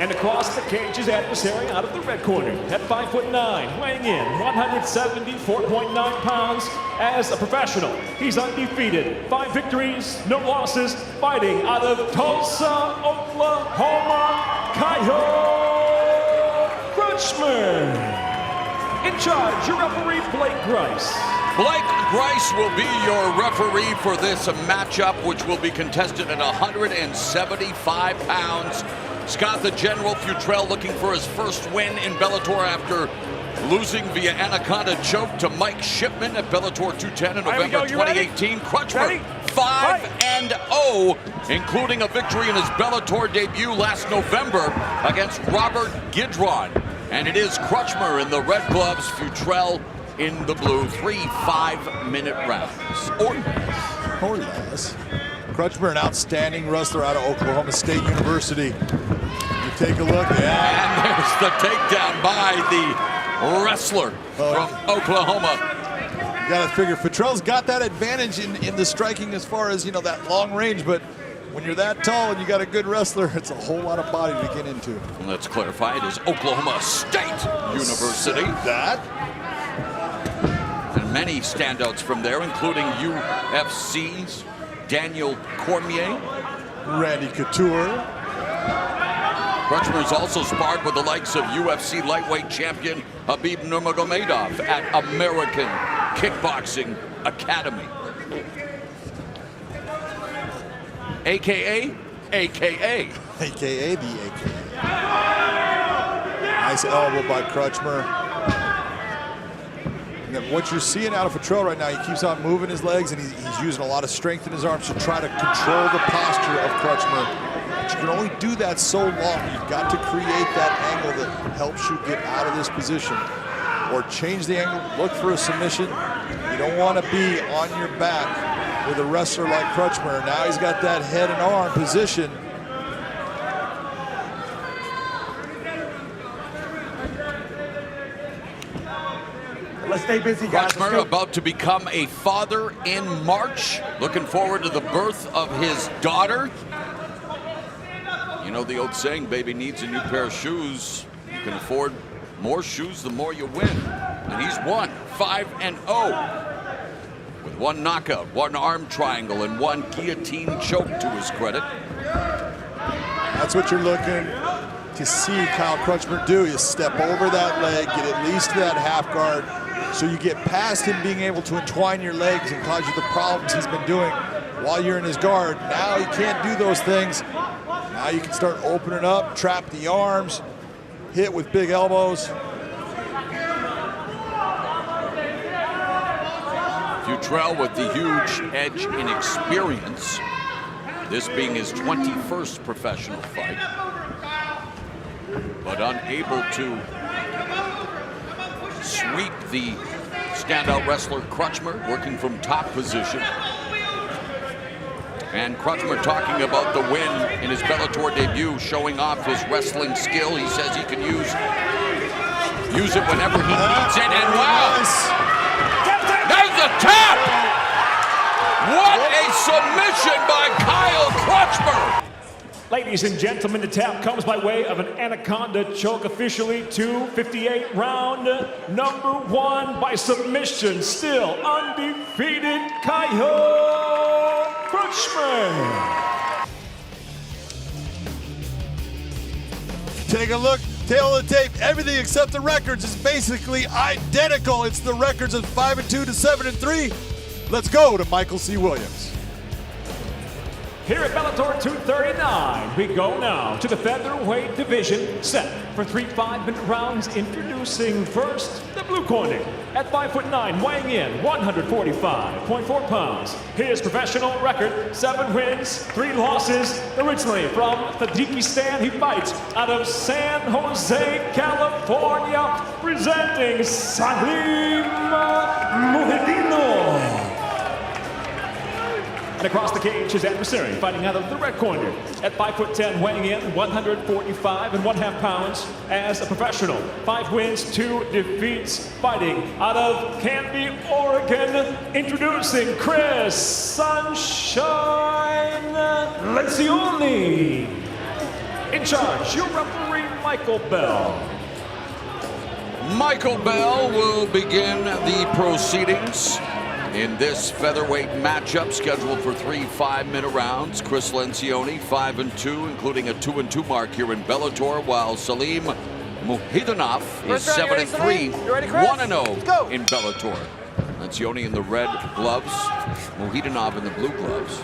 And across the cage, his adversary out of the red corner at 5'9", weighing in 174.9 pounds. As a professional, he's undefeated, 5 victories, no losses, fighting out of Tulsa, Oklahoma, Kyle Crutchmer. In charge, your referee, Blake Grice. Blake Grice will be your referee for this matchup, which will be contested at 175 pounds. Scott the General Futrell looking for his first win in Bellator after losing via Anaconda choke to Mike Shipman at Bellator 210 in November 2018. Crutchmer 5-0, including a victory in his Bellator debut last November against Robert Gidron. And it is Crutchmer in the red gloves, Futrell in the blue. 3 5-minute rounds. Or less. Crutchmer, an outstanding wrestler out of Oklahoma State University. You take a look, yeah. And there's the takedown by the wrestler from Oklahoma. You gotta figure Futrell's got that advantage in the striking as far as, you know, that long range, but when you're that tall and you got a good wrestler, it's a whole lot of body to get into. Let's clarify, it is Oklahoma State University. That. And many standouts from there, including UFC's Daniel Cormier, Randy Couture. Crutchmer's also sparred with the likes of UFC lightweight champion Habib Nurmagomedov at American Kickboxing Academy. AKA the AKA. Nice elbow by Crutchmer. And then what you're seeing out of Futrell right now, he keeps on moving his legs and he's using a lot of strength in his arms to try to control the posture of Crutchmer. But you can only do that so long. You've got to create that angle that helps you get out of this position. Or change the angle, look for a submission. You don't want to be on your back with a wrestler like Crutchmer. Now he's got that head and arm position. Let's stay busy, guys. Crutchmer about to become a father in March. Looking forward to the birth of his daughter. You know the old saying, baby needs a new pair of shoes. You can afford more shoes the more you win. And he's won 5-0 with 1 knockout, 1 arm triangle, and 1 guillotine choke to his credit. That's what you're looking to see Kyle Crutchmer do, is step over that leg, get at least to that half guard, so you get past him being able to entwine your legs and cause you the problems he's been doing while you're in his guard. Now he can't do those things. Now you can start opening up, trap the arms, hit with big elbows. Futrell with the huge edge in experience, this being his 21st professional fight, but unable to sweep the standout wrestler Crutchmer, working from top position. And Crutchmer talking about the win in his Bellator debut, showing off his wrestling skill. He says he can use it whenever he needs it, and wow! There's a tap! What a submission by Kyle Crutchmer! Ladies and gentlemen, the tap comes by way of an Anaconda choke, officially 258 round number 1 by submission. Still undefeated, Kyle Crutchmer. Take a look, tail of the tape. Everything except the records is basically identical. It's the records of 5-2 to 7-3. Let's go to Michael C. Williams. Here at Bellator 239, we go now to the featherweight division, set for 3 5-minute rounds. Introducing first, the blue corner, at 5'9", weighing in 145.4 pounds. His professional record, 7 wins, 3 losses. Originally from Tajikistan, he fights out of San Jose, California, presenting Salim Muhedino. And across the cage, his adversary, fighting out of the red corner, at 5'10", weighing in 145.5 pounds as a professional. 5 wins, 2 defeats, fighting out of Canby, Oregon. Introducing Chris Sunshine Lencioni. In charge, your referee, Michael Bell. Michael Bell will begin the proceedings in this featherweight matchup, scheduled for 3 5-minute rounds. Chris Lencioni, 5-2, including a 2-2 mark here in Bellator, while Salim Muhedinov is 7-3, 1-0 in Bellator. Lencioni in the red gloves, Muhedinov in the blue gloves.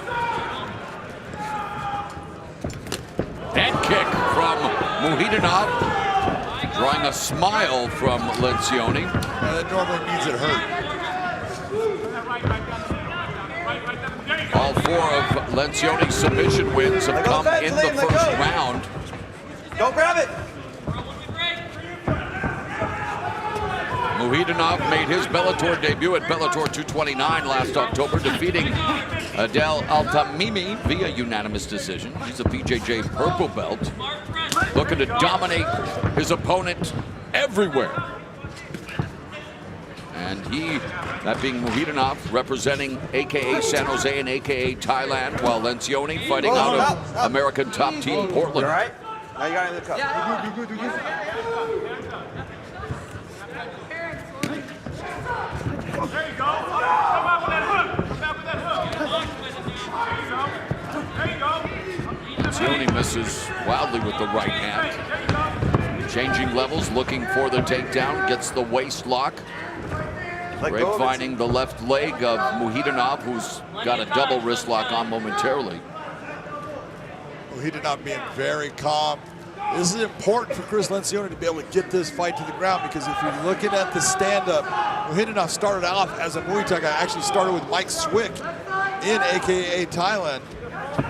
Head kick from Muhedinov, drawing a smile from Lencioni. That normally means it hurt. All 4 of Lencioni's submission wins have come in the first round. Go grab it. Muhedinov made his Bellator debut at Bellator 229 last October, defeating Adel Altamimi via unanimous decision. He's a BJJ purple belt, looking to dominate his opponent everywhere. And he, that being Muhedinov, representing AKA San Jose and AKA Thailand, while Lencioni fighting out of American top team Portland. All right? Now you got it in the cup. Good. There you go. Come out with that hook. Come out with that hook. There you go. Lencioni misses wildly with the right hand. Changing levels, looking for the takedown, gets the waist lock. Finding the left leg of Muhedinov, who's got a double wrist lock on momentarily. Muhedinov being very calm. This is important for Chris Lencioni to be able to get this fight to the ground, because if you're looking at the stand-up, Muhedinov started off as a Muay Thai guy. Actually started with Mike Swick in AKA Thailand.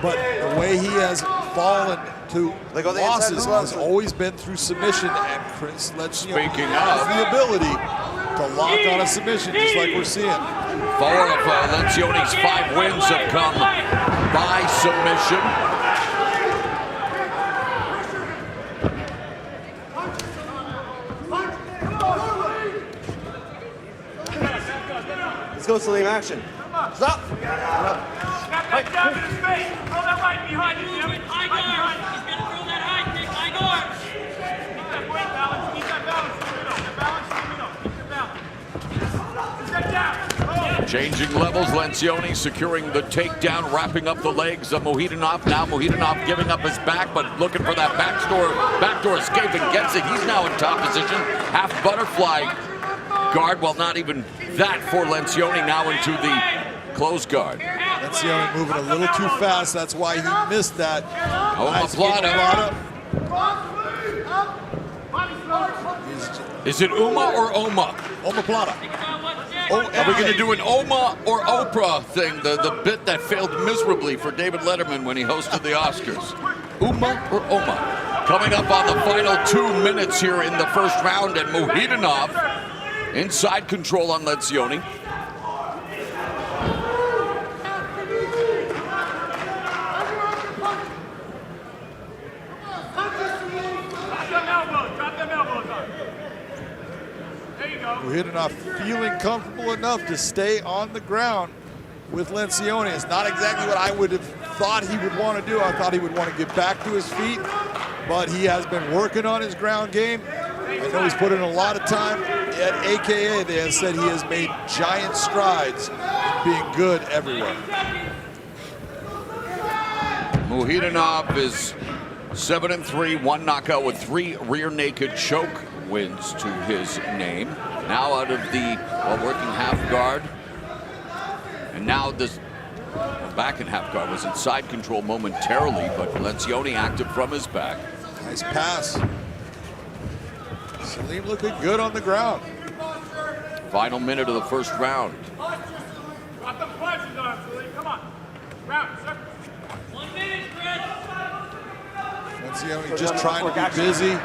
But the way he has fallen to Leg on the inside losses of the has always been through submission, and Chris Lencioni Speaking has of- the ability to lock on a submission, just like we're seeing. 4 of Lencioni's 5 wins have come by submission. Let's go, Salim. Action. Stop. Snap that down to his face. Throw that right behind you. Damn it. High guard. He's going to throw that high kick. High guard. Keep that weight balance. Keep that balance in the middle. That balance in the middle. Keep your balance. Step down. Changing levels, Lencioni securing the takedown, wrapping up the legs of Mukhidinov. Now Mukhidinov giving up his back, but looking for that backdoor escape and gets it. He's now in top position. Half butterfly guard, well, not even that for Lencioni, now into the close guard. Lencioni moving a little too fast. That's why he missed that. Omoplata. Is it Uma or Oma? Omoplata. Are we going to do an Oma or Oprah thing, the bit that failed miserably for David Letterman when he hosted the Oscars? Uma or Oma? Coming up on the final 2 minutes here in the first round, and Mukhidinov inside control on Lencioni. Mukhidinov feeling comfortable enough to stay on the ground with Lencioni. It's not exactly what I would have thought he would want to do. I thought he would want to get back to his feet, but he has been working on his ground game. I know he's put in a lot of time at AKA. They have said he has made giant strides in being good everywhere. Mukhidinov is 7-3, 1 knockout with 3 rear naked choke wins to his name. Now out of the working half guard. And now this back in half guard was in side control momentarily, but Lencioni active from his back. Nice pass. Salim looking good on the ground. Final minute of the first round. Drop the punches on him, Salim. Come on. Round, sir. 1 minute, Chris. Lencioni just trying to be busy.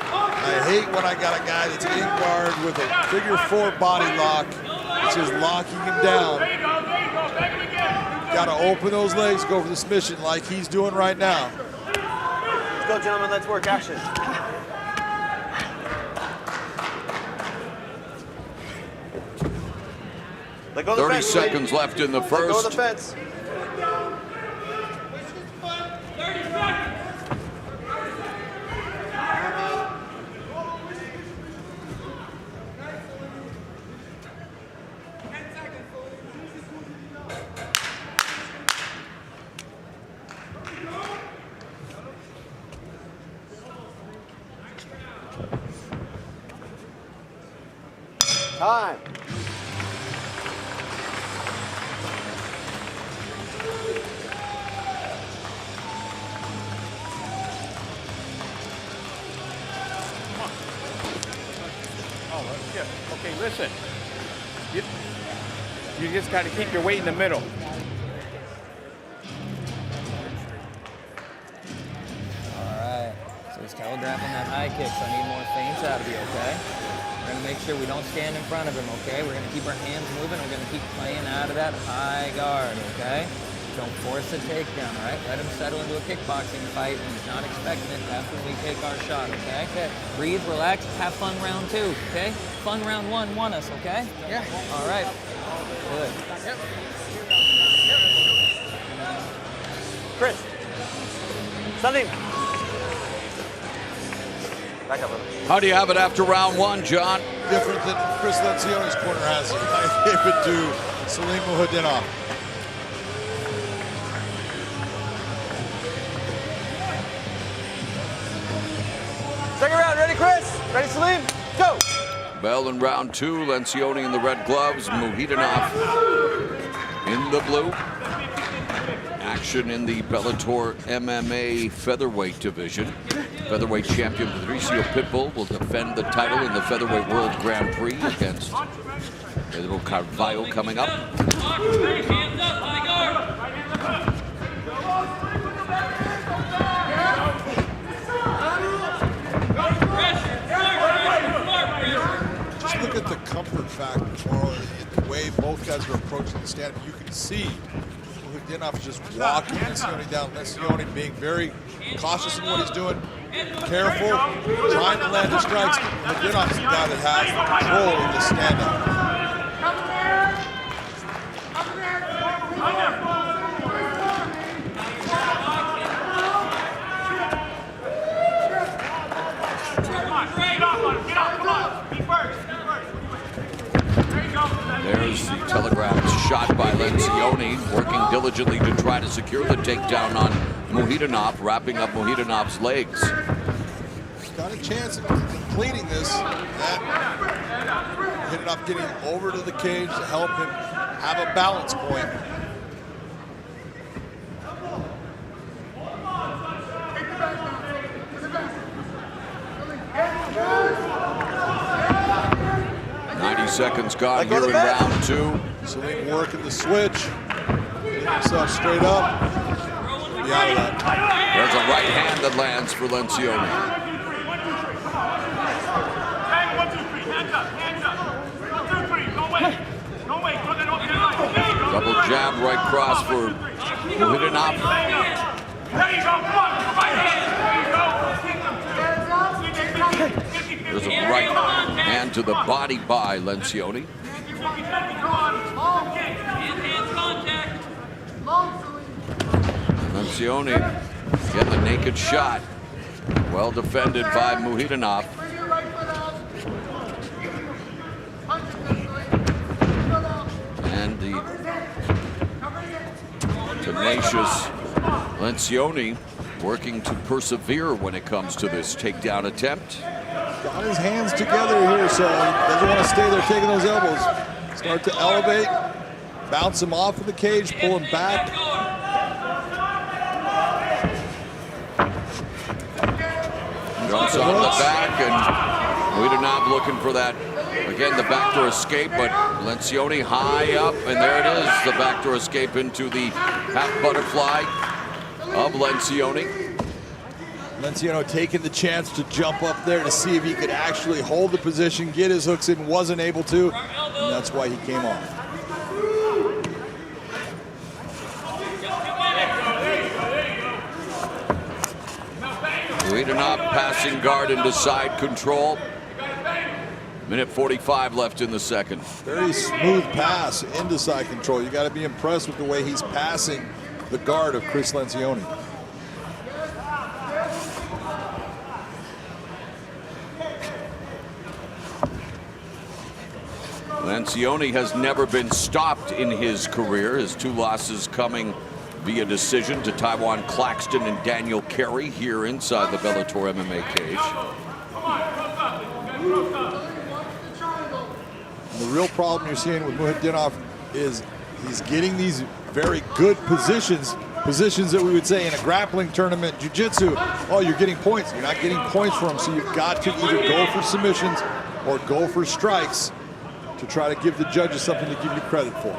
I hate when I got a guy that's in guard with a figure 4 body lock. It's just locking him down. There you go. Back him again. Got to open those legs, go for the submission like he's doing right now. Let's go, gentlemen. Let's work. Action. Let go of the 30 fence, seconds left in the Let go of the first. fence. Time. Okay, listen. You just got to keep your weight in the middle. Alright, so he's telegraphing that high kick, so I need more feints out of you, okay? We're going to make sure we don't stand in front of him, okay? We're going to keep our hands moving. We're going to keep playing out of that high guard, okay? Don't force the takedown, all right? Let him settle into a kickboxing fight when he's not expecting it. That's when we take our shot, okay? Breathe, relax, have fun round 2, okay? Fun round 1 won us, okay? Yeah. All right. Good. Yep. Chris. Salim. Back up, brother. How do you have it after round 1, John? Different than Chris Lencioni's corner has. I gave it to Salim Mukhidinov. Second round. Ready, Chris? Ready, Salim? Go. Bell in round 2, Lencioni in the red gloves, Mukhidinov in the blue. Action in the Bellator MMA featherweight division. Featherweight champion Patricio Pitbull will defend the title in the Featherweight World Grand Prix against Pedro Carvalho coming up. Hands up, high guard. stand-up, you can see Mukhadinov is just walking Lencioni down. Lencioni being very cautious in what he's doing, careful, trying to land the strikes. Mukhadinov's the guy that has the control of the stand-up. There's the telegraphed shot by Lencioni, working diligently to try to secure the takedown on Mukhadinov, wrapping up Mukhadinov's legs. He's got a chance of completing this. Mukhadinov getting over to the cage to help him have a balance point. Seconds gone here in round 2. Salim working the switch. Getting himself straight up. Be out of that. There's a right hand that lands for Lencioni. Double jab right cross for Mukhadinov. There's a right hand to the body by Lencioni. Lencioni getting a naked shot. Well defended by Mukhadinov. And the tenacious Lencioni working to persevere when it comes to this takedown attempt. Got his hands together here, so he doesn't want to stay there taking those elbows. Start to elevate, bounce him off of the cage, pull him back. Jumps on the back, and Mukhadinov looking for that, again, the backdoor escape, but Lencioni high up, and there it is, the backdoor escape into the half butterfly of Lencioni. Lencioni taking the chance to jump up there to see if he could actually hold the position, get his hooks in, wasn't able to, and that's why he came off. Mukhadinov passing guard into side control. Minute 45 left in the second. Very smooth pass into side control. You got to be impressed with the way he's passing the guard of Chris Lencioni. Lencioni has never been stopped in his career. His 2 losses coming via decision to Taiwan Claxton and Daniel Carey here inside the Bellator MMA cage. And the real problem you're seeing with Mukhadinov is he's getting these very good positions that we would say in a grappling tournament, jiu-jitsu, oh, you're getting points. You're not getting points for him, so you've got to either go for submissions or go for strikes to try to give the judges something to give you credit for.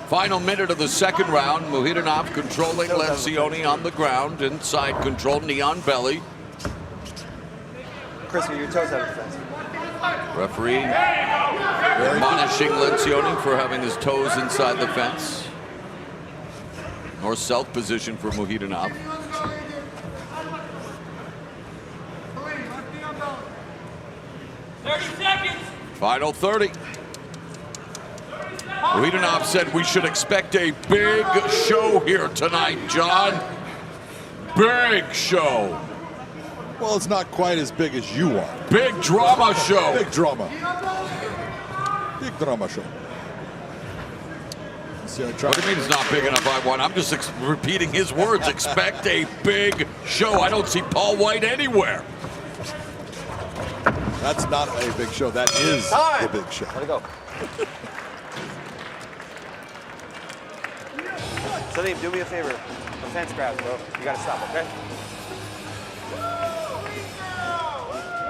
Final minute of the second round. Mukhadinov controlling Lencioni on the ground. Inside control, knee on belly. Chris, get your toes out of the fence. Referee admonishing Lencioni for having his toes inside the fence. North-south position for Mukhadinov. Final 30. Mukhadinov said we should expect a big show here tonight, John. Big show. Well, it's not quite as big as you want. Big drama show. Big drama. Big drama show. What do you mean it's not big enough, I want? I'm just repeating his words. Expect a big show. I don't see Paul White anywhere. That's not a big show. That is a big show. Let it go. Salim, do me a favor. The fence grabs, bro. You gotta stop, okay?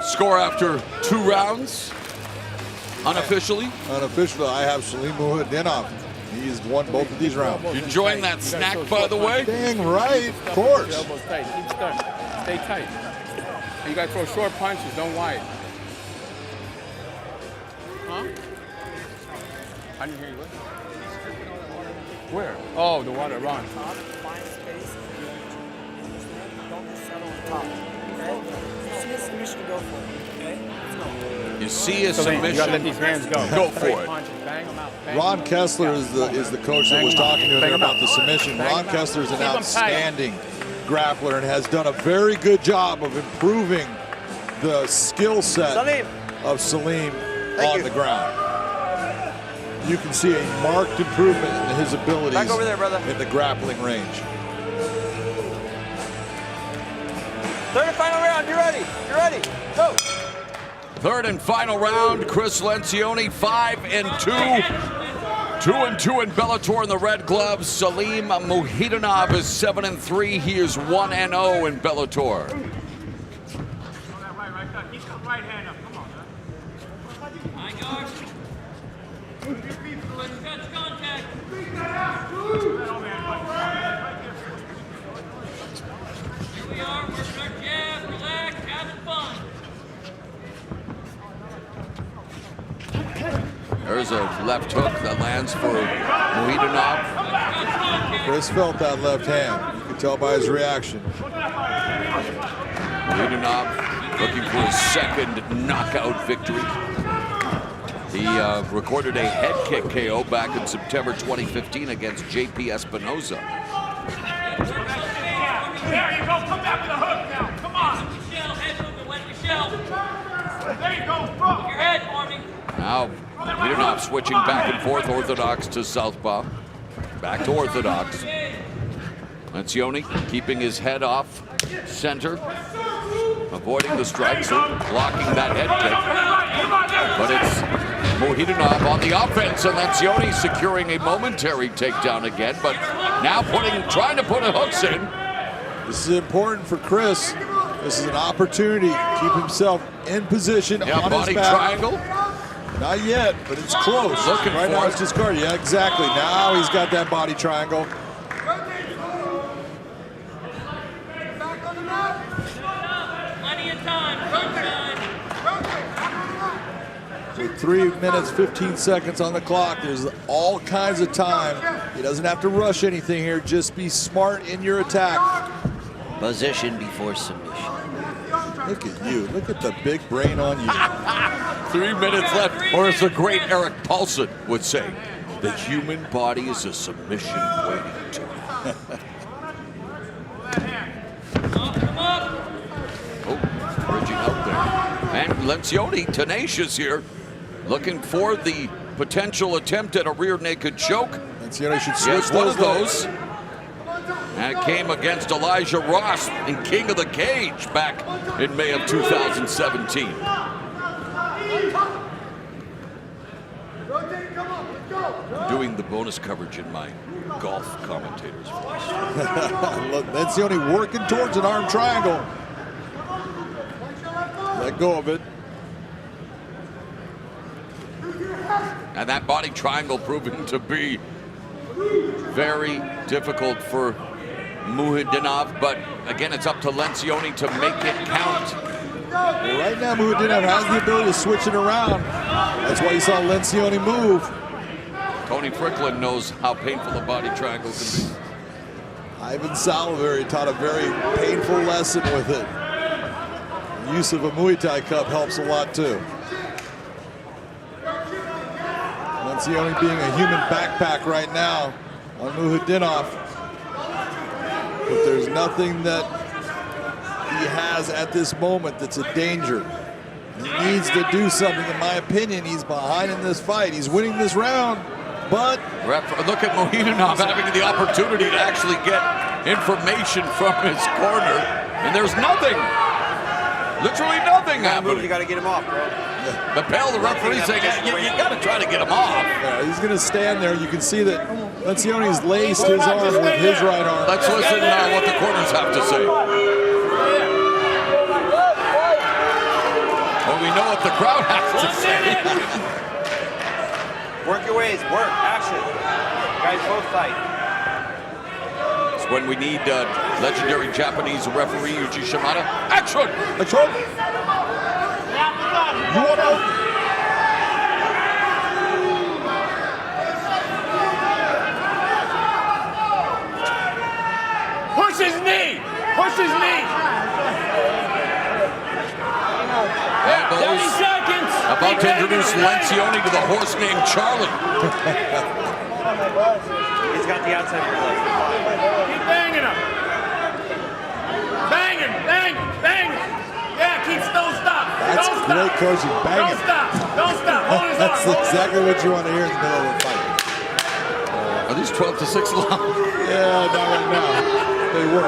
Score after 2 rounds. Unofficially. Unofficially, I have Salim Mukhadinov. He's won both of these rounds. You enjoying that snack, by the way? Dang right, of course. Elbows tight. Keep stuck. Stay tight. And you gotta throw short punches, don't wide. Huh? I didn't hear you. What? Where? Oh, the water, Ron. Top, find space, don't just settle on top. Okay? You see a submission, go for it. Okay? Let's go. You see a So you gotta let submission, these hands go. go for Straight it. punches, bang them out. Bang Ron 'em. Kessler is the coach that was talking to him Bang 'em about out. the submission. Bang Ron 'em out. Kessler is an Keep 'em tight. outstanding grappler and has done a very good job of improving the skill set Salim. of Salim Thank on you. the ground. You can see a marked improvement in his abilities Back over there, brother. in the grappling range. Third and final round. You ready? You ready? Go. Third and final round, Chris Lencioni, 5-2. 2-2 in Bellator in the red gloves. Salim Mukhidinov is 7-3. He is 1-0 in Bellator. Right there. Keep the right hand up. Come on, man. High guard. Move your feet through it. Touch contact. Here we are. Working our jab. Relax. Having fun. There's a left hook that lands for Mukhidinov. Chris felt that left hand. You could tell by his reaction. Mukhidinov looking for his second knockout victory. He recorded a head kick KO back in September 2015 against JP Espinoza. There you go. Come back with a hook now. Come on. Michelle, head movement. Wet Michelle. There you go. Throw. Your head for me. Now, Mukhidinov switching back and forth, orthodox to southpaw. Back to orthodox. Lencioni keeping his head off center, avoiding the strikes, blocking that head kick. But it's Mukhidinov on the offense, and Lencioni securing a momentary takedown again, but now trying to put hooks in. This is important for Chris. This is an opportunity to keep himself in position Yeah, on body his back. triangle. Not yet, but it's close. Looking right for now, it. it's just guarded. Yeah, exactly. Now he's got that body triangle. Plenty of time. Run time. With 3 minutes, 15 seconds on the clock, there's all kinds of time. He doesn't have to rush anything here. Just be smart in your attack. Position before submission. Look at you. Look at the big brain on you. 3 minutes left, or as the great Eric Paulson would say, the human body is a submission waiting to. Oh, bridging out there. And Lencioni, tenacious here, looking for the potential attempt at a rear naked choke. Lencioni should switch Yes, one of those. those. And it came against Elijah Ross in King of the Cage back in May of 2017. Doing the bonus coverage in my golf commentator's voice. Look, Lencioni working towards an arm triangle. Let go of it. And that body triangle proving to be very difficult for Mukhidinov, but again, it's up to Lencioni to make it count. Well, right now, Mukhidinov has the ability to switch it around. That's why you saw Lencioni move. Tony Fricklin knows how painful the body triangle can be. Ivan Salivary taught a very painful lesson with it. The use of a Muay Thai cup helps a lot too. Lencioni being a human backpack right now on Mukhidinov. But there's nothing that he has at this moment that's a danger. He needs to do something. In my opinion, he's behind in this fight. He's winning this round, but... Look at Mukhidinov having the opportunity to actually get information from his corner, and there's nothing. Literally nothing happening. You got to get him off, bro. But Bell, the referee, saying you got to try to get him off. Yeah, he's going to stand there. You can see that Lencioni's laced his arm with his right arm. Let's listen what the corners have to say. Well, we know what the crowd has to say. Work your ways. Work. Action. Guys, both fight. It's when we need legendary Japanese referee Yuji Shimada. Action! Action! You want out? Push his knee. Elbows. 30 seconds. About to introduce Lencioni to the horse named Charlie. He's got the outside leg. Keep banging him. Banging, bang, bang. Yeah, don't stop. That's Don't great stop. coaching. Bang Don't it. stop. Don't stop. Hold his That's arm. exactly what you want to hear in the middle of a fight. Are these 12 to 6 long? Yeah, not right now. They were.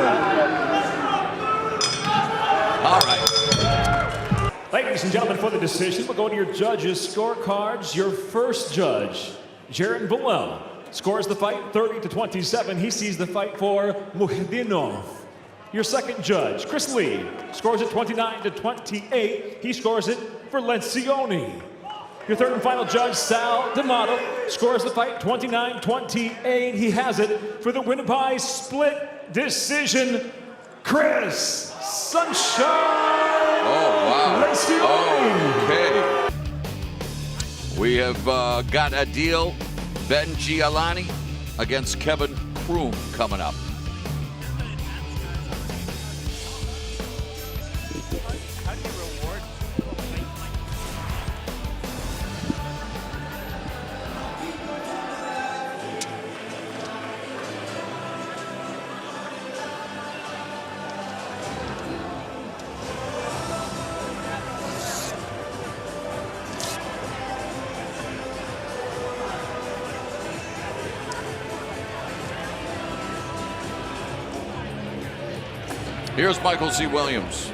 All right. Ladies and gentlemen, for the decision, we'll go to your judges' scorecards. Your first judge, Jaron Villel, scores the fight 30 to 27. He sees the fight for Mukhedinov. Your second judge, Chris Lee, scores it 29 to 28. He scores it for Lencioni. Your third and final judge, Sal D'Amato, scores the fight 29-28. He has it for the win by split decision, Chris Sunshine. Oh, wow. Lencioni. Okay. We have got Adil Benjilani against Kevin Croom coming up. Here's Michael C. Williams.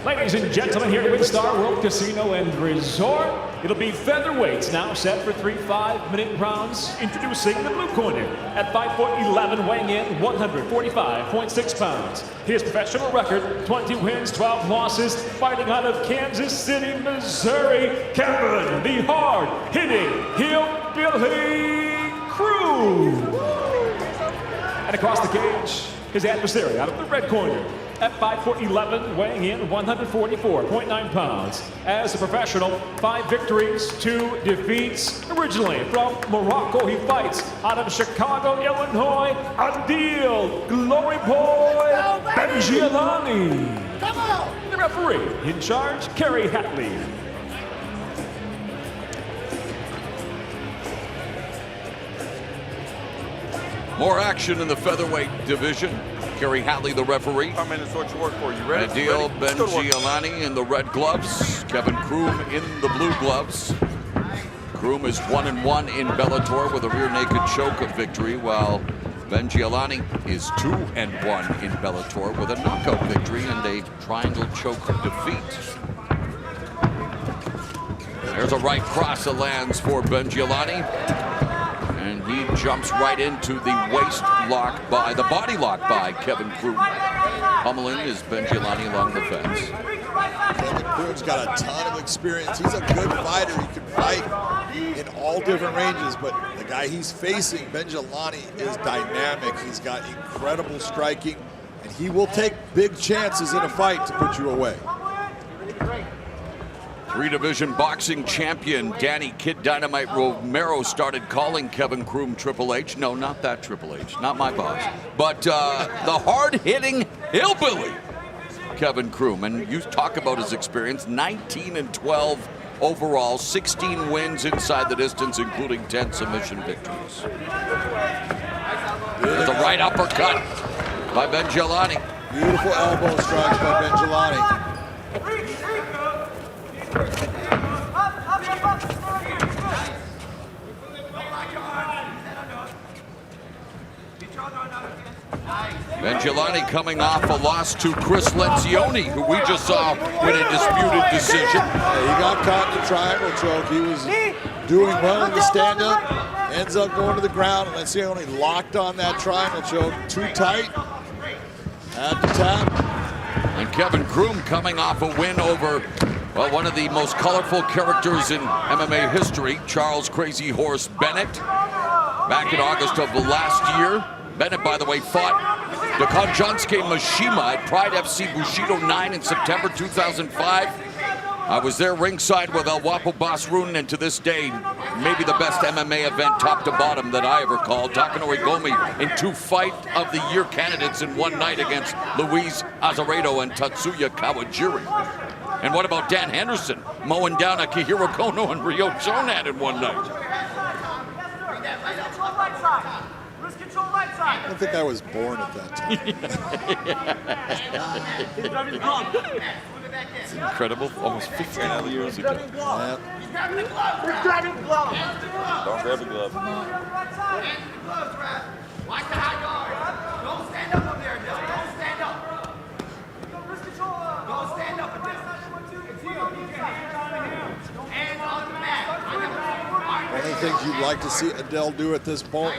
Ladies and gentlemen, here at WinStar World Casino and Resort, it'll be featherweights now set for 3 5-minute rounds. Introducing the blue corner at 5'11", weighing in 145.6 pounds. His professional record, 20 wins, 12 losses, fighting out of Kansas City, Missouri, Kevin, the hard-hitting Hillbilly Croom. And across the cage, his adversary out of the red corner at 5'11", weighing in 144.9 pounds. As a professional, 5 victories, 2 defeats. Originally from Morocco, he fights out of Chicago, Illinois, Adil Glory Boy Benjilani. The referee in charge, Kerry Hatley. More action in the featherweight division. Kerry Hatley, the referee. How many minutes what you work for? You ready? Adil Benjilani in the red gloves. Kevin Croom in the blue gloves. Croom is 1-1 in Bellator with a rear naked choke victory, while Benjilani is 2-1 in Bellator with a knockout victory and a triangle choke defeat. There's a right cross that lands for Benjilani. And he jumps right into the waist lock by, the body lock by Kevin Croom. Pummeling is Benjilani along the fence. Kevin Croom's got a ton of experience. He's a good fighter. He can fight in all different ranges, but the guy he's facing, Benjilani, is dynamic. He's got incredible striking, and he will take big chances in a fight to put you away. 3-division boxing champion Danny Kid Dynamite Romero started calling Kevin Croom Triple H. No, not that Triple H, not my boss. But the hard-hitting hillbilly, Kevin Croom. And you talk about his experience, 19-12 overall, 16 wins inside the distance, including 10 submission victories. There's a right uppercut by Benjilani. Beautiful elbow strikes by Benjilani. Benjilani coming off a loss to Chris Lencioni, who we just saw win a disputed decision. He got caught in the triangle choke. He was doing well in the stand-up, ends up going to the ground, and Lencioni locked on that triangle choke. Too tight, had to tap. And Kevin Croom coming off a win over, well, one of the most colorful characters in MMA history, Charles Crazy Horse Bennett, back in August of last year. Bennett, by the way, fought Dokonjansuke Mishima at Pride FC Bushido 9 in September 2005. I was there ringside with El Guapo Bas Rutten, and to this day, maybe the best MMA event top to bottom that I ever called. Takanori Gomi in 2 Fight of the Year candidates in one night against Luis Azeredo and Tatsuya Kawajiri. And what about Dan Henderson mowing down Akihiro Kono and Ryo Chonan in one night? I don't think I was born at that time. It's incredible, almost 15 years ago. Don't grab the glove. Watch the high guard. Don't stand up there, Dill. Don't stand up. Don't stand up at this. Hands on the mat. One of the things you'd like to see Adele do at this point,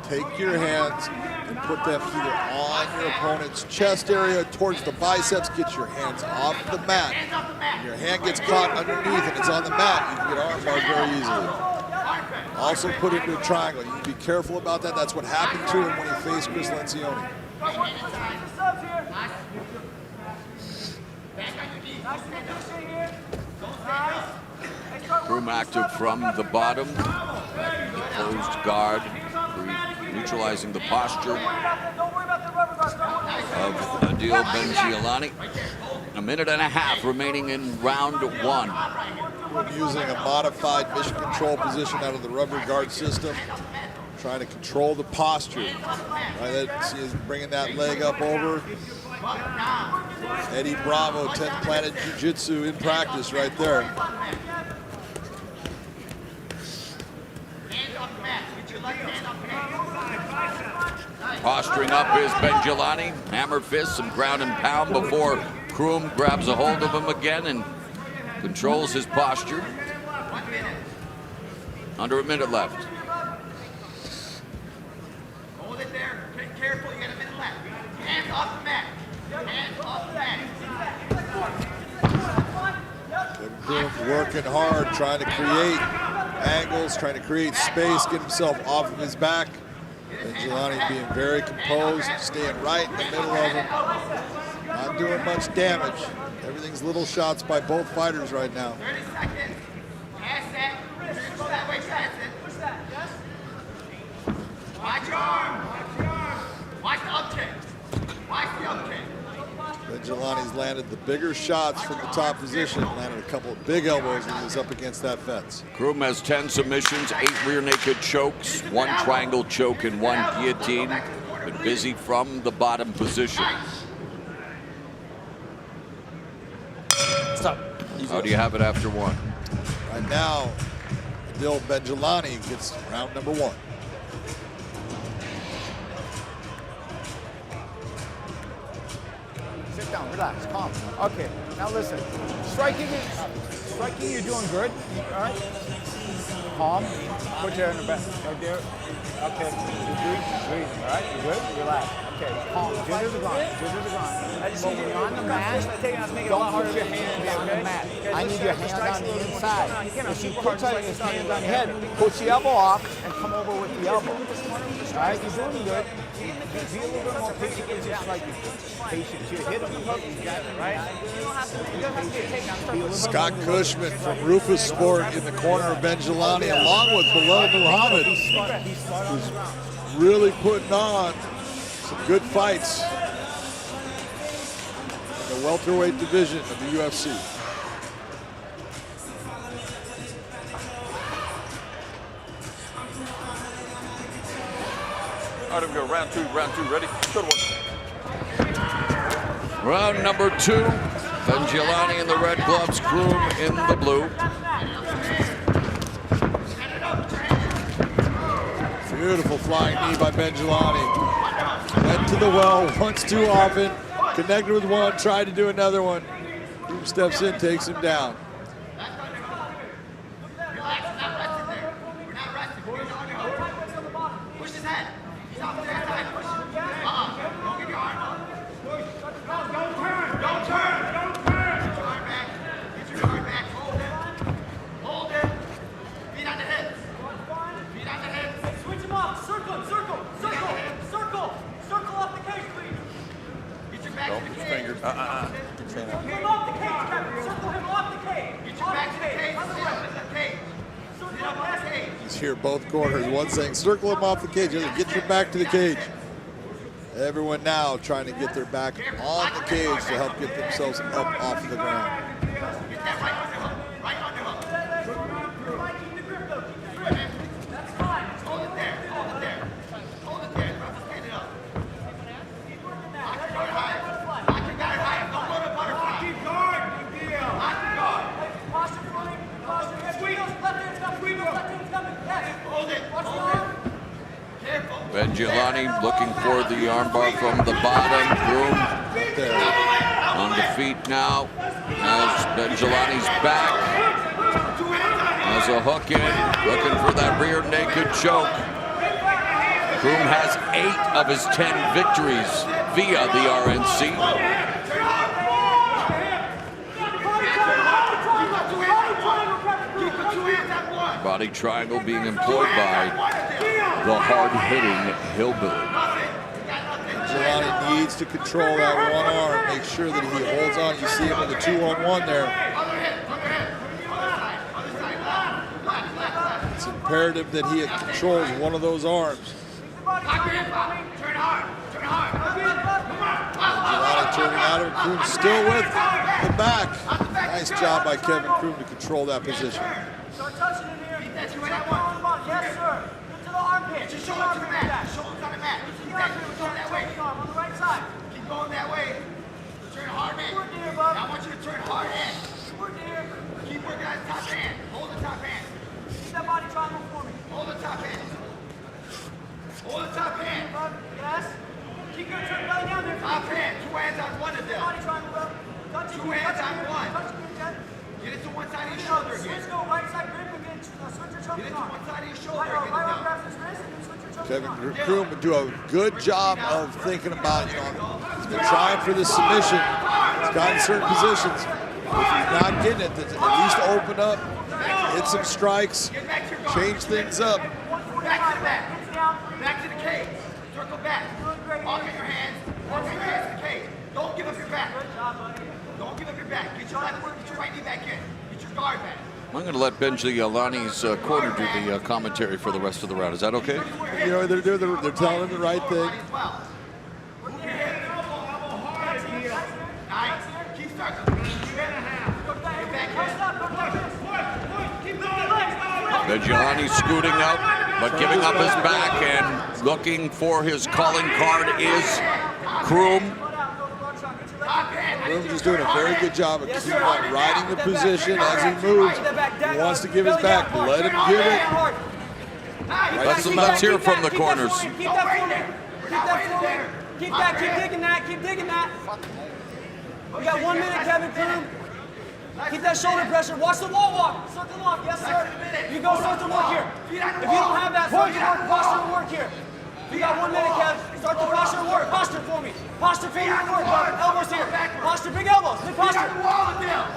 take your hands and put them either on your opponent's chest area towards the biceps, get your hands off the mat. When your hand gets caught underneath and it's on the mat, you can get arm bars very easily. Also put it into a triangle. You need to be careful about that. That's what happened to him when he faced Chris Lencioni. Kroom active from the bottom, closed guard, neutralizing the posture of Adil Benjialani. 1.5 minutes remaining in round 1. Using a modified mission control position out of the rubber guard system, trying to control the posture. See, he's bringing that leg up over. Eddie Bravo, 10 Planet Jiu-Jitsu in practice right there. Posturing up is Benjialani. Hammer fist, some ground and pound before Kroom grabs a hold of him again and controls his posture. Under 1 minute left. Hold it there. Be careful. You got 1 minute left. Hands off the mat. Hands off the mat. Kroom's working hard, trying to create angles, trying to create space, get himself off of his back. Benjialani being very composed, staying right in the middle of him. Not doing much damage. Everything's little shots by both fighters right now. 30 seconds. Pass that. Go that way. Pass it. Push that. Yes. Watch your arm. Watch your arm. Watch the upkick. Watch the upkick. Benjialani's landed the bigger shots from the top position. Landed a couple of big elbows when he was up against that fence. Kroom has 10 submissions, 8 rear naked chokes, 1 triangle choke, and 1 guillotine. Been busy from the bottom position. Stop. How do you have it after 1? Right now, Adil Benjialani gets round number 1. Sit down, relax, calm. Okay, now listen. Striking, you're doing good. All right. Calm. Put your hand in the back. Right there. Okay. You breathe. All right. You good? Relax. Okay. Calm. Ginger the ground. But when you're on the mat, don't put your hands on the mat. I need your hands on the inside. If you put your hands on your head, put the elbow off and come over with the elbow. All right. You're doing good. Be a little bit more patient with your striking. Patient. You hit him, you got it, right? Scott Cushman from Rufus Sport in the corner of Benjialani, along with Bilal Muhammad, who's really putting on some good fights in the welterweight division of the UFC. All right, we go. Round two, ready? Go to work. Round number 2. Benjialani in the red gloves, Kroom in the blue. Beautiful flying knee by Benjialani. Went to the well once too often. Connected with one, tried to do another one. Kroom steps in, takes him down. can't Circle him off the cage, Kevin. Circle him off the cage. Get your back to the cage. Circle him off the cage. He's here both corners. One saying, circle him off the cage. The other, get your back to the cage. Everyone now trying to get their back on the cage to help get themselves up off the ground. Benjilani looking for the armbar from the bottom. Groom on the feet now. As Benjilani's back. As a hook in, looking for that rear naked choke. Groom has 8 of his 10 victories via the RNC. Body triangle being employed by the hard-hitting Hillbilly. Benjilani needs to control that one arm, make sure that he holds on. You see him in the 2-on-1 there. It's imperative that he controls one of those arms. Benjilani turning out of it. Kroom still with the back. Nice job by Kevin Kroom to control that position. Start touching him here. Yes, sir. To the armpit. Just show it to the mat. Show it to the mat. Keep going that way. On the right side. Keep going that way. Turn hard in. I want you to turn hard in. Keep working on the top hand. Hold the top hand. Keep that body triangle for me. Hold the top hand. Hold the top hand. Yes. Keep your turn belly down there. Top hand. 2 hands on one of them. Body triangle, bro. 2 hands on one. Get it to one side of your shoulder again. Let's go right side grip again. Switch your choke. Get it to one side of your shoulder again. Right arm grabs his wrist and then switch your choke. Kevin Kroom would do a good job of thinking about, he's been trying for this submission. He's gotten certain positions. If he's not getting it, at least open up, hit some strikes, change things up. Back to the back. Back to the cage. Circle back. Walk in your hands. Walk in your hands to the cage. Don't give up your back. Good job, buddy. Don't give up your back. Get your right knee back in. Get your guard back. I'm going to let Benjilani's corner do the commentary for the rest of the round. Is that okay? They're telling him the right thing. Benjilani scooting out, but giving up his back and looking for his calling card is Kroom. Kroom's just doing a very good job of keeping on riding the position as he moves. He wants to give his back. Let him give it. Let's hear from the corners. Keep that forward. Keep that forward. Keep that. Keep digging that. Keep digging that. We got 1 minute, Kevin Kroom. Keep that shoulder pressure. Watch the wall walk. Circle walk. Yes, sir. You go start to work here. If you don't have that, start to work. Posture work here. You got 1 minute, Kev. Start the posture work. Posture for me. Posture for your work, bud. Elbows here. Posture, big elbows. Big posture.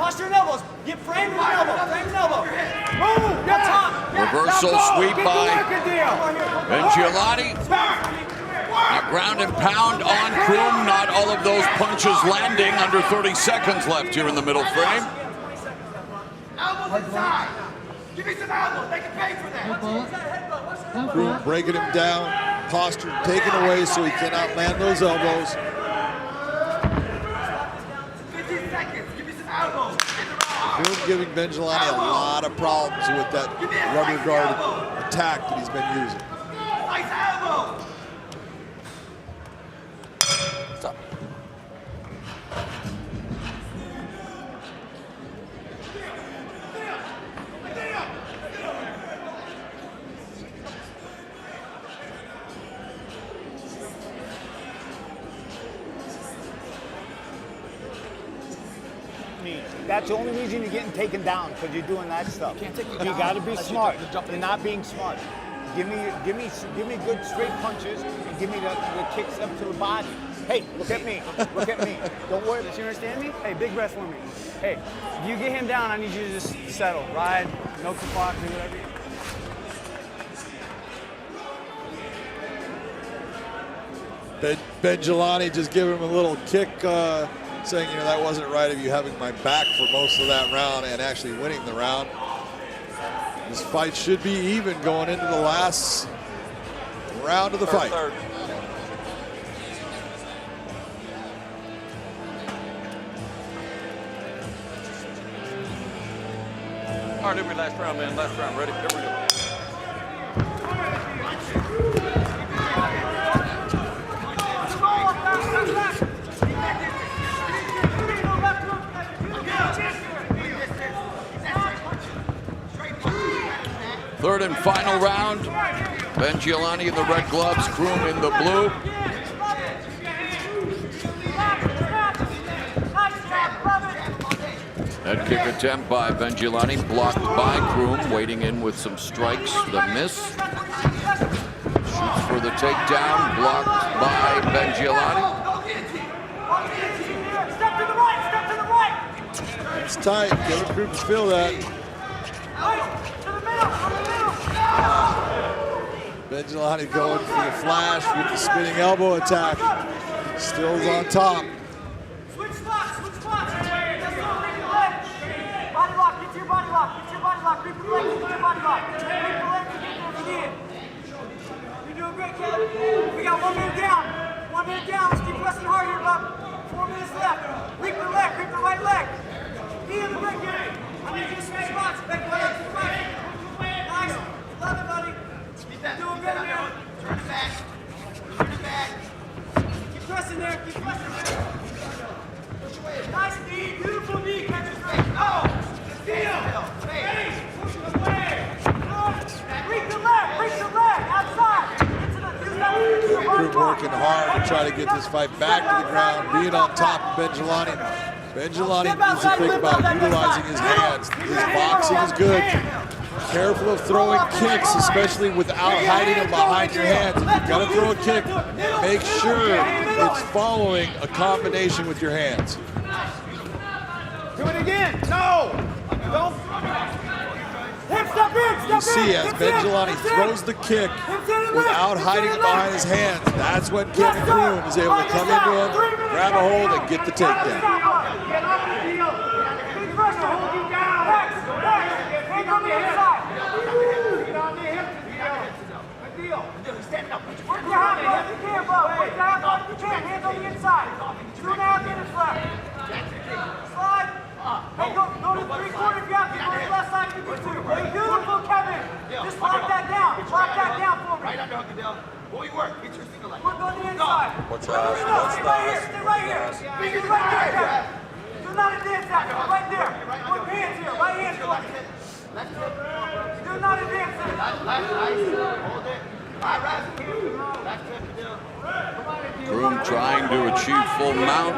Posture and elbows. Get framed with an elbow. Framed an elbow. Move. Good top. Reversal sweep by Benjilani. A ground and pound on Kroom. Not all of those punches landing. Under 30 seconds left here in the middle frame. Elbows inside. Give me some elbows. They can pay for that. Kroom breaking him down, posture taken away so he cannot land those elbows. 15 seconds. Give me some elbows. Kroom giving Benjilani a lot of problems with that rubber guard attack that he's been using. Nice elbow. Stop. That's the only reason you're getting taken down, because you're doing that stuff. You got to be smart. You're not being smart. Give me good straight punches and give me the kicks up to the body. Hey, look at me. Look at me. Don't worry. You understand me? Hey, big breath for me. Hey, if you get him down, I need you to just settle. Ride, milk the clock, do whatever you Benjilani just giving him a little kick, saying, you know, that wasn't right of you having my back for most of that round and actually winning the round. This fight should be even going into the last round of the fight. Third. All right, every last round, man. Last round. Ready? Here we go. Third and final round. Ben Giolani in the red gloves, Kroom in the blue. Head kick attempt by Ben Giolani, blocked by Kroom, waiting in with some strikes, the miss. Shoots for the takedown, blocked by Ben Giolani. It's tight. Kevin Kroom can feel that. Ben Giolani going for the flash with the spinning elbow attack. Stills on top. Switch spots. Body lock, get to your body lock. Grip the legs, get to your body lock. Grip the legs and get there if you need it. You're doing great, Kevin. We got 1 minute down. 1 minute down. Let's keep pressing hard here, bub. 4 minutes left. Grip the leg, grip the right leg. Knee in the leg, Kevin. I need you to switch spots. Back the leg to the right. Nice. Love it, buddy. You're doing good, man. Turn it back. Keep pressing there. Nice knee. Beautiful knee. Catch it straight. Oh! Steal! Reach the leg. Outside. Kevin Kroom working hard to try to get this fight back to the ground, being on top of Ben Giolani. Ben Giolani needs to think about utilizing his hands. His boxing is good. Careful of throwing kicks, especially without hiding them behind your hands. If you're gonna throw a kick, make sure it's following a combination with your hands. Do it again. No. Don't. You see, as Ben Giolani throws the kick without hiding it behind his hands, that's when Kevin Kroom is able to come into him, grab a hold, and get the takedown. Stand up. Work your half like you can, bro. Work your half like you can. Hands on the inside. 2.5 minutes left. Slide. Hey, go to the 3/4 if you have to. Go to the left side if you need to. Beautiful, Kevin. Just lock that down. Lock that down for me. Right under hook it down. What you work? Get your single leg. Work on the inside. Watch Stay out. right here. Stay right here. Stay right there, Kevin. Do not advance that. Right there. Put hands here. Right hand. Do not advance it. Hold it. Kroom trying to achieve full mount.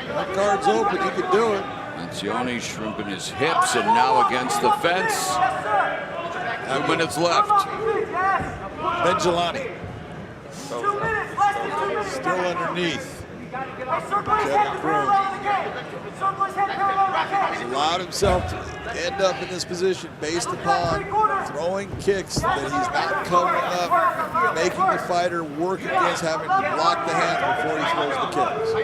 That guard's open, he can do it. Lencioni shrimping his hips and now against the fence. 2 minutes left. Ben Giolani. 2 minutes, less than 2 minutes. Still underneath. Circle his head parallel to the cage. Circle his head parallel to the cage. He's allowed himself to end up in this position based upon throwing kicks that he's not covering up, making the fighter work against having to block the hands before he throws the kicks. I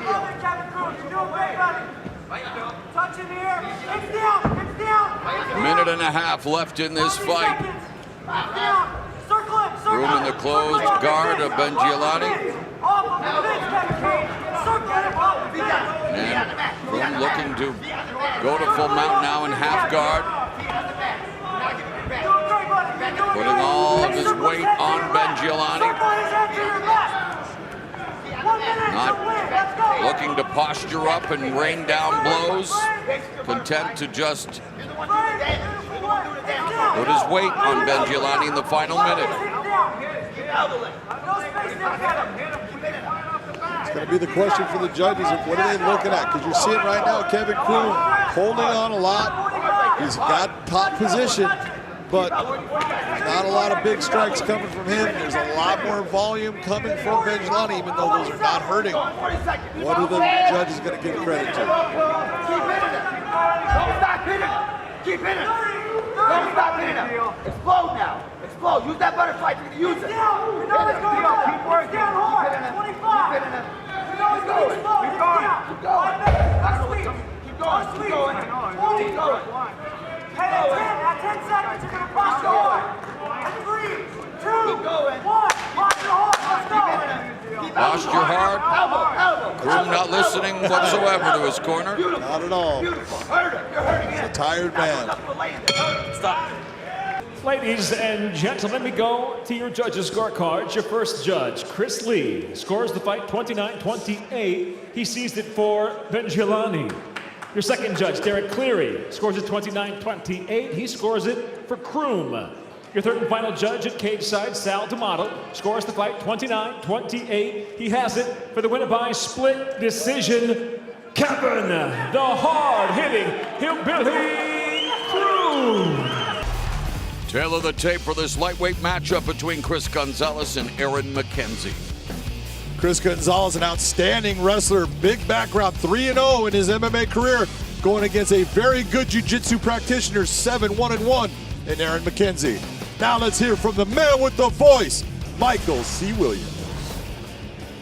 love it, Kevin Kroom. You're doing great, buddy. Touch in here. It's down. Minute and a half left in this fight. Down. Circle it. Kroom in the closed guard of Ben Giolani. And Kroom looking to go to full mount now in half guard. Putting all of his weight on Ben Giolani. Not looking to posture up and rain down blows. Content to just put his weight on Ben Giolani in the final minute. It's going to be the question for the judges of what are they looking at? Because you're seeing right now Kevin Kroom holding on a lot. He's got top position, but not a lot of big strikes coming from him. There's a lot more volume coming from Ben Giolani, even though those are not hurting. What are the judges going to give credit to? Keep hitting it. Don't stop hitting it. Keep hitting it. Don't stop hitting it. Explode now. Explode. Use that butterfly if you're going to use it. Keep working. Keep hitting it. 25. on. Keep going. Keep going. Hey, at 10 seconds, you're going to cross the horn. And 3, 2, 1. Cross the horn. Let's go. Posture hard. Groom not listening whatsoever to his corner. Not at all. He's a tired man. Stop. Ladies and gentlemen, we go to your judges' scorecards. Your first judge, Chris Lee, scores the fight 29-28. He seized it for Benjelani. Your second judge, Derek Cleary, scores it 29-28. He scores it for Kroom. Your third and final judge at cage side, Sal D'Amato, scores the fight 29-28. He has it for the winner by split decision, Kevin, the hard-hitting Hillbilly Kroom. Tail of the tape for this lightweight matchup between Chris Gonzalez and Aaron McKenzie. Chris Gonzalez, an outstanding wrestler, big background, 3-0 in his MMA career, going against a very good jiu-jitsu practitioner, 7-1-1 in Aaron McKenzie. Now let's hear from the man with the voice, Michael C. Williams.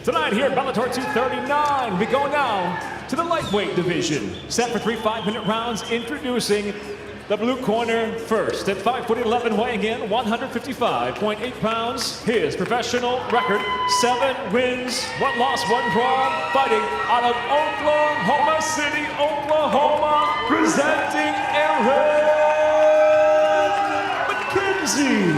Tonight here at Bellator 239, we go now to the lightweight division. Set for 3 5-minute rounds, introducing the blue corner first. At 5'11", weighing in 155.8 pounds. His professional record, 7 wins, 1 loss, 1 draw. Fighting out of Oklahoma City, Oklahoma, presenting Aaron McKenzie.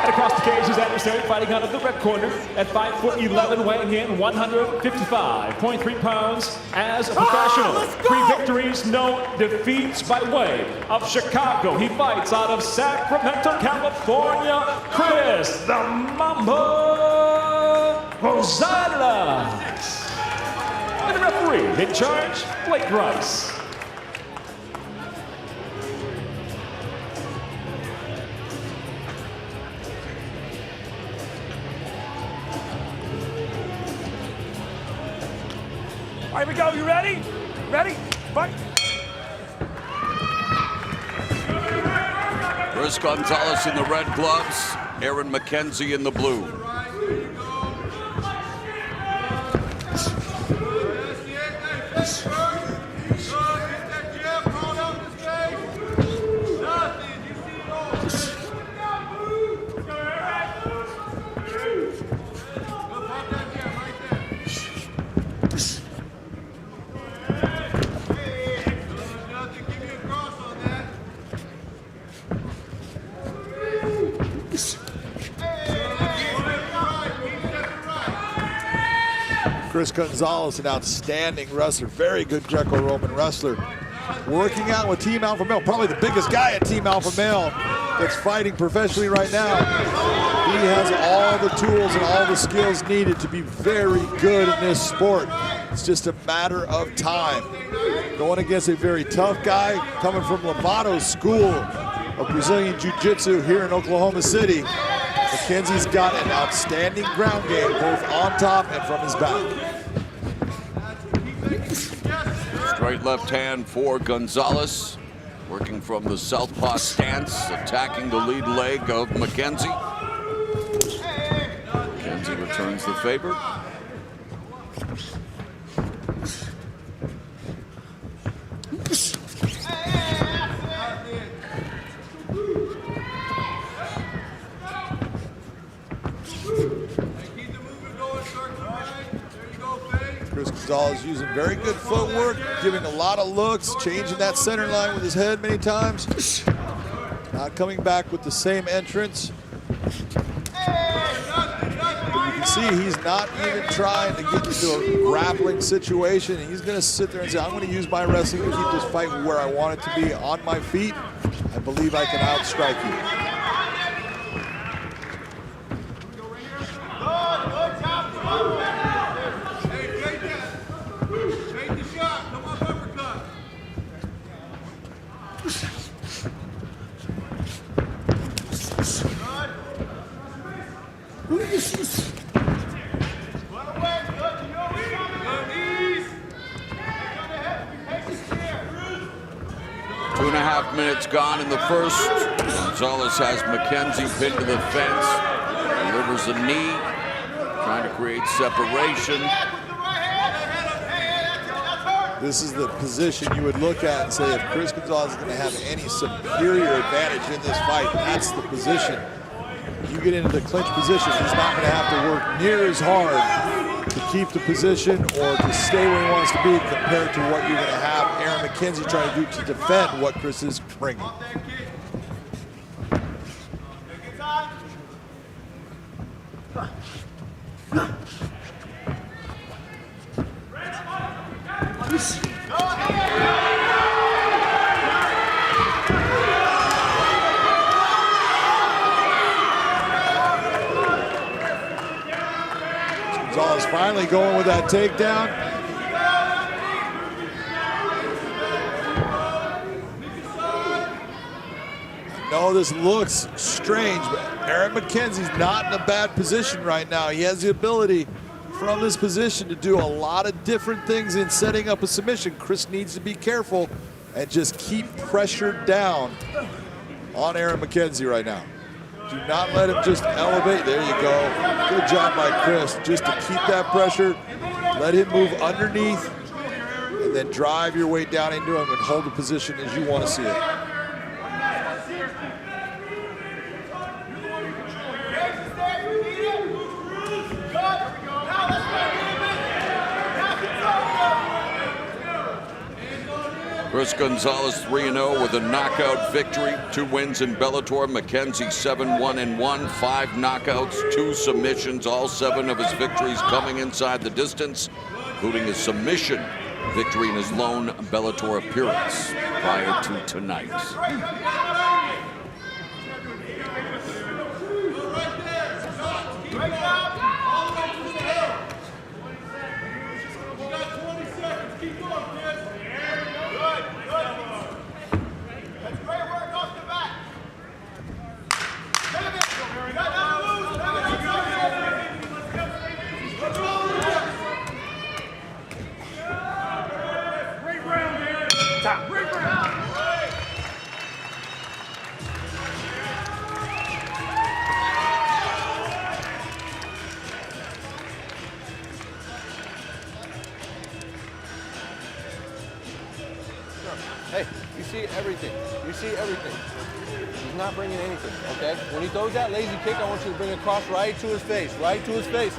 And across the cage, his adversary fighting out of the red corner at 5'11", weighing in 155.3 pounds. As a professional, 3 victories, no defeats by way of Chicago. He fights out of Sacramento, California, Chris the Mamba Rosales. And the referee in charge, Blake Rice. All right, we go. You ready? Ready? Fight. Chris Gonzalez in the red gloves, Aaron McKenzie in the blue. Chris Gonzalez, an outstanding wrestler, very good Greco-Roman wrestler. Working out with Team Alpha Male, probably the biggest guy at Team Alpha Male that's fighting professionally right now. He has all the tools and all the skills needed to be very good in this sport. It's just a matter of time. Going against a very tough guy coming from Lovato's school of Brazilian Jiu-Jitsu here in Oklahoma City. McKenzie's got an outstanding ground game, both on top and from his back. Straight left hand for Gonzalez, working from the southpaw stance, attacking the lead leg of McKenzie. McKenzie returns the favor. 'Chris Gonzalez using very good footwork, giving a lot of looks, changing that center line with his head many times. Not coming back with the same entrance. But you can see he's not even trying to get into a grappling situation. He's going to sit there and say, I'm going to use my wrestling to keep this fight where I want it to be, on my feet. I believe I can outstrike you. Two and a half minutes gone in the first. Gonzalez has McKenzie pinned to the fence. Delivers a knee, trying to create separation. This is the position you would look at and say if Chris Gonzalez is going to have any superior advantage in this fight, that's the position. You get into the clinch position, he's not going to have to work near as hard to keep the position or to stay where he wants to be compared to what you're going to have Aaron McKenzie trying to do to defend what Chris is bringing. Gonzalez finally going with that takedown. No, this looks strange, but Aaron McKenzie's not in a bad position right now. He has the ability from this position to do a lot of different things in setting up a submission. Chris needs to be careful and just keep pressure down on Aaron McKenzie right now. Do not let him just elevate. There you go. Good job by Chris. Just to keep that pressure, let him move underneath, and then drive your weight down into him and hold the position as you want to see it. Chris Gonzalez 3-0 with a knockout victory. 2 wins in Bellator. McKenzie 7-1-1, 5 knockouts, 2 submissions. All 7 of his victories coming inside the distance, including a submission victory in his lone Bellator appearance prior to tonight. Hey, you see everything. You see everything. He's not bringing anything, okay? When he throws that lazy kick, I want you to bring it across right to his face,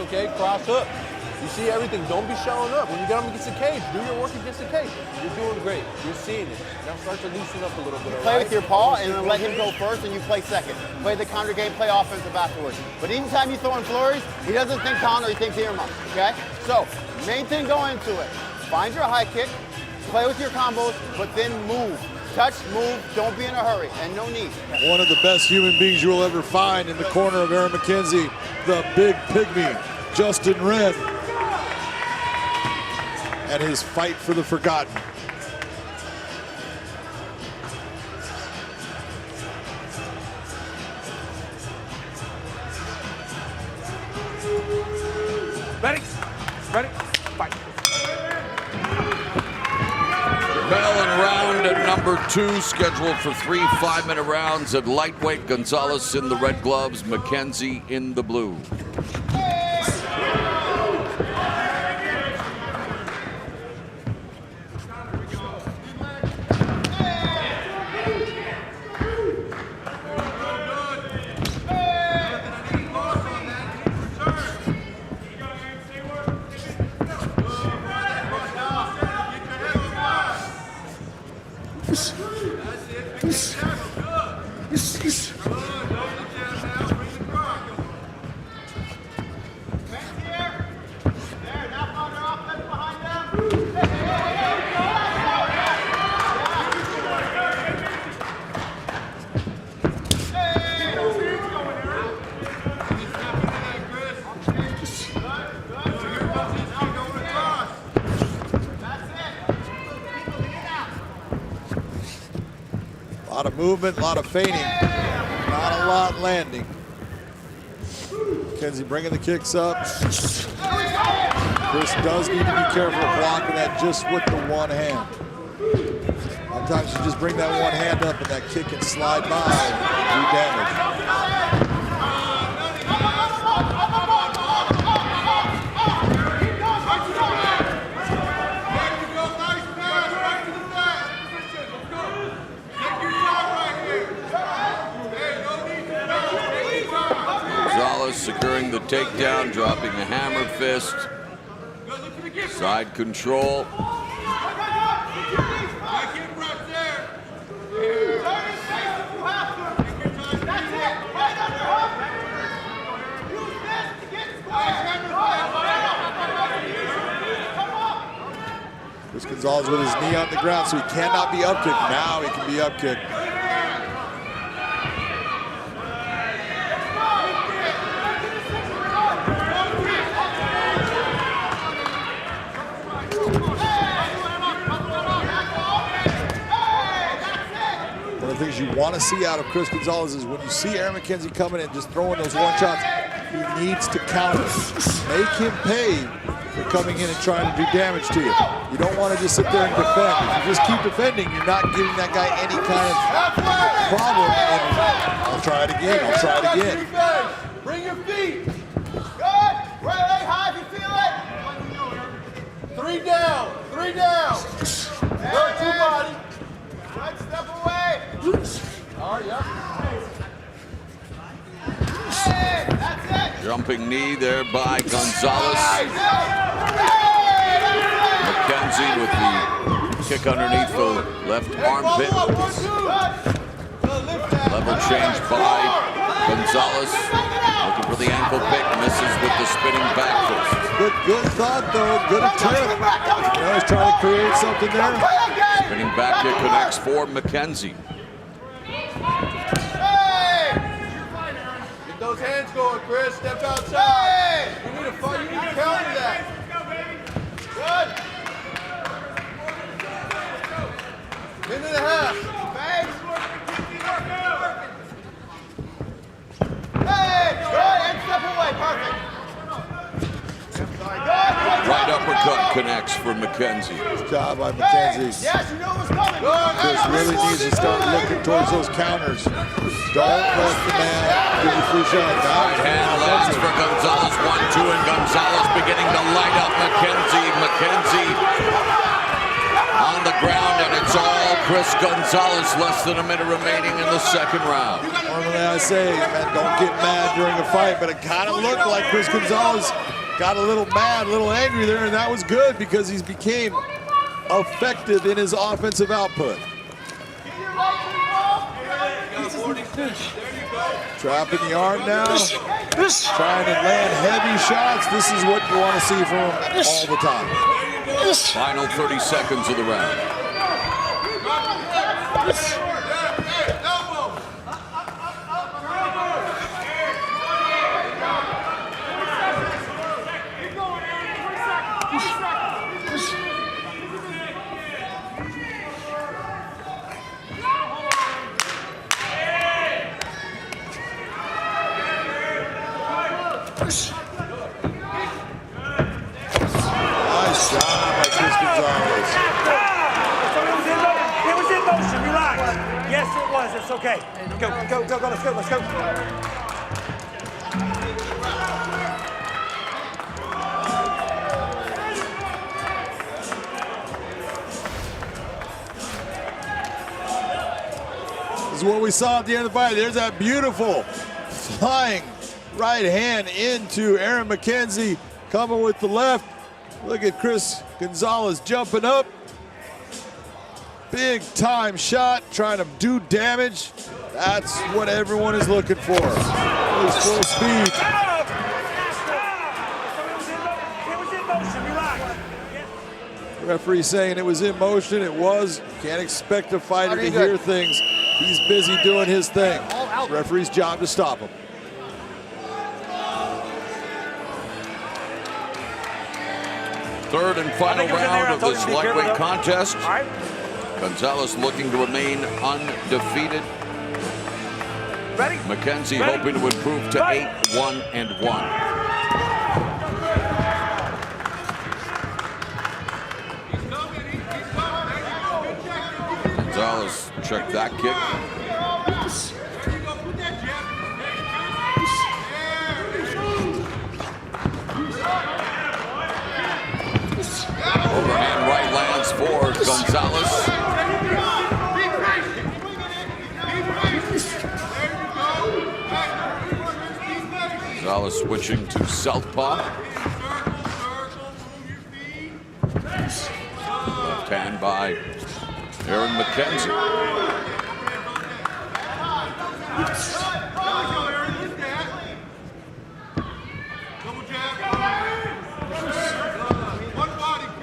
okay? Cross hook. You see everything. Don't be showing up. When you get him against the cage, do your work against the cage. You're doing great. You're seeing it. Now start to loosen up a little bit, all Play right? with your paw and then let him go first and you play second. Play the counter game, play offensive afterwards. But anytime you throw in flurries, he doesn't think counter, he thinks earmuff, okay? So, main thing going into it, find your high kick, play with your combos, but then move. Touch, move, don't be in a hurry, and no need. One of the best human beings you will ever find in the corner of Aaron McKenzie, the big pygmy, Justin Wren, and his fight for the forgotten. Ready? Ready? Fight. Bell in round number 2, scheduled for 3 5-minute rounds at lightweight. Gonzalez in the red gloves, McKenzie in the blue. A lot of movement, a lot of feinting, not a lot landing. McKenzie bringing the kicks up. Chris does need to be careful of blocking that just with the one hand. Sometimes you just bring that one hand up and that kick can slide by and do damage. Gonzalez securing the takedown, dropping a hammer fist. Side control. Chris Gonzalez with his knee on the ground, so he cannot be up kicked. Now he can be up kicked. One of the things you want to see out of Chris Gonzalez is when you see Aaron McKenzie coming in, just throwing those one shots, he needs to counter. Make him pay for coming in and trying to do damage to you. You don't want to just sit there and defend. If you just keep defending, you're not giving that guy any kind of problem. And I'll try it again. I'll try it again. Bring your feet. Good. Right leg high if you feel it. 3 down. 3 down. Good, 2 body. Right step away. All right, yeah. Hey, that's it. Jumping knee there by Gonzalez. McKenzie with the kick underneath the left armpit. Level change by Gonzalez. Looking for the ankle pick, misses with the spinning back fist. Good thought though, good attempt. Now he's trying to create something there. Spinning back kick connects for McKenzie. Get those hands going, Chris. Step outside. You need to counter that. Good. Minute and a half. Hey, good. And step away. Perfect. Right uppercut connects for McKenzie. Good job by McKenzie. Yes, you know what's coming. Chris really needs to start looking towards those counters. Don't let the man give you free shot. Right hand lands for Gonzalez. 1-2, and Gonzalez beginning to light up McKenzie. McKenzie on the ground, and it's all Chris Gonzalez. Less than a minute remaining in the second round. Normally I say, man, don't get mad during a fight, but it kind of looked like Chris Gonzalez got a little mad, a little angry there, and that was good because he's became effective in his offensive output. Trapping the arm now, trying to land heavy shots. This is what you want to see from him all the time. Final 30 seconds of the round. Nice job by Chris Gonzalez. It was in motion. Relax. Yes, it was. It's okay. Go. Let's go. Let's go. This is what we saw at the end of the fight. There's that beautiful flying right hand into Aaron McKenzie, coming with the left. Look at Chris Gonzalez jumping up. Big time shot, trying to do damage. That's what everyone is looking for. He's full speed. The referee saying it was in motion. It was. Can't expect a fighter to hear things. He's busy doing his thing. Referee's job to stop him. Third and final round of this lightweight contest. Gonzalez looking to remain undefeated. Ready? McKenzie hoping to improve to 8-1-1. Gonzalez checked that kick. Overhand right lands for Gonzalez. Gonzalez switching to southpaw. Left hand by Aaron McKenzie.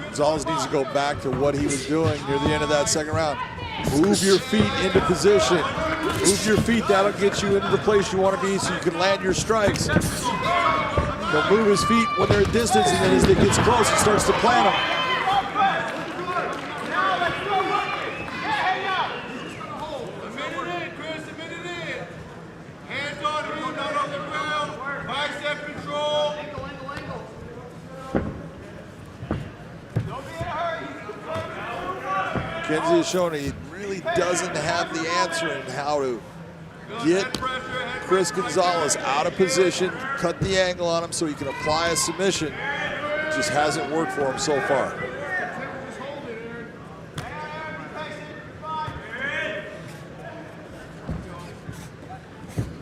Gonzalez needs to go back to what he was doing near the end of that second round. Move your feet into position. Move your feet, that'll get you into the place you want to be so you can land your strikes. He'll move his feet when they're at distance, and then as it gets close, he starts to plant them. McKenzie has shown he really doesn't have the answer in how to get Chris Gonzalez out of position, cut the angle on him so he can apply a submission. It just hasn't worked for him so far.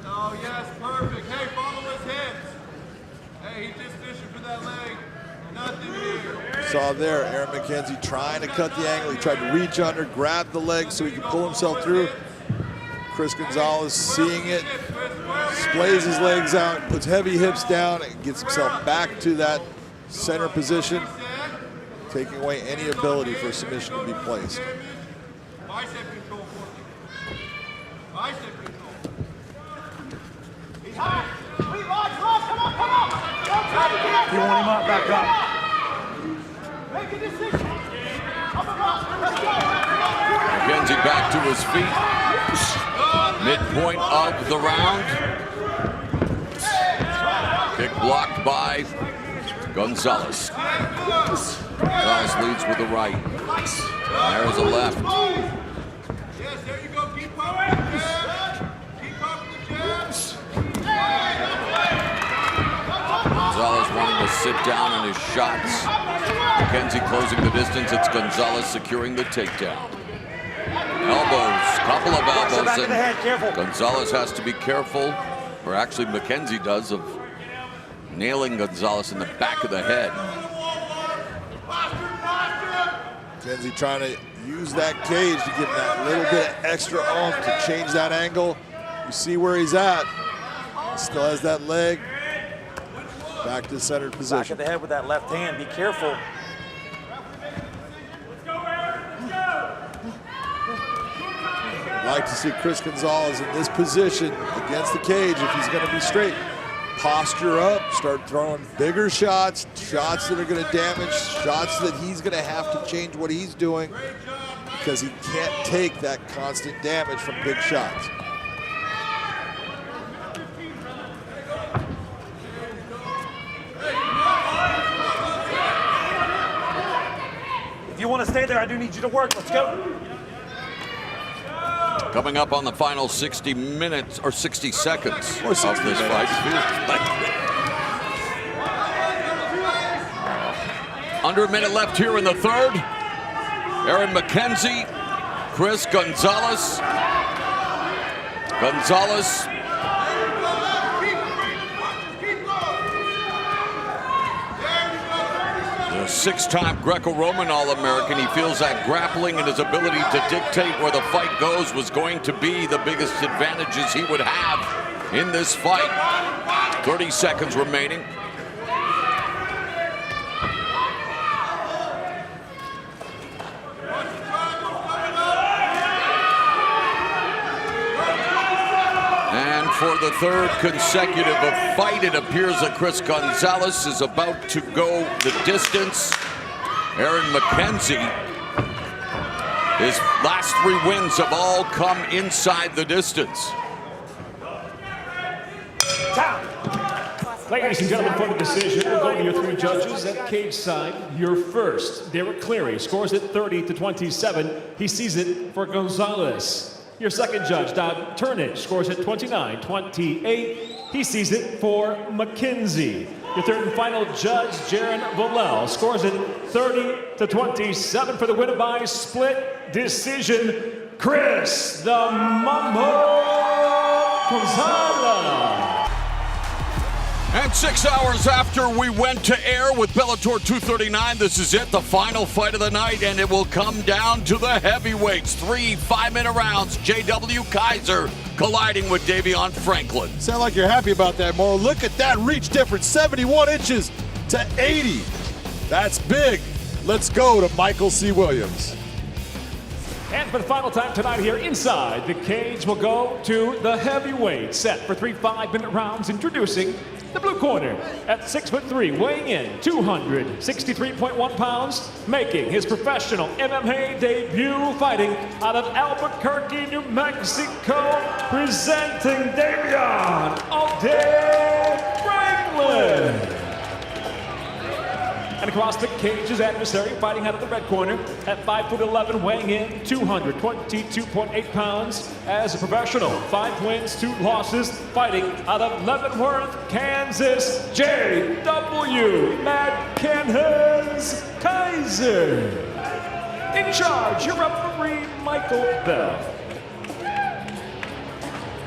Oh, yes, perfect. Hey, follow his hips. Hey, he's just fishing for that leg. Nothing here. Saw there, Aaron McKenzie trying to cut the angle. He tried to reach under, grab the leg so he could pull himself through. Chris Gonzalez seeing it, splays his legs out, puts heavy hips down, and gets himself back to that center position, taking away any ability for a submission to be placed. Bicep control for me. Bicep control. He's high. Sweet lodge, come on, come on. You want him up, back up. Make a decision. McKenzie back to his feet. Midpoint of the round. Kick blocked by Gonzalez. Gonzalez leads with the right. There's a left. Yes, there you go. Keep pumping the jab. Keep pumping the jabs. Gonzalez wanting to sit down on his shots. McKenzie closing the distance. It's Gonzalez securing the takedown. Elbows, couple of elbows, and Gonzalez has to be careful, or actually McKenzie does, of nailing Gonzalez in the back of the head. McKenzie trying to use that cage to give him that little bit of extra oomph to change that angle. You see where he's at. He still has that leg. Back to centered position. Back of the head with that left hand. Be careful. Like to see Chris Gonzalez in this position against the cage if he's going to be straight. Posture up, start throwing bigger shots, shots that are going to damage, shots that he's going to have to change what he's doing because he can't take that constant damage from big shots. If you want to stay there, I do need you to work. Let's go. Coming up on the final 60 minutes or 60 seconds of this fight. Under a minute left here in the third. Aaron McKenzie, Chris Gonzalez. Gonzalez. The six-time Greco-Roman All-American. He feels that grappling and his ability to dictate where the fight goes was going to be the biggest advantages he would have in this fight. 30 seconds remaining. And for the third consecutive fight, it appears that Chris Gonzalez is about to go the distance. Aaron McKenzie, his last three wins have all come inside the distance. Ladies and gentlemen, for the decision, we'll go to your three judges at cage side. Your first, Derek Cleary, scores it 30-27. He sees it for Gonzalez. Your second judge, Doug Turnage, scores it 29-28. He sees it for McKenzie. Your third and final judge, Jaron Vallel, scores it 30-27 for the winner by split decision, Chris the Mambo Gonzalez. And 6 hours after we went to air with Bellator 239, this is it, the final fight of the night, and it will come down to the heavyweights. 3 5-minute rounds. J.W. Kaiser colliding with Davion Franklin. Sound like you're happy about that, Mo. Look at that reach difference, 71 inches to 80. That's big. Let's go to Michael C. Williams. And for the final time tonight here inside the cage, we'll go to the heavyweight set for 3 5-minute rounds. Introducing the blue corner at 6'3", weighing in 263.1 pounds, making his professional MMA debut, fighting out of Albuquerque, New Mexico, presenting Davion Franklin. And across the cage, his adversary fighting out of the red corner at 5'11", weighing in 222.8 pounds. As a professional, 5 wins, 2 losses, fighting out of Leavenworth, Kansas, J.W. Madcannons Kaiser. In charge, your referee, Michael Bell.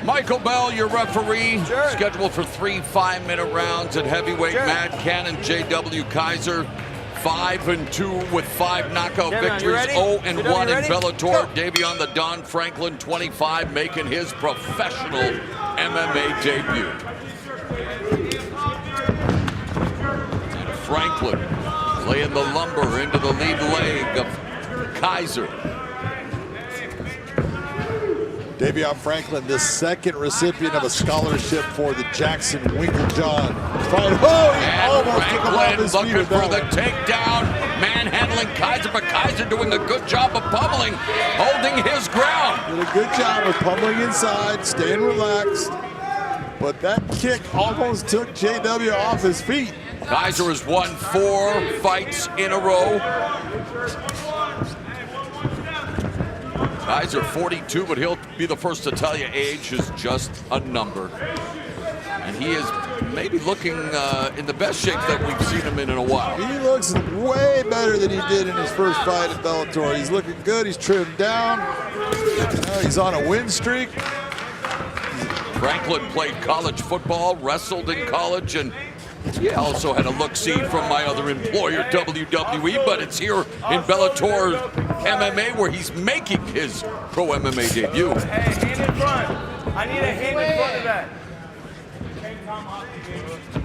Michael Bell, your referee, scheduled for 3 5-minute rounds at heavyweight. Mad Cannon, J.W. Kaiser, 5-2 with 5 knockout victories, 0-1 in Bellator. Davion the Don Franklin, 25, making his professional MMA debut. And Franklin laying the lumber into the lead leg of Kaiser. Davion Franklin, the second recipient of a scholarship for the Jackson Winkeljohn fight. Oh, he almost took him off his feet looking for the takedown, manhandling Kaiser, but Kaiser doing a good job of pummeling, holding his ground. Did a good job of pummeling inside, staying relaxed. But that kick almost took JW off his feet. Kaiser has won 4 fights in a row. Kaiser 42, but he'll be the first to tell you age is just a number. And he is maybe looking in the best shape that we've seen him in a while. He looks way better than he did in his first fight at Bellator. He's looking good, he's trimmed down. He's on a win streak. Franklin played college football, wrestled in college, and he also had a look-see from my other employer, WWE, but it's here in Bellator MMA where he's making his pro MMA debut. Hey, hand in front. I need a hand in front of that.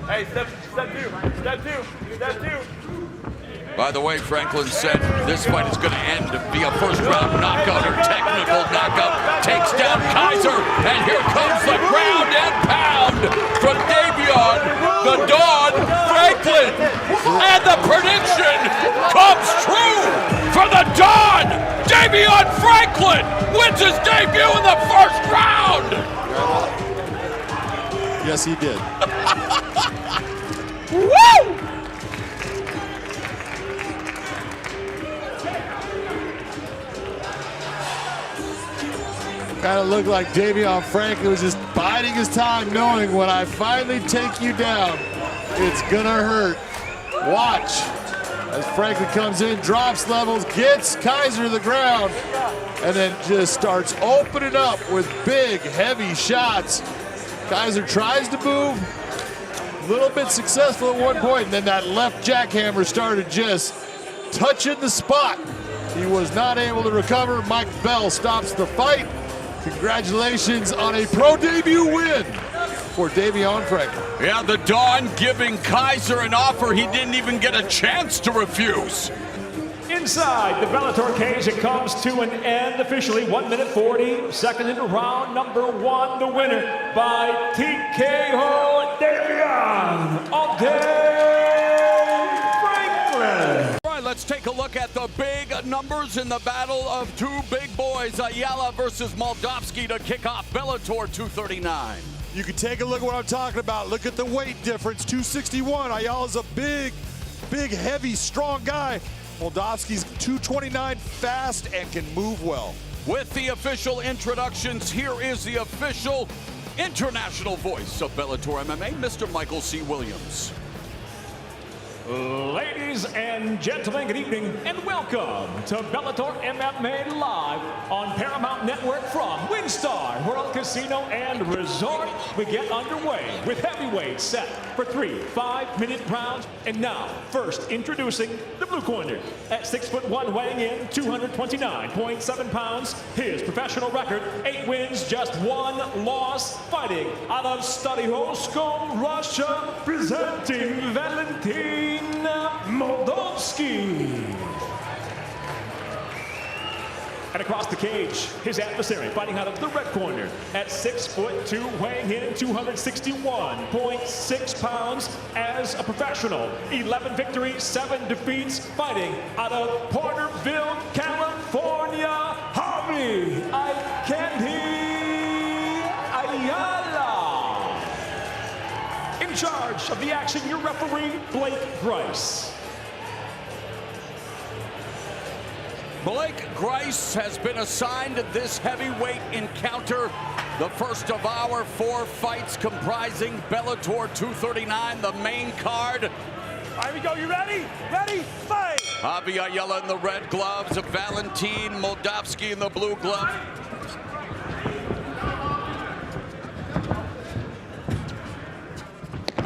Hey, step 2. By the way, Franklin said this fight is going to end via first-round knockout or technical knockout. Takes down Kaiser, and here comes the ground and pound from Davion the Don Franklin. And the prediction comes true for the Don. Davion Franklin wins his debut in the first round. Yes, he did. Woo! Kind of looked like Davion Franklin was just biding his time, knowing when I finally take you down, it's gonna hurt. Watch as Franklin comes in, drops levels, gets Kaiser to the ground, and then just starts opening up with big, heavy shots. Kaiser tries to move, a little bit successful at one point, and then that left jackhammer started just touching the spot. He was not able to recover. Mike Bell stops the fight. Congratulations on a pro debut win for Davion Franklin. Yeah, the Don giving Kaiser an offer he didn't even get a chance to refuse. Inside the Bellator cage, it comes to an end officially. 1 minute 40 seconds into round number 1. The winner by TKO, Davion Franklin. All right, let's take a look at the big numbers in the battle of 2 big boys, Ayala versus Moldavsky, to kick off Bellator 239. You can take a look at what I'm talking about. Look at the weight difference, 261. Ayala's a big, heavy, strong guy. Moldavsky's 229, fast and can move well. With the official introductions, here is the official international voice of Bellator MMA, Mr. Michael C. Williams. Ladies and gentlemen, good evening and welcome to Bellator MMA Live on Paramount Network from WinStar World Casino and Resort. We get underway with heavyweights set for 3 5-minute rounds. And now, first introducing the blue corner at 6'1", weighing in 229.7 pounds. His professional record, 8 wins, just 1 loss, fighting out of Starihovsko, Russia, presenting Valentin Moldavsky. And across the cage, his adversary fighting out of the red corner at 6'2", weighing in 261.6 pounds as a professional. 11 victories, 7 defeats, fighting out of Porterville, California, Javi Ayala. In charge of the action, your referee, Blake Grice. Blake Grice has been assigned this heavyweight encounter, the first of our 4 fights comprising Bellator 239, the main card. All right, we go. You ready? Ready? Fight! Javi Ayala in the red gloves, Valentin Moldavsky in the blue glove.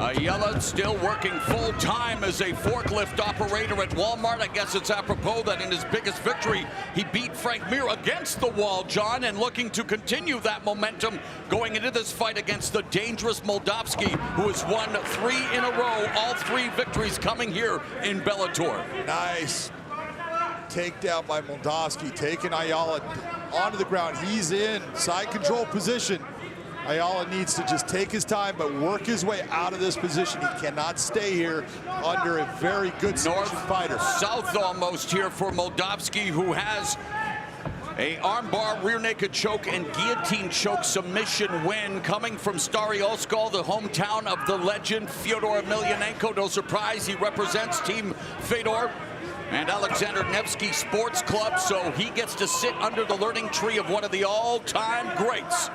Ayala still working full-time as a forklift operator at Walmart. I guess it's apropos that in his biggest victory, he beat Frank Mir against the wall, John, and looking to continue that momentum going into this fight against the dangerous Moldavsky, who has won 3 in a row, all 3 victories coming here in Bellator. Nice takedown by Moldavsky, taking Ayala onto the ground. He's in side control position. Ayala needs to just take his time, but work his way out of this position. He cannot stay here under a very good submission fighter. South almost here for Moldavsky, who has a armbar, rear naked choke, and guillotine choke submission win coming from Stary Oskol, the hometown of the legend Fyodor Emelianenko. No surprise, he represents Team Fedor and Alexander Nevsky Sports Club, so he gets to sit under the learning tree of one of the all-time greats.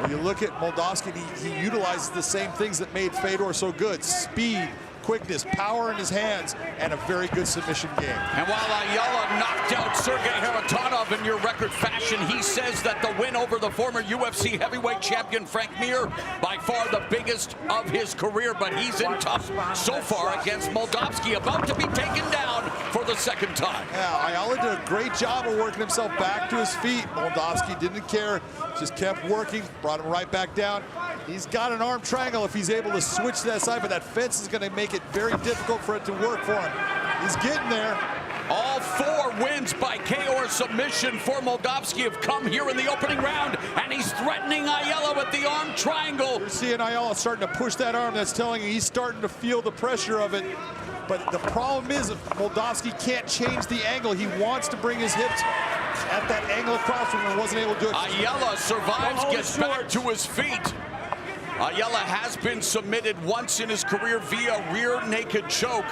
When you look at Moldavsky, he utilizes the same things that made Fedor so good. Speed, quickness, power in his hands, and a very good submission game. And while Ayala knocked out Sergey Haratonov in your record fashion, he says that the win over the former UFC heavyweight champion Frank Mir, by far the biggest of his career, but he's in tough so far against Moldavsky, about to be taken down for the second time. Yeah, Ayala did a great job of working himself back to his feet. Moldavsky didn't care, just kept working, brought him right back down. He's got an arm triangle if he's able to switch to that side, but that fence is going to make it very difficult for it to work for him. He's getting there. All 4 wins by KO or submission for Moldavsky have come here in the opening round, and he's threatening Ayala with the arm triangle. You're seeing Ayala starting to push that arm. That's telling you he's starting to feel the pressure of it. But the problem is Moldavsky can't change the angle. He wants to bring his hips at that angle across from him and wasn't able to do it. Ayala survives, gets back to his feet. Ayala has been submitted once in his career via rear naked choke.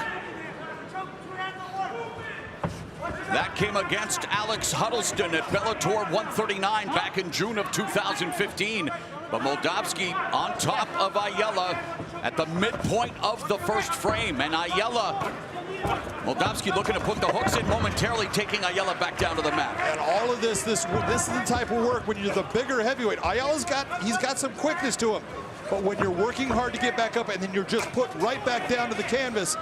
That came against Alex Huddleston at Bellator 139 back in June of 2015. But Moldavsky on top of Ayala at the midpoint of the first frame. And Ayala, Moldavsky looking to put the hooks in momentarily, taking Ayala back down to the mat. And all of this is the type of work when you're the bigger heavyweight. Ayala's he's got some quickness to him. But when you're working hard to get back up and then you're just put right back down to the canvas,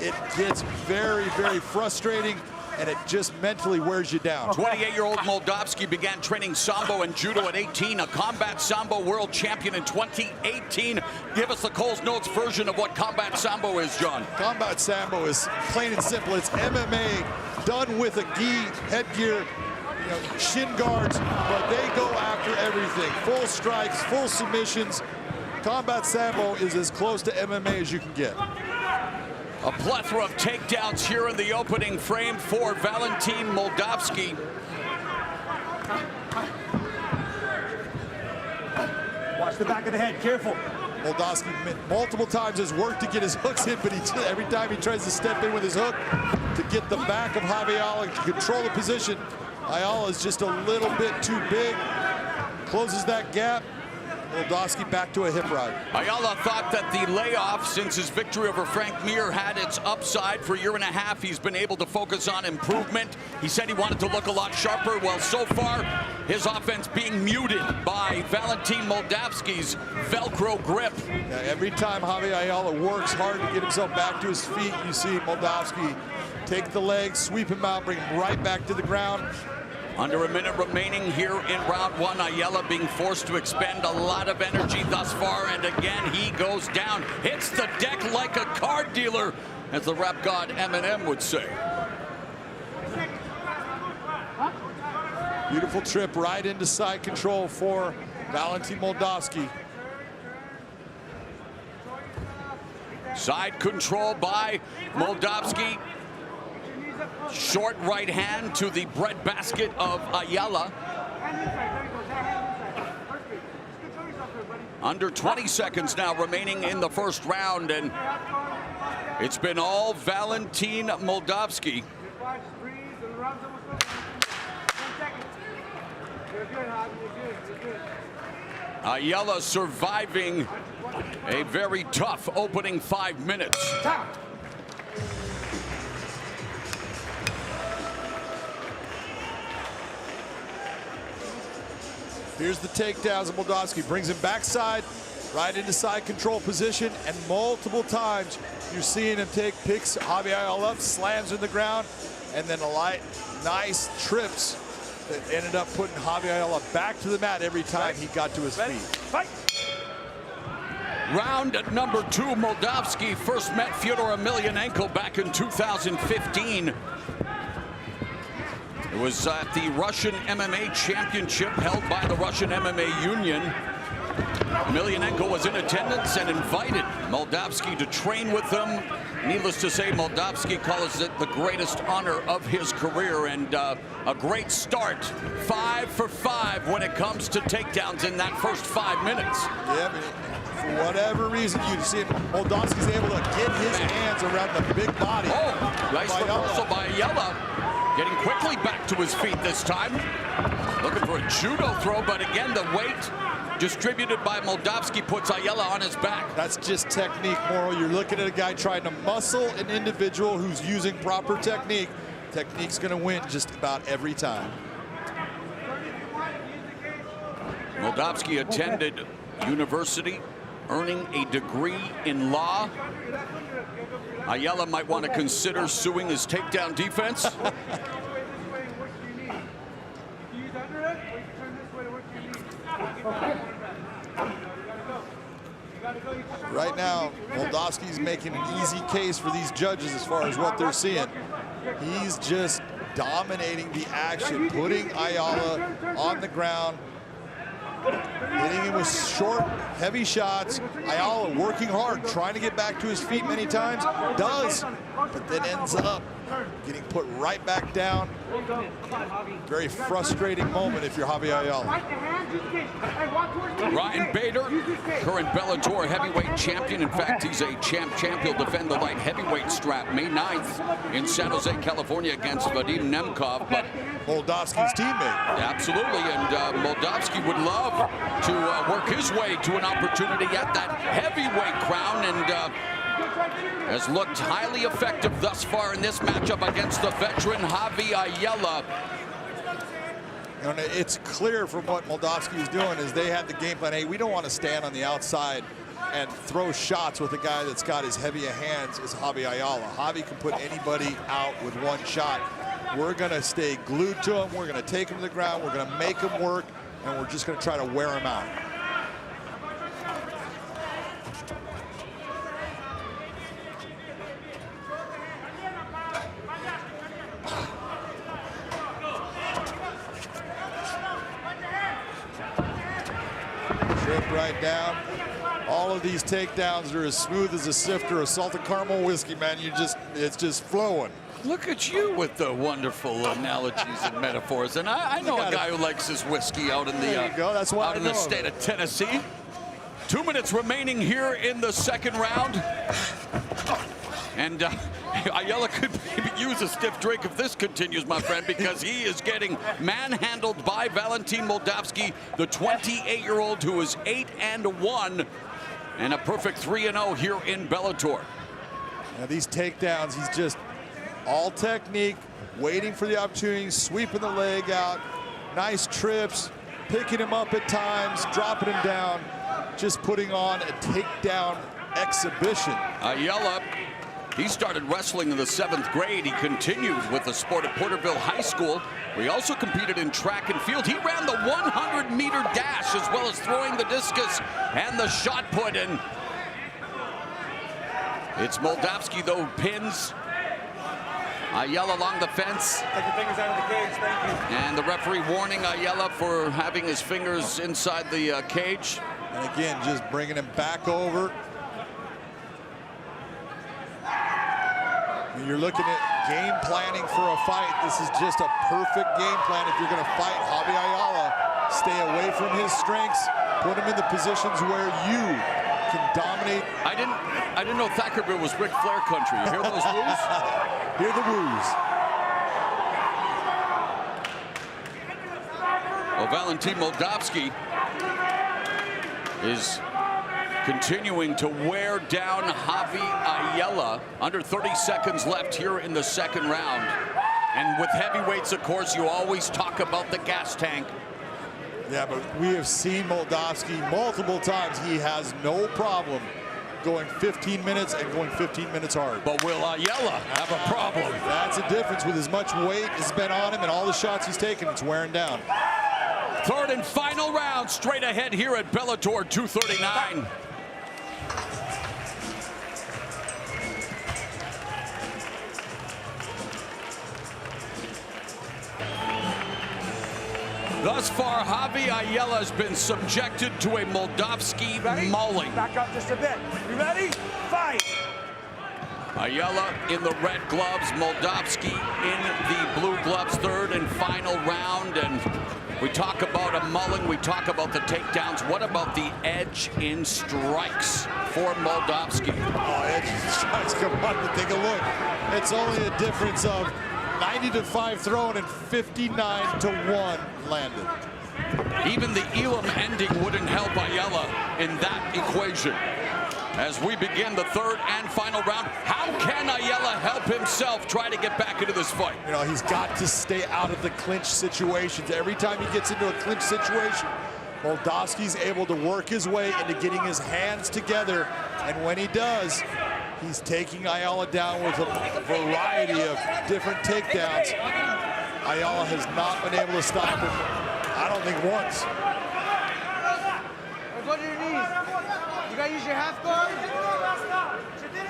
it gets very, very frustrating, and it just mentally wears you down. 28-year-old Moldavsky began training Sambo and Judo at 18, a Combat Sambo world champion in 2018. Give us the Coles Notes version of what Combat Sambo is, John. Combat Sambo is plain and simple. It's MMA done with a gi, headgear, shin guards, but they go after everything. Full strikes, full submissions. Combat Sambo is as close to MMA as you can get. A plethora of takedowns here in the opening frame for Valentin Moldavsky. Watch the back of the head, careful. Moldavsky multiple times has worked to get his hooks in, but every time he tries to step in with his hook to get the back of Javi Ayala to control the position, Ayala is just a little bit too big. Closes that gap. Moldavsky back to a hip ride. Ayala thought that the layoff since his victory over Frank Mir had its upside. For a year and a half, he's been able to focus on improvement. He said he wanted to look a lot sharper. Well, so far, his offense being muted by Valentin Moldavsky's Velcro grip. Yeah, every time Javi Ayala works hard to get himself back to his feet, you see Moldavsky take the legs, sweep him out, bring him right back to the ground. Under a minute remaining here in round one, Ayala being forced to expend a lot of energy thus far, and again he goes down, hits the deck like a card dealer, as the rap god Eminem would say. Beautiful trip right into side control for Valentin Moldavsky. Side control by Moldavsky. Short right hand to the breadbasket of Ayala. Under 20 seconds now remaining in the first round, and it's been all Valentin Moldavsky. Ayala surviving a very tough opening 5 minutes. Here's the takedowns of Moldavsky. Brings him backside, right into side control position, and multiple times you're seeing him picks Javi Ayala up, slams in the ground, and then nice trips that ended up putting Javi Ayala back to the mat every time he got to his feet. Round number 2, Moldavsky first met Fyodor Emelianenko back in 2015. It was at the Russian MMA Championship held by the Russian MMA Union. Emelianenko was in attendance and invited Moldavsky to train with them. Needless to say, Moldavsky calls it the greatest honor of his career, and a great start. 5 for 5 when it comes to takedowns in that first 5 minutes. Yeah, I mean, for whatever reason, you see Moldavsky's able to get his hands around the big body. Oh, nice reversal by Ayala. Getting quickly back to his feet this time. Looking for a judo throw, but again, the weight distributed by Moldavsky puts Ayala on his back. That's just technique, Mauro. You're looking at a guy trying to muscle an individual who's using proper technique. Technique's gonna win just about every time. Moldavsky attended university, earning a degree in law. Ayala might want to consider suing his takedown defense. Right now, Moldavsky's making an easy case for these judges as far as what they're seeing. He's just dominating the action, putting Ayala on the ground, hitting him with short, heavy shots. Ayala working hard, trying to get back to his feet many times. Does, but then ends up getting put right back down. Very frustrating moment if you're Javi Ayala. Ryan Bader, current Bellator heavyweight champion. In fact, he's a champ. He'll defend the light heavyweight strap May 9th in San Jose, California against Vadim Nemkov. But Moldavsky's teammate. Absolutely, and Moldavsky would love to work his way to an opportunity at that heavyweight crown, and has looked highly effective thus far in this matchup against the veteran Javi Ayala. And it's clear from what Moldavsky is doing is they had the game plan. Hey, we don't want to stand on the outside and throw shots with a guy that's got as heavy a hands as Javi Ayala. Javi can put anybody out with one shot. We're going to stay glued to him. We're going to take him to the ground. We're going to make him work, and we're just going to try to wear him out. Trip right down. All of these takedowns are as smooth as a sifter of salted caramel whiskey, man. It's just flowing. Look at you with the wonderful analogies and metaphors. And I know a guy who likes his whiskey out in the state of Tennessee. 2 minutes remaining here in the second round. And Ayala could maybe use a stiff drink if this continues, my friend, because he is getting manhandled by Valentin Moldavsky, the 28-year-old who is 8-1 and a perfect 3-0 here in Bellator. Now these takedowns, he's just all technique, waiting for the opportunity, sweeping the leg out, nice trips, picking him up at times, dropping him down, just putting on a takedown exhibition. Ayala, he started wrestling in the 7th grade. He continued with the sport at Porterville High School. He also competed in track and field. He ran the 100-meter dash as well as throwing the discus and the shot put. And it's Moldavsky, though, pins Ayala along the fence. Take your fingers out of the cage, thank you. And the referee warning Ayala for having his fingers inside the cage. And again, just bringing him back over. When you're looking at game planning for a fight, this is just a perfect game plan. If you're going to fight Javi Ayala, stay away from his strengths, put him in the positions where you can dominate. I didn't know Thackerville was Ric Flair country. You hear those woos? Hear the woos. Well, Valentin Moldavsky is continuing to wear down Javi Ayala. Under 30 seconds left here in the 2nd round. And with heavyweights, of course, you always talk about the gas tank. Yeah, but we have seen Moldavsky multiple times. He has no problem going 15 minutes and going 15 minutes hard. But will Ayala have a problem? That's the difference with as much weight has been on him and all the shots he's taken, it's wearing down. 3rd and final round straight ahead here at Bellator 239. Thus far, Javi Ayala has been subjected to a Moldavsky mauling. Back up just a bit. You ready? Fight! Ayala in the red gloves, Moldavsky in the blue gloves, 3rd and final round. And we talk about a mulling, we talk about the takedowns. What about the edge in strikes for Moldavsky? Oh, edge in strikes, come on, take a look. It's only a difference of 90-5 thrown and 59-1 landed. Even the Elam ending wouldn't help Ayala in that equation. As we begin the 3rd and final round, how can Ayala help himself try to get back into this fight? You know, he's got to stay out of the clinch situations. Every time he gets into a clinch situation, Moldavsky's able to work his way into getting his hands together. And when he does, he's taking Ayala down with a variety of different takedowns. Ayala has not been able to stop him, I don't think once. Go to your knees. You gotta use your half guard.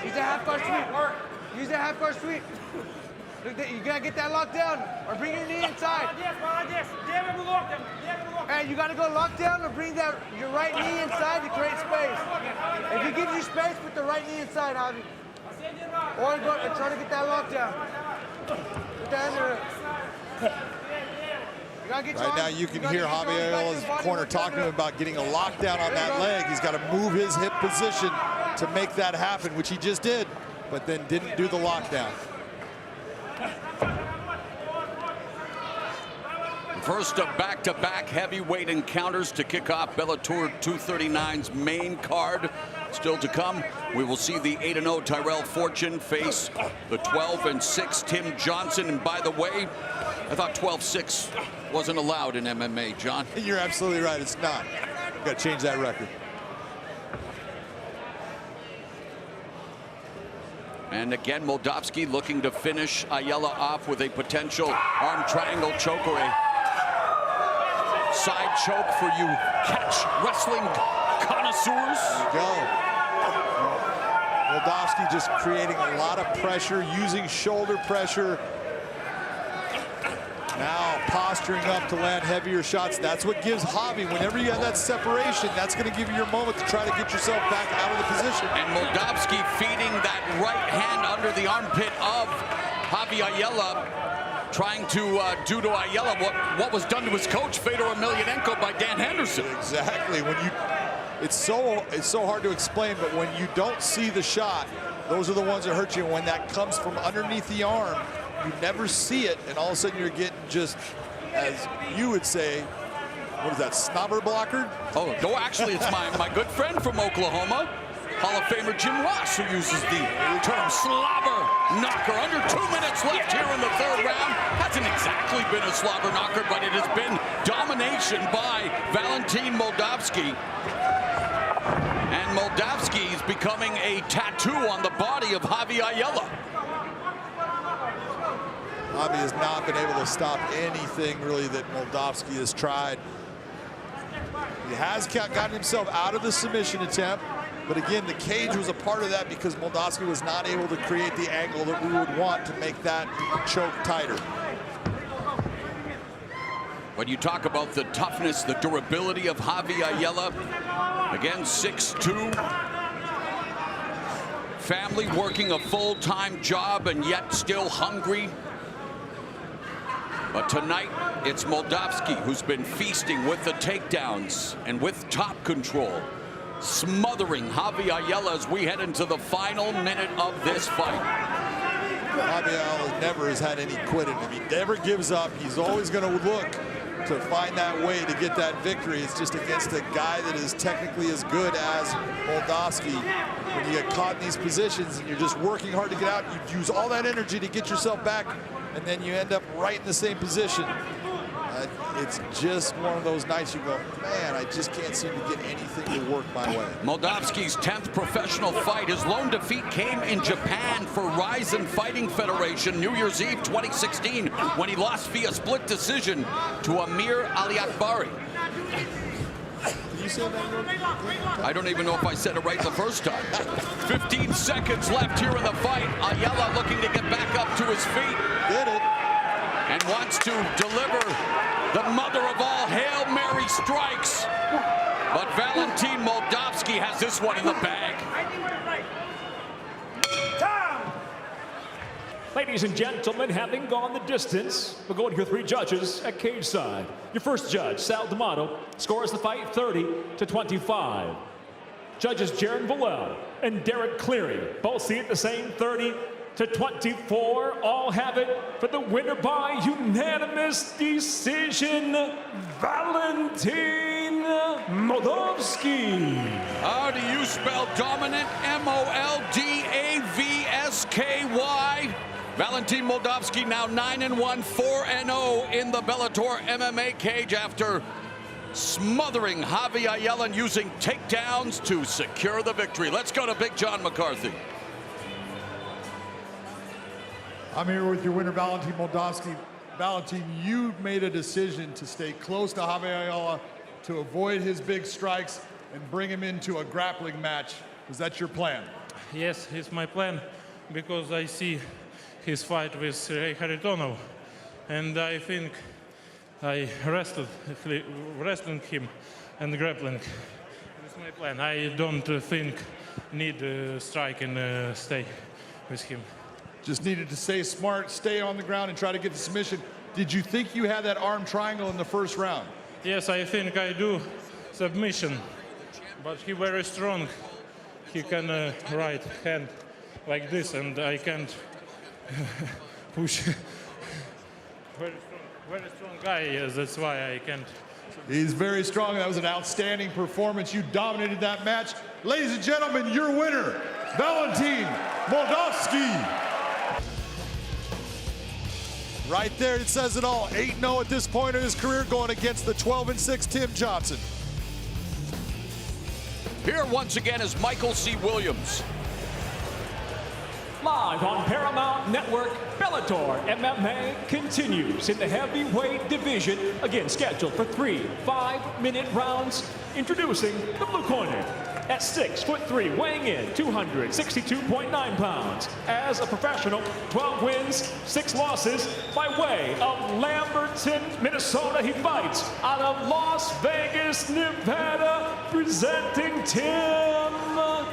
Use the half guard sweep. Use the half guard sweep. You gotta get that locked down or bring your knee inside. And you gotta go lock down or bring your right knee inside to create space. If he gives you space, put the right knee inside, Javi. Or try to get that lockdown. Put that in there. Right now you can hear Javi Ayala's corner talking to him about getting a lockdown on that leg. He's got to move his hip position to make that happen, which he just did, but then didn't do the lockdown. First of back-to-back heavyweight encounters to kick off Bellator 239's main card. Still to come, we will see the 8-0 Tyrell Fortune face the 12-6 Tim Johnson. And by the way, I thought 12-6 wasn't allowed in MMA, John. You're absolutely right, it's not. We've got to change that record. And again, Moldavsky looking to finish Ayala off with a potential arm triangle choke or a side choke for you catch wrestling connoisseurs. There you go. Moldavsky just creating a lot of pressure, using shoulder pressure. Now posturing up to land heavier shots. That's what gives Javi, whenever you have that separation, that's going to give you your moment to try to get yourself back out of the position. And Moldavsky feeding that right hand under the armpit of Javi Ayala, trying to do to Ayala what was done to his coach, Fedor Emelianenko, by Dan Henderson. Exactly. When you, it's so hard to explain, but when you don't see the shot those are the ones that hurt you. When that comes from underneath the arm, you never see it, and all of a sudden you're getting just, as you would say, what is that, snobber blocker? Oh, no, actually, it's my good friend from Oklahoma, Hall of Famer Jim Ross, who uses the term slobber knocker. Under 2 minutes left here in the third round. Hasn't exactly been a slobber knocker, but it has been domination by Valentin Moldavsky. And Moldavsky is becoming a tattoo on the body of Javi Ayala. Javi has not been able to stop anything really that Moldavsky has tried. He has gotten himself out of the submission attempt, but again, the cage was a part of that because Moldavsky was not able to create the angle that we would want to make that choke tighter. When you talk about the toughness, the durability of Javi Ayala, again, 6'2", family working a full-time job and yet still hungry. But tonight, it's Moldavsky who's been feasting with the takedowns and with top control, smothering Javi Ayala as we head into the final minute of this fight. Javi Ayala never has had any quit in him. He never gives up. He's always going to look to find that way to get that victory. It's just against a guy that is technically as good as Moldavsky. When you get caught in these positions and you're just working hard to get out, you use all that energy to get yourself back, and then you end up right in the same position. It's just one of those nights you go, man, I just can't seem to get anything to work my way. Moldavsky's 10th professional fight. His lone defeat came in Japan for Rizin Fighting Federation, New Year's Eve 2016, when he lost via split decision to Amir Aliakbari. You said that? I don't even know if I said it right the first time. 15 seconds left here in the fight. Ayala looking to get back up to his feet. Did it. And wants to deliver the mother of all Hail Mary strikes. But Valentin Moldavsky has this one in the bag. Ladies and gentlemen, having gone the distance, we're going to hear 3 judges at cage side. Your first judge, Sal D'Amato, scores the fight 30-25. Judges Jaron Vallel and Derek Cleary both see it the same, 30-24. All have it for the winner by unanimous decision, Valentin Moldavsky. How do you spell dominant? M-O-L-D-A-V-S-K-Y. Valentin Moldavsky now 9-1, 4-0 in the Bellator MMA cage after smothering Javi Ayala and using takedowns to secure the victory. Let's go to Big John McCarthy. I'm here with your winner, Valentin Moldavsky. Valentin, you made a decision to stay close to Javi Ayala, to avoid his big strikes and bring him into a grappling match. Was that your plan? Yes, it's my plan, because I see his fight with Ray Haritono, and I think I wrestled him and grappling. It's my plan. I don't think need to strike and stay with him. Just needed to stay smart, stay on the ground, and try to get the submission. Did you think you had that arm triangle in the first round? Yes, I think I do submission, but he very strong. He can right hand like this, and I can't push. Very strong guy, that's why I can't. He's very strong. That was an outstanding performance. You dominated that match. Ladies and gentlemen, your winner, Valentin Moldavsky. Right there, it says it all. 8-0 at this point in his career, going against the 12-6 Tim Johnson. Here once again is Michael C. Williams. Live on Paramount Network, Bellator MMA continues in the heavyweight division. Again, scheduled for 3 5-minute rounds. Introducing the blue corner. At 6'3", weighing in 262.9 pounds. As a professional, 12 wins, 6 losses. By way of Lamberton, Minnesota, he fights out of Las Vegas, Nevada, presenting Tim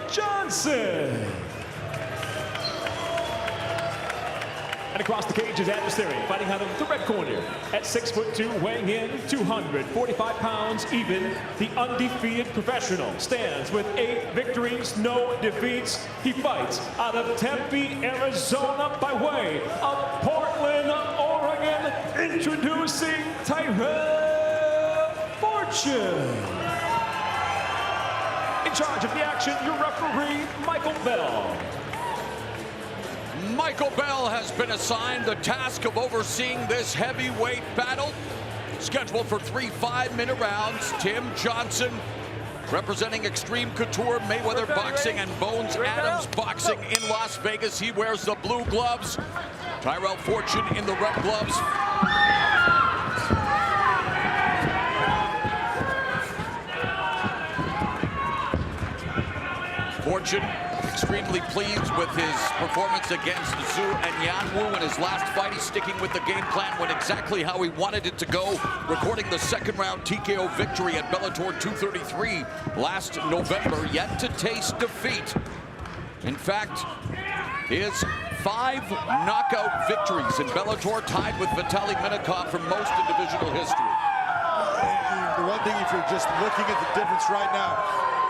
Johnson. And across the cage, his adversary, fighting out of the red corner. At 6'2", weighing in 245 pounds even, the undefeated professional stands with 8 victories, no defeats. He fights out of Tempe, Arizona by way of Portland, Oregon. Introducing Tyrell Fortune. In charge of the action, your referee, Michael Bell. Michael Bell has been assigned the task of overseeing this heavyweight battle. Scheduled for 3 5-minute rounds. Tim Johnson, representing Extreme Couture, Mayweather Boxing, and Bones Adams Boxing in Las Vegas. He wears the blue gloves. Tyrell Fortune in the red gloves. Fortune extremely pleased with his performance against Zhu and Yanwu in his last fight. He's sticking with the game plan, went exactly how he wanted it to go, recording the second round TKO victory at Bellator 233 last November, yet to taste defeat. In fact, his 5 knockout victories in Bellator, tied with Vitaly Minakov for most in divisional history. The one thing, if you're just looking at the difference right now,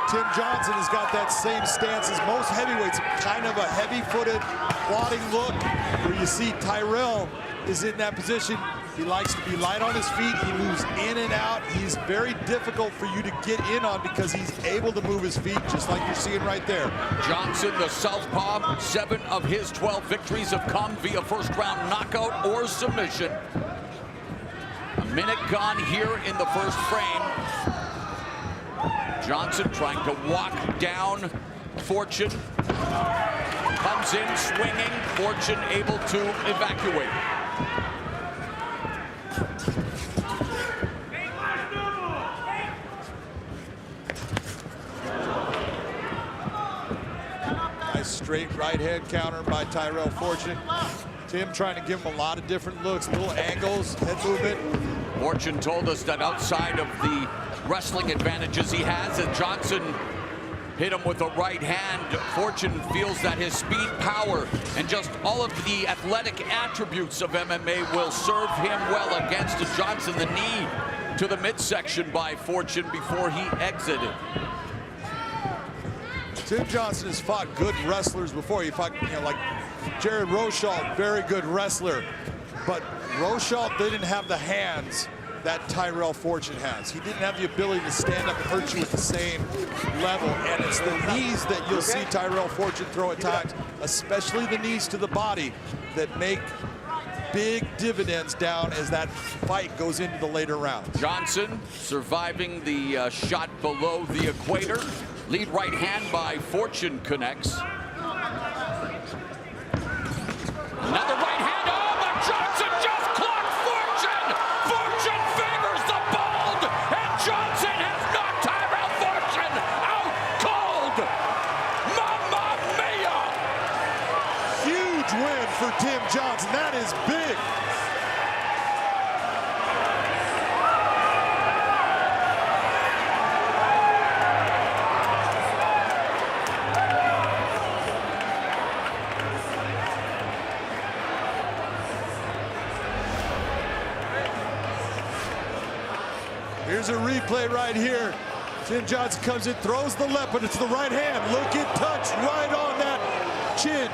Tim Johnson has got that same stance as most heavyweights, kind of a heavy-footed, plodding look, where you see Tyrell is in that position. He likes to be light on his feet. He moves in and out. He's very difficult for you to get in on because he's able to move his feet, just like you're seeing right there. Johnson, the southpaw, 7 of his 12 victories have come via first-round knockout or submission. A minute gone here in the first frame. Johnson trying to walk down Fortune. Comes in swinging. Fortune able to evacuate. Nice straight right hand counter by Tyrell Fortune. Tim trying to give him a lot of different looks, little angles, head movement. Fortune told us that outside of the wrestling advantages he has, and Johnson hit him with a right hand, Fortune feels that his speed, power, and just all of the athletic attributes of MMA will serve him well against Johnson. The knee to the midsection by Fortune before he exited. Tim Johnson has fought good wrestlers before. He fought, like Jared Rosholt, very good wrestler. But Rosholt didn't have the hands that Tyrell Fortune has. He didn't have the ability to stand up and hurt you at the same level. And it's the knees that you'll see Tyrell Fortune throw at times, especially the knees to the body, that make big dividends down as that fight goes into the later rounds. Johnson surviving the shot below the equator. Lead right hand by Fortune connects. Another right hand. Oh, but Johnson just clocked Fortune. Fortune favors the bold, and Johnson has knocked Tyrell Fortune out cold. Mamma mia! Huge win for Tim Johnson. That is big. Here's a replay right here. Tim Johnson comes in, throws the left, but it's the right hand. Look at touch right on that chin.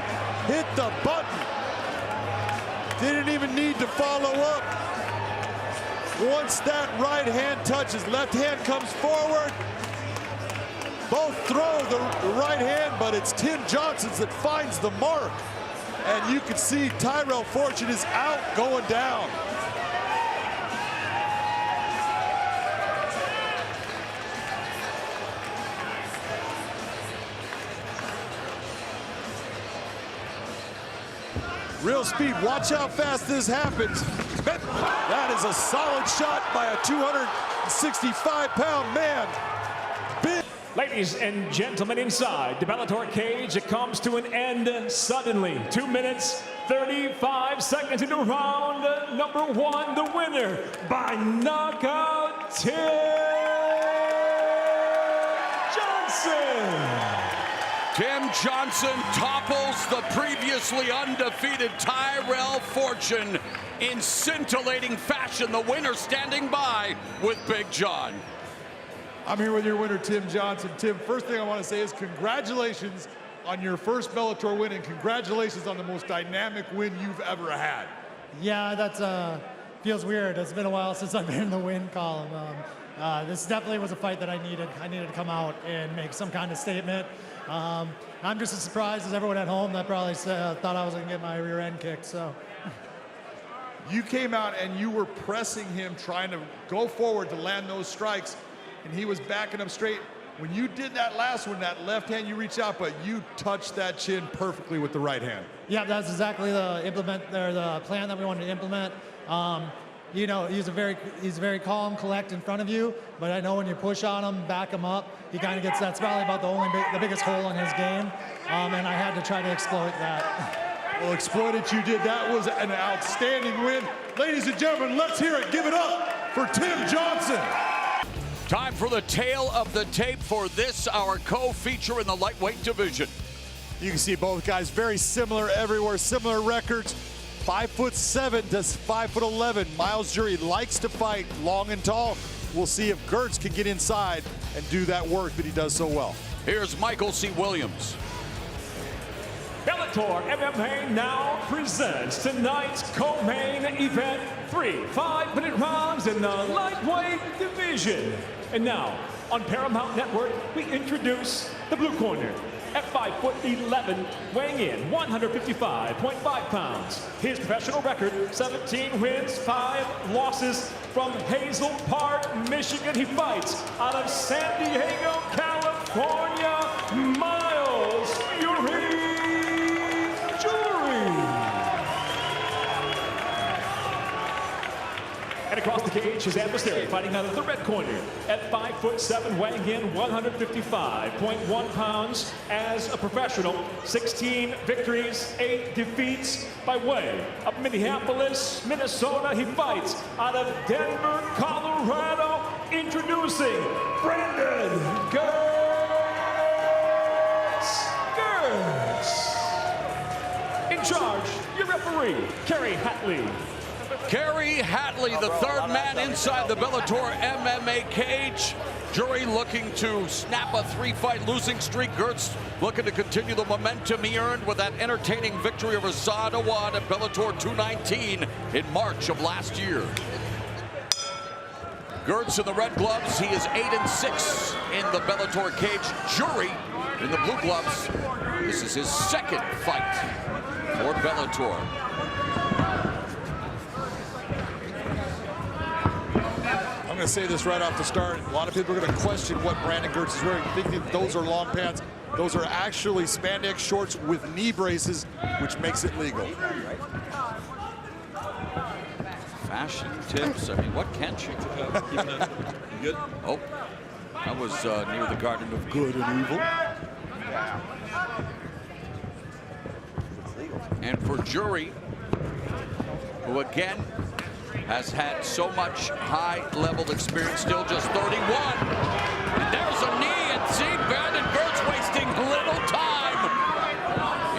Hit the button. Didn't even need to follow up. Once that right hand touches, left hand comes forward. Both throw the right hand, but it's Tim Johnson's that finds the mark. And you can see Tyrell Fortune is out, going down. Real speed. Watch how fast this happens. That is a solid shot by a 265-pound man. Big. Ladies and gentlemen, inside the Bellator cage, it comes to an end suddenly. 2 minutes, 35 seconds into round number 1. The winner by knockout, Tim Johnson. Tim Johnson topples the previously undefeated Tyrell Fortune in scintillating fashion. The winner standing by with Big John. I'm here with your winner, Tim Johnson. Tim, first thing I want to say is congratulations on your first Bellator win, and congratulations on the most dynamic win you've ever had. Yeah, that's feels weird. It's been a while since I've been in the win column. This definitely was a fight that I needed. I needed to come out and make some kind of statement. I'm just as surprised as everyone at home that probably thought I was going to get my rear end kicked. So, you came out and you were pressing him, trying to go forward to land those strikes, and he was backing up straight. When you did that last one, that left hand, you reached out, but you touched that chin perfectly with the right hand. yeah, that's exactly the plan that we wanted to implement. You know, he's very calm, collect in front of you, but I know when you push on him, back him up, he kind of gets, that's probably about the biggest hole in his game, and I had to try to exploit that. Well, exploit it, you did. That was an outstanding win. Ladies and gentlemen, let's hear it. Give it up for Tim Johnson. Time for the tale of the tape for this, our co-feature in the lightweight division. You can see both guys very similar everywhere, similar records. 5'7" to 5'11". Myles Jury likes to fight long and tall. We'll see if Girtz can get inside and do that work that he does so well. Here's Michael C. Williams. Bellator MMA now presents tonight's co-main event. 3 5-minute rounds in the lightweight division. And now, on Paramount Network, we introduce the blue corner. At 5'11", weighing in 155.5 pounds. His professional record, 17 wins, 5 losses. From Hazel Park, Michigan, he fights out of San Diego, California, Myles Jury. And across the cage, his adversary fighting out of the red corner at 5'7", weighing in 155.1 pounds. As a professional, 16 victories, 8 defeats. By way of Minneapolis, Minnesota, he fights out of Denver, Colorado. Introducing Brandon Girtz. In charge, your referee, Kerry Hatley. Kerry Hatley, the third man inside the Bellator MMA cage. Jury looking to snap a 3-fight losing streak. Girtz looking to continue the momentum he earned with that entertaining victory over Saad Awad at Bellator 219 in March of last year. Girtz in the red gloves. He is 8-6 in the Bellator cage. Jury in the blue gloves. This is his second fight for Bellator. I'm going to say this right off the start. A lot of people are going to question what Brandon Girtz is wearing, thinking those are long pants. Those are actually spandex shorts with knee braces, which makes it legal. Fashion tips. I mean, what can't you do? Good? Oh, that was near the Garden of Good and Evil. And for Jury, who again has had so much high-level experience, still just 31. And there's a knee, and see Brandon Girtz wasting little time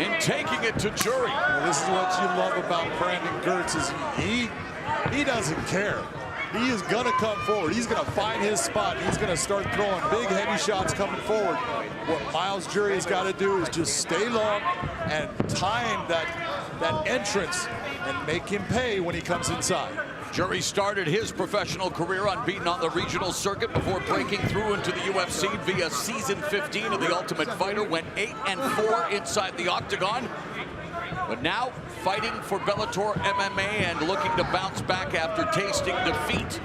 in taking it to Jury. Well, this is what you love about Brandon Girtz is he doesn't care. He is going to come forward. He's going to find his spot. He's going to start throwing big, heavy shots coming forward. What Myles Jury has got to do is just stay long and time that entrance and make him pay when he comes inside. Jury started his professional career unbeaten on the regional circuit before breaking through into the UFC via season 15 of The Ultimate Fighter. Went 8-4 inside the octagon. But now fighting for Bellator MMA and looking to bounce back after tasting defeat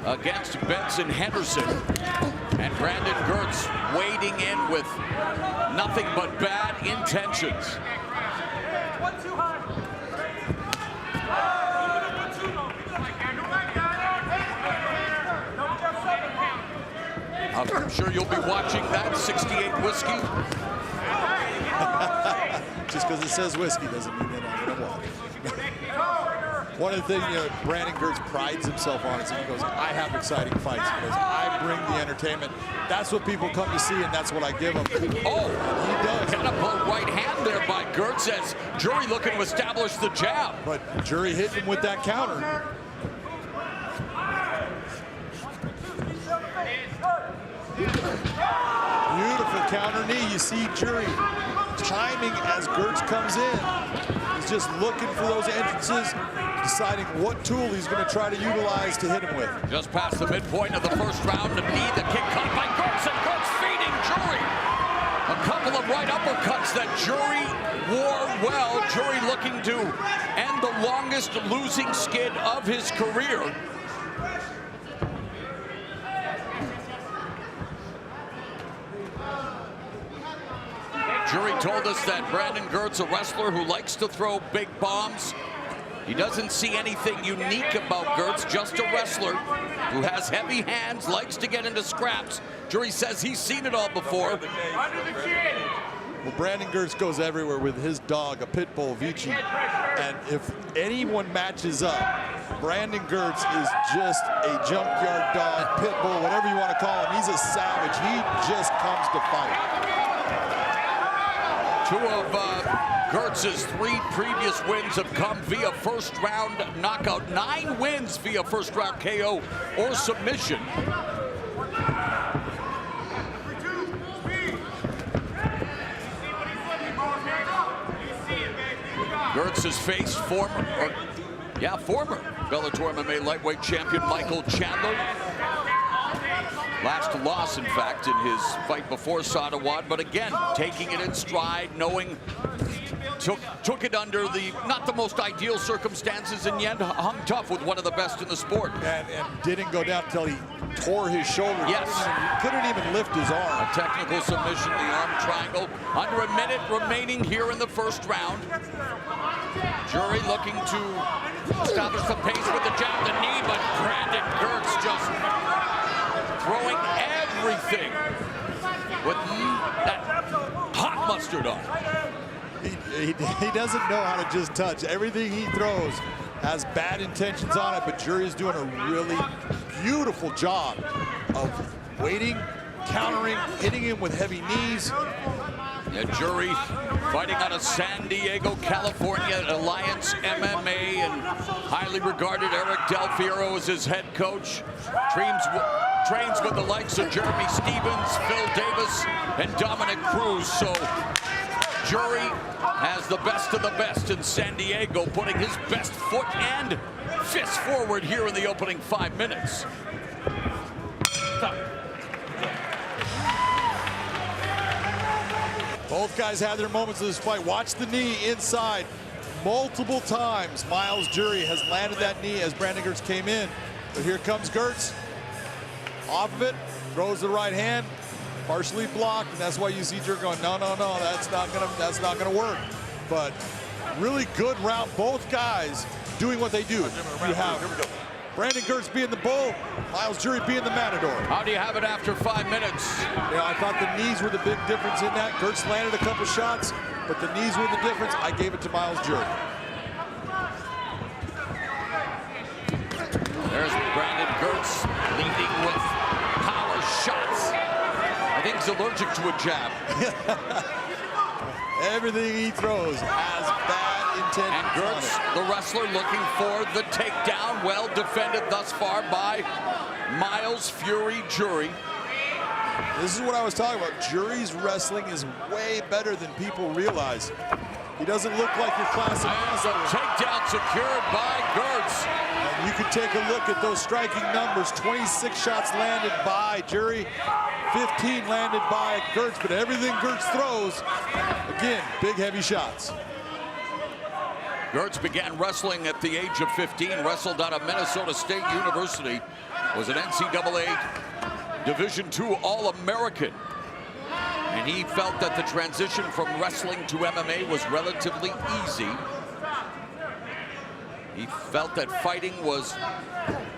against Benson Henderson. And Brandon Girtz wading in with nothing but bad intentions. I'm sure you'll be watching that 68 whiskey. Just because it says whiskey doesn't mean that I'm going to watch. One of the things Brandon Girtz prides himself on is he goes, I have exciting fights. He goes, I bring the entertainment. That's what people come to see, and that's what I give them. Oh, he does. Catapult right hand there by Girtz as Jury looking to establish the jab. But Jury hit him with that counter. Beautiful counter knee. You see Jury timing as Girtz comes in. He's just looking for those entrances, deciding what tool he's going to try to utilize to hit him with. Just past the midpoint of the first round, the knee, the kick caught by Girtz, and Girtz feeding Jury. A couple of right uppercuts that Jury wore well. Jury looking to end the longest losing skid of his career. Jury told us that Brandon Girtz, a wrestler who likes to throw big bombs. He doesn't see anything unique about Girtz, just a wrestler who has heavy hands, likes to get into scraps. Jury says he's seen it all before. Well, Brandon Girtz goes everywhere with his dog, a pit bull, Vici. And if anyone matches up, Brandon Girtz is just a junkyard dog, pit bull, whatever you want to call him. He's a savage. He just comes to fight. Two of Girtz's 3 previous wins have come via first-round knockout. 9 wins via first-round KO or submission. Girtz has faced former Bellator MMA lightweight champion Michael Chandler. Last loss, in fact, in his fight before Sadawad, but again, taking it in stride, knowing took it under the not the most ideal circumstances, and yet hung tough with one of the best in the sport. And didn't go down until he tore his shoulder. Yes. Couldn't even lift his arm. A technical submission, the arm triangle. Under a minute remaining here in the first round. Jury looking to establish the pace with the jab, the knee, but Brandon Girtz just throwing everything with that hot mustard on. He doesn't know how to just touch. Everything he throws has bad intentions on it, but Jury is doing a really beautiful job of waiting, countering, hitting him with heavy knees. Yeah, Jury fighting out of San Diego, California at Alliance MMA, and highly regarded Eric Del Fierro as his head coach. Trains with the likes of Jeremy Stevens, Phil Davis, and Dominic Cruz. So Jury has the best of the best in San Diego, putting his best foot and fist forward here in the opening 5 minutes. Both guys had their moments of this fight. Watch the knee inside. Multiple times, Miles Jury has landed that knee as Brandon Girtz came in. But here comes Girtz. Off of it, throws the right hand, partially blocked, and that's why you see Jury going, no, that's not gonna work. But really good round, both guys doing what they do. You have Brandon Girtz being the bull, Miles Jury being the matador. How do you have it after 5 minutes? Yeah, I thought the knees were the big difference in that. Girtz landed a couple shots, but the knees were the difference. I gave it to Miles Jury. There's Brandon Girtz leading with power shots. I think he's allergic to a jab. Everything he throws has bad intent. And Girtz, the wrestler, looking for the takedown. Well defended thus far by Miles Fury Jury. This is what I was talking about. Jury's wrestling is way better than people realize. He doesn't look like your classic wrestler. Takedown secured by Girtz. And you can take a look at those striking numbers. 26 shots landed by Jury, 15 landed by Girtz, but everything Girtz throws, again, big heavy shots. Girtz began wrestling at the age of 15, wrestled out of Minnesota State University, was an NCAA Division II All-American. And he felt that the transition from wrestling to MMA was relatively easy. He felt that fighting was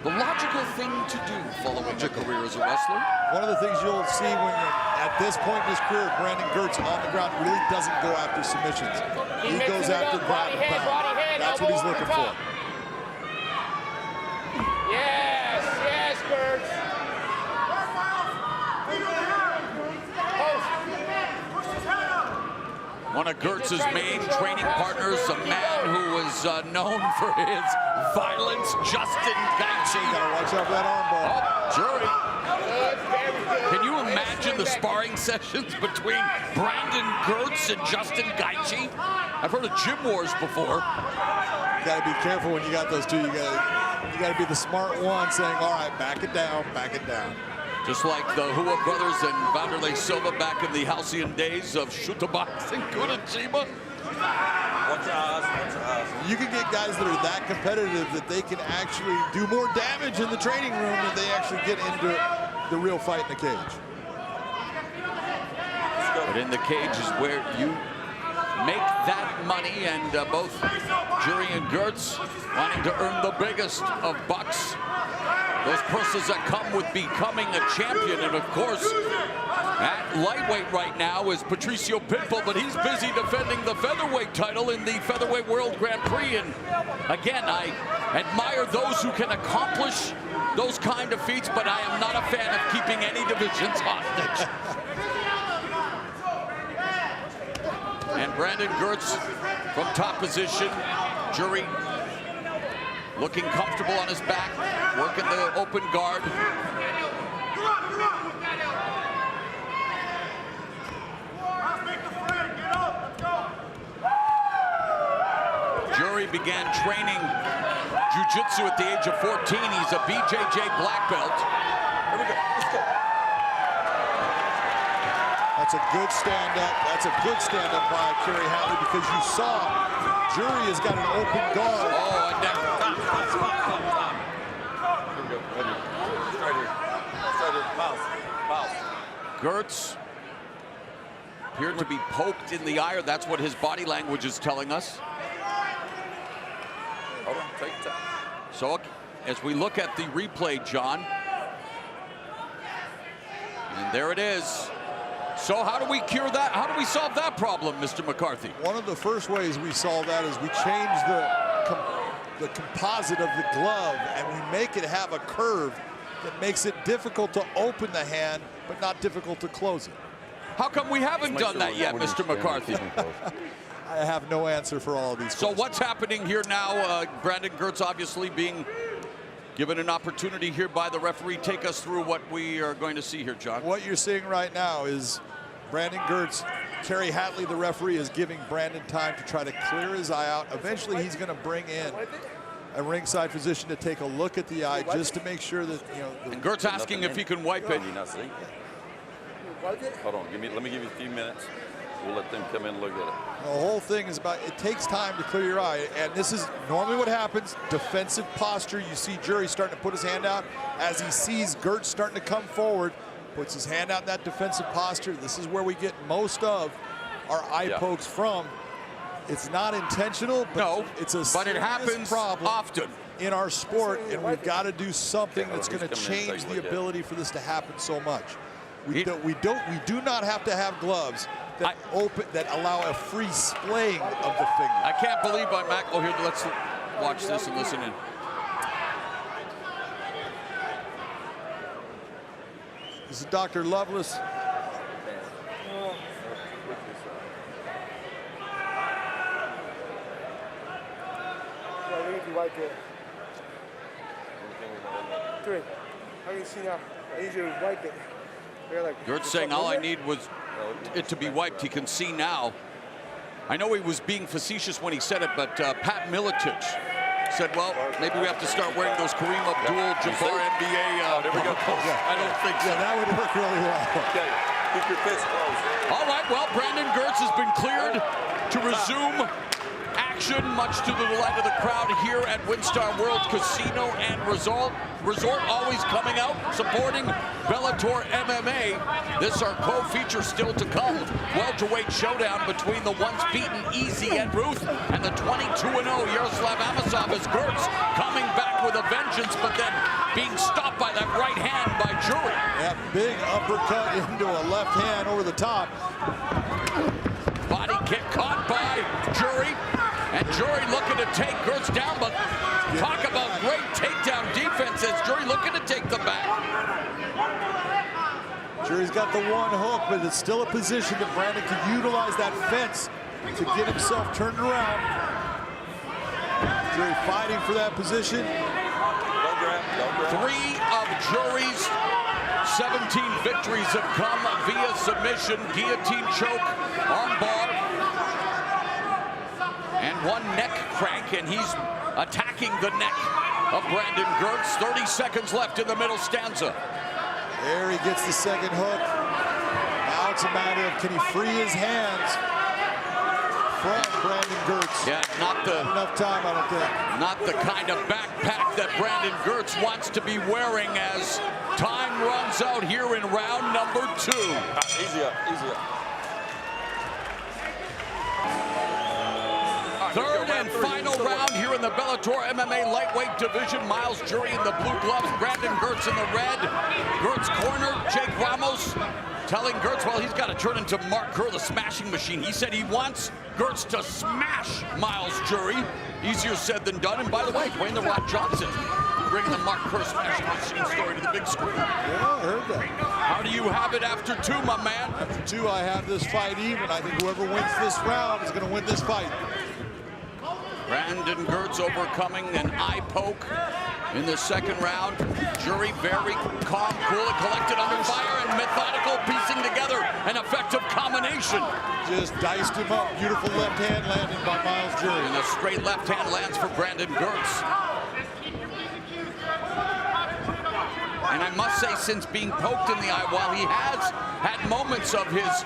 the logical thing to do following a career as a wrestler. One of the things you'll see when you're at this point in his career, Brandon Girtz on the ground really doesn't go after submissions. He goes after ground and pound. That's what he's looking for. One of Gertz's main training partners, a man who was known for his violence, Justin Gaethje. Gotta watch out for that arm bar. Oh, Jury. Can you imagine the sparring sessions between Brandon Gertz and Justin Gaethje? I've heard of gym wars before. You gotta be careful when you got those two. You gotta be the smart one saying, all right, back it down, back it down. Just like the Hua brothers and Vanderlei Silva back in the halcyon days of Shooter boxing, Curitiba. You can get guys that are that competitive that they can actually do more damage in the training room than they actually get into the real fight in the cage. But in the cage is where you make that money, and both Jury and Gertz wanting to earn the biggest of bucks. Those purses that come with becoming a champion. And of course, at lightweight right now is Patricio Pitbull, but he's busy defending the featherweight title in the Featherweight World Grand Prix. And again, I admire those who can accomplish those kind of feats, but I am not a fan of keeping any divisions hostage. And Brandon Gertz from top position. Jury looking comfortable on his back, working the open guard. Jury began training jiu-jitsu at the age of 14. He's a BJJ black belt. Here we go, let's go. That's a good stand-up. That's a good stand-up by Kerry Hatley, because you saw Jury has got an open guard. Oh, and then Gertz appeared to be poked in the eye, or that's what his body language is telling us. Hold on, take your time. So as we look at the replay, John, and there it is. So how do we cure that? How do we solve that problem, Mr. McCarthy? One of the first ways we solve that is we change the composite of the glove, and we make it have a curve that makes it difficult to open the hand, but not difficult to close it. How come we haven't done that yet, Mr. McCarthy? I have no answer for all of these questions. So what's happening here now? Brandon Gertz obviously being given an opportunity here by the referee. Take us through what we are going to see here, John. What you're seeing right now is Brandon Gertz, Kerry Hatley, the referee, is giving Brandon time to try to clear his eye out. Eventually, he's going to bring in a ringside physician to take a look at the eye just to make sure that, you know. And Gertz asking if he can wipe it. Hold on, let me give you a few minutes. We'll let them come in and look at it. The whole thing is about, it takes time to clear your eye, and this is normally what happens. Defensive posture. You see Jury starting to put his hand out as he sees Gertz starting to come forward, puts his hand out in that defensive posture. This is where we get most of our eye pokes from. It's not intentional, but it's a but it happens problem often in our sport, and we've got to do something that's going to change the ability for this to happen so much. We do not have to have gloves that that allow a free splaying of the finger. I can't believe I'm back. Oh, here, let's watch this and listen in. This is Dr. Lovelace. I can see now. I need you to wipe it. Gertz saying all I need was it to be wiped. He can see now. I know he was being facetious when he said it, but Pat Miletich said, well, maybe we have to start wearing those Kareem Abdul-Jabbar NBA goggles. I don't think so. Yeah, that would work really well. Okay, keep your fist closed. All right, well, Brandon Gertz has been cleared to resume action, much to the delight of the crowd here at WinStar World Casino and Resort. Always coming out, supporting Bellator MMA. This our co-feature still to come. Welterweight showdown between the once beaten Easy Ed Ruth and the 22-0 Yaroslav Amosov, as Gertz coming back with a vengeance, but then being stopped by that right hand by Jury. That big uppercut into a left hand over the top. Body kick caught by Jury. And Jury looking to take Gertz down, but talk about great takedown defense as Jury looking to take the back. Jury's got the one hook, but it's still a position that Brandon can utilize that fence to get himself turned around. Jury fighting for that position. Don't grab. 3 of Jury's 17 victories have come via submission, guillotine choke, armbar, and 1 neck crank, and he's attacking the neck of Brandon Girtz. 30 seconds left in the middle stanza. There he gets the second hook. Now it's a matter of can he free his hands from Brandon Girtz. Yeah, not enough time, I don't think. Not the kind of backpack that Brandon Girtz wants to be wearing as time runs out here in round number 2. Easy up, easy up. Third and final round here in the Bellator MMA lightweight division. Miles Jury in the blue gloves, Brandon Girtz in the red. Girtz corner, Jake Ramos telling Girtz, well, he's got to turn into Mark Kerr, the smashing machine. He said he wants Girtz to smash Miles Jury. Easier said than done. And by the way, Dwayne "The Rock" Johnson bringing the Mark Kerr smashing machine story to the big screen. Yeah, I heard that. How do you have it after 2, my man? After 2, I have this fight even. I think whoever wins this round is going to win this fight. Brandon Girtz overcoming an eye poke in the second round. Jury very calm, cool, and collected under fire, and methodical, piecing together an effective combination. Just diced him up. Beautiful left hand landing by Miles Jury. And a straight left hand lands for Brandon Girtz. And I must say, since being poked in the eye, while he has had moments of his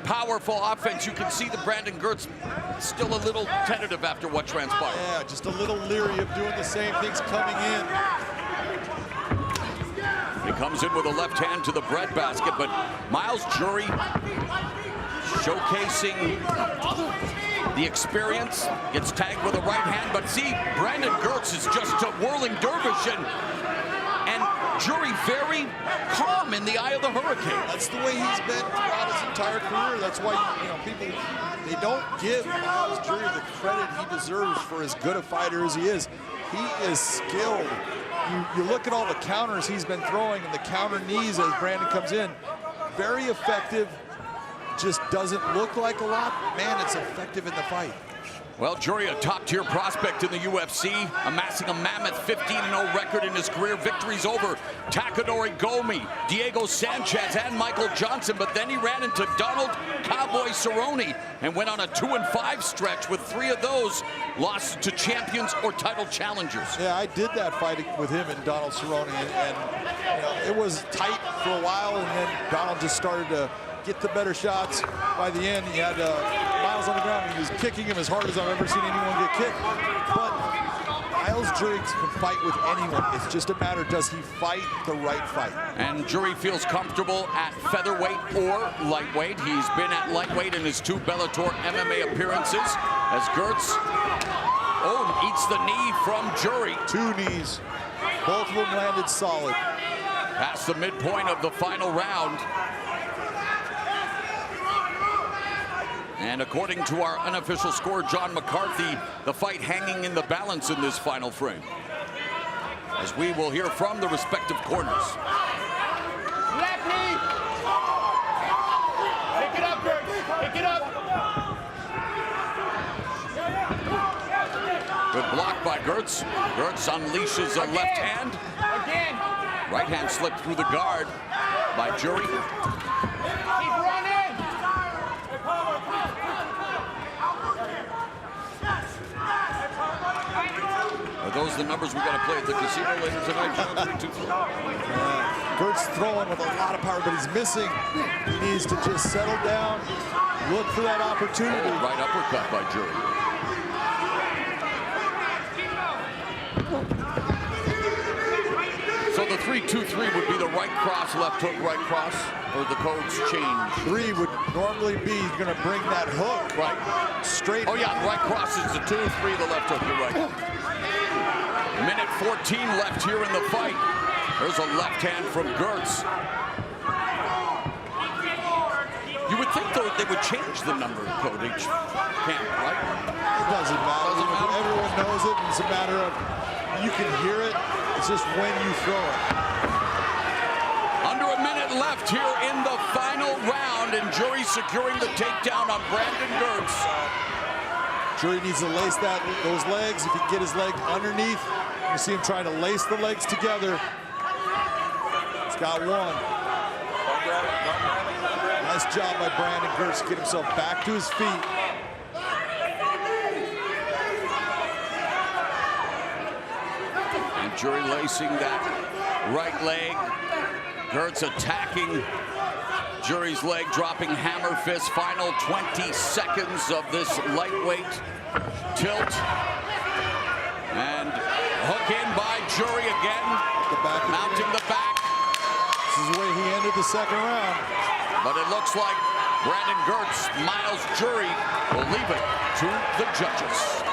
powerful offense, you can see that Brandon Girtz still a little tentative after what transpired. Yeah, just a little leery of doing the same things coming in. He comes in with a left hand to the breadbasket, but Miles Jury showcasing the experience, gets tagged with a right hand, but see, Brandon Girtz is just a whirling dervish, and Jury very calm in the eye of the hurricane. That's the way he's been throughout his entire career. That's why, people, they don't give Miles Jury the credit he deserves for as good a fighter as he is. He is skilled. You look at all the counters he's been throwing and the counter knees as Brandon comes in. Very effective. Just doesn't look like a lot. Man, it's effective in the fight. Well, Jury, a top-tier prospect in the UFC, amassing a mammoth 15-0 record in his career. Victories over Takadori Gomi, Diego Sanchez, and Michael Johnson. But then he ran into Donald Cowboy Cerrone and went on a 2-5 stretch with 3 of those lost to champions or title challengers. Yeah, I did that fight with him and Donald Cerrone, and it was tight for a while, and then Donald just started to get the better shots. By the end, he had Miles on the ground, and he was kicking him as hard as I've ever seen anyone get kicked. But Miles Jury can fight with anyone. It's just a matter, does he fight the right fight? And Jury feels comfortable at featherweight or lightweight. He's been at lightweight in his 2 Bellator MMA appearances as Girtz eats the knee from Jury. 2 knees. Both of them landed solid. Past the midpoint of the final round. And according to our unofficial scorer, John McCarthy, the fight hanging in the balance in this final frame. As we will hear from the respective corners. Left knee! Pick it up, Girtz. Pick it up. Good block by Girtz. Girtz unleashes a left hand. Again. Right hand slipped through the guard by Jury. Keep running. Are those the numbers we got to play at the casino later tonight, John? 3, 2, 3. Girtz throwing with a lot of power, but he's missing. He needs to just settle down, look for that opportunity. Right uppercut by Jury. So the 3-2-3 would be the right cross, left hook, right cross, or the codes change? 3 would normally be going to bring that hook right straight. Oh yeah, right cross is the 2, 3 the left hook. You're right. Minute 14 left here in the fight. There's a left hand from Girtz. You would think though they would change the number code each camp, right? It doesn't matter. Everyone knows it. It's a matter of you can hear it. It's just when you throw it. Under a minute left here in the final round, and Jury securing the takedown on Brandon Girtz. Jury needs to lace those legs. If he can get his leg underneath, you see him trying to lace the legs together. He's got one. Nice job by Brandon Girtz to get himself back to his feet. And Jury lacing that right leg. Girtz attacking Jury's leg, dropping hammer fist. Final 20 seconds of this lightweight tilt. And hook in by Jury again. Mounting the back. This is the way he ended the second round. But it looks like Brandon Girtz, Myles Jury will leave it to the judges.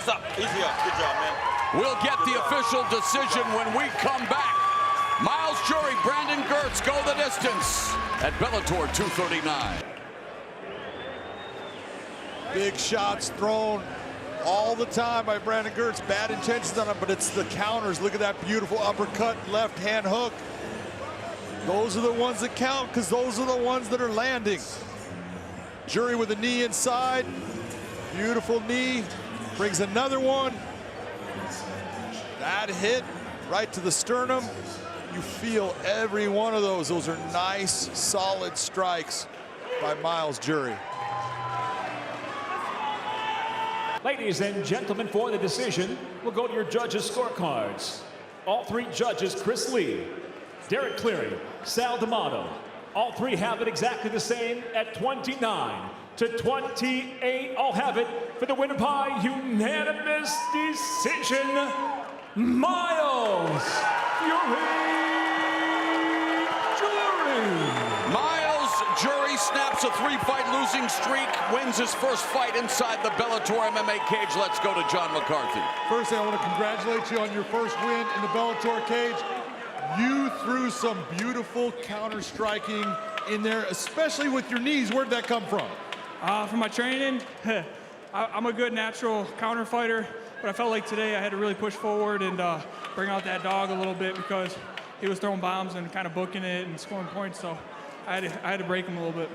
Stop. Easy up. Good job, man. We'll get the official decision when we come back. Myles Jury, Brandon Girtz go the distance at Bellator 239. Big shots thrown all the time by Brandon Girtz. Bad intentions on him, but it's the counters. Look at that beautiful uppercut, left hand hook. Those are the ones that count because those are the ones that are landing. Jury with a knee inside. Beautiful knee. Brings another one. That hit right to the sternum. You feel every one of those. Those are nice, solid strikes by Myles Jury. Ladies and gentlemen, for the decision, we'll go to your judges' scorecards. All three judges, Chris Lee, Derek Cleary, Sal D'Amato. All three have it exactly the same at 29-28. All have it for the winner by unanimous decision, Myles Myles Jury snaps a 3-fight losing streak, wins his first fight inside the Bellator MMA cage. Let's go to John McCarthy. First, I want to congratulate you on your first win in the Bellator cage. You threw some beautiful counter-striking in there, especially with your knees. Where'd that come from? From my training, I'm a good natural counter fighter, but I felt like today I had to really push forward and bring out that dog a little bit because he was throwing bombs and kind of booking it and scoring points, so I had to break him a little bit.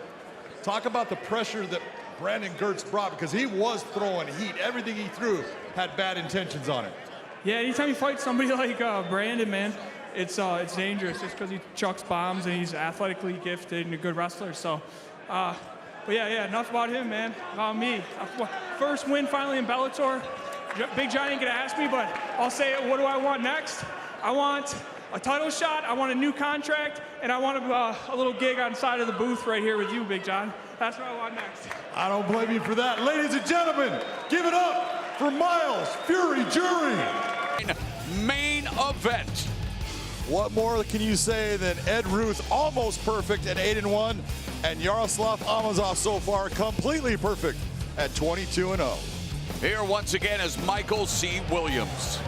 Talk about the pressure that Brandon Girtz brought, because he was throwing heat. Everything he threw had bad intentions on it. Yeah, anytime you fight somebody like Brandon, man, it's dangerous just because he chucks bombs and he's athletically gifted and a good wrestler. So, but yeah, enough about him, man. About me. First win finally in Bellator. Big John ain't gonna ask me, but I'll say it. What do I want next? I want a title shot, I want a new contract, and I want a little gig on the side of the booth right here with you, Big John. That's what I want next. I don't blame you for that. Ladies and gentlemen, give it up for Myles Fury Jury. Main event. What more can you say than Ed Ruth almost perfect at 8-1, and Yaroslav Amosov so far completely perfect at 22-0. Here once again is Michael C. Williams.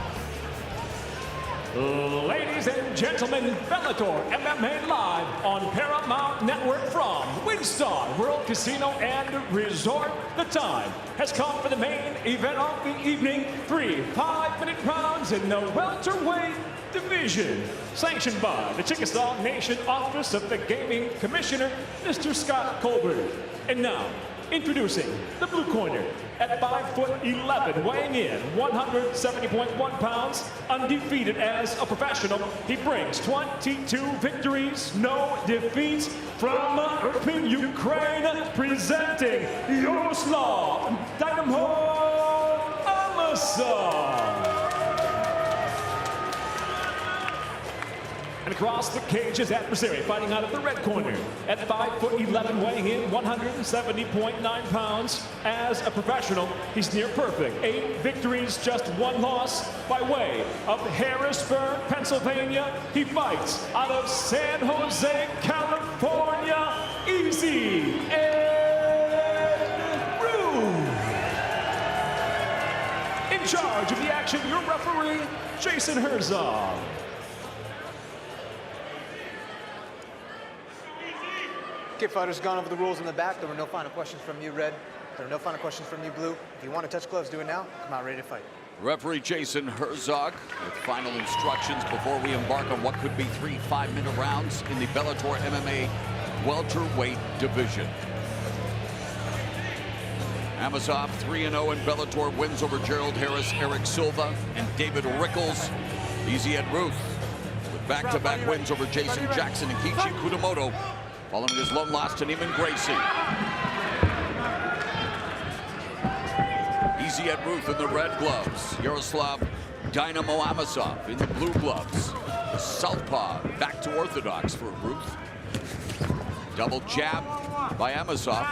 Ladies and gentlemen, Bellator MMA live on Paramount Network from WinStar World Casino and Resort. The time has come for the main event of the evening. 3 5-minute rounds in the welterweight division. Sanctioned by the Chickasaw Nation Office of the Gaming Commissioner, Mr. Scott Colbert. And now, introducing the blue corner at 5'11", weighing in 170.1 pounds, undefeated as a professional. He brings 22 victories, no defeats from Irpin, Ukraine, presenting Yaroslav Dynamo Amosov. And across the cage, his adversary fighting out of the red corner at 5'11", weighing in 170.9 pounds. As a professional, he's near perfect. 8 victories, just 1 loss. By way of Harrisburg, Pennsylvania, he fights out of San Jose, California. Easy Ed Ruth. In charge of the action, your referee, Jason Herzog. Okay, fighters, gone over the rules in the back. There were no final questions from you, Red. There were no final questions from you, Blue. If you want to touch gloves, do it now. Come out ready to fight. Referee Jason Herzog with final instructions before we embark on what could be 3 5-minute rounds in the Bellator MMA welterweight division. Amosov 3-0 in Bellator, wins over Gerald Harris, Eric Silva, and David Rickles. Easy Ed Ruth with back-to-back wins over Jason Jackson and Kiichi Kutamoto, following his lone loss to Neiman Gracie. Easy Ed Ruth in the red gloves. Yaroslav Dynamo Amosov in the blue gloves. The southpaw back to orthodox for Ruth. Double jab by Amosov.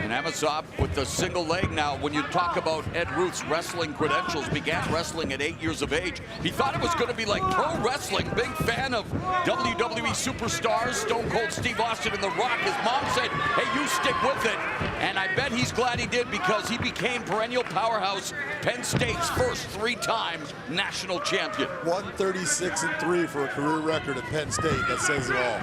And Amosov with the single leg now. When you talk about Ed Ruth's wrestling credentials, began wrestling at 8 years of age. He thought it was going to be like pro wrestling. Big fan of WWE superstars, Stone Cold Steve Austin and The Rock. His mom said, hey, you stick with it. And I bet he's glad he did, because he became perennial powerhouse, Penn State's first 3-time national champion. 136-3 for a career record at Penn State. That says it all.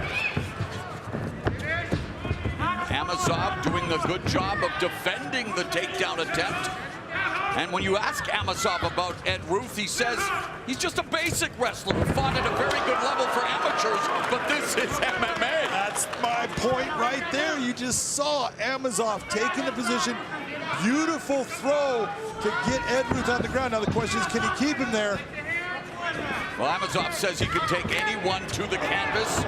Amosov doing a good job of defending the takedown attempt. And when you ask Amosov about Ed Ruth, he says he's just a basic wrestler who fought at a very good level for amateurs, but this is MMA. That's my point right there. You just saw Amosov taking the position. Beautiful throw to get Ed Ruth on the ground. Now the question is, can he keep him there? Well, Amosov says he can take anyone to the canvas,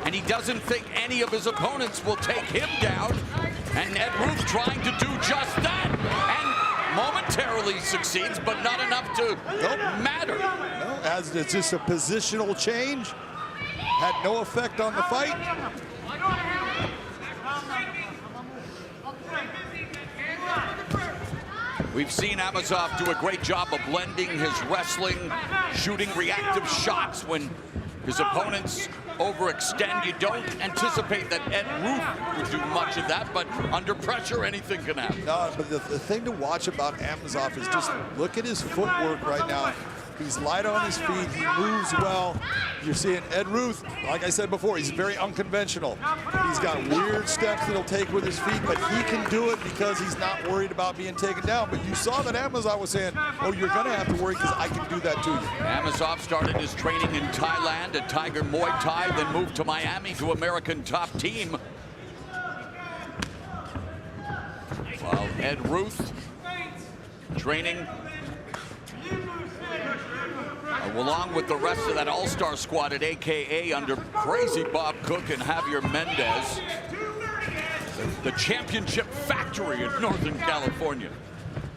and he doesn't think any of his opponents will take him down. And Ed Ruth trying to do just that, and momentarily succeeds, but not enough to matter. No, as it's just a positional change. Had no effect on the fight. We've seen Amosov do a great job of blending his wrestling, shooting reactive shots when his opponents overextend. You don't anticipate that Ed Ruth would do much of that, but under pressure, anything can happen. No, but the thing to watch about Amosov is just look at his footwork right now. He's light on his feet, he moves well. You're seeing Ed Ruth, like I said before, he's very unconventional. He's got weird steps that he'll take with his feet, but he can do it because he's not worried about being taken down. But you saw that Amosov was saying, oh, you're gonna have to worry because I can do that to you. Amosov started his training in Thailand at Tiger Muay Thai, then moved to Miami to American Top Team. While Ed Ruth training along with the rest of that all-star squad at AKA under crazy Bob Cook and Javier Mendez, the championship factory in Northern California.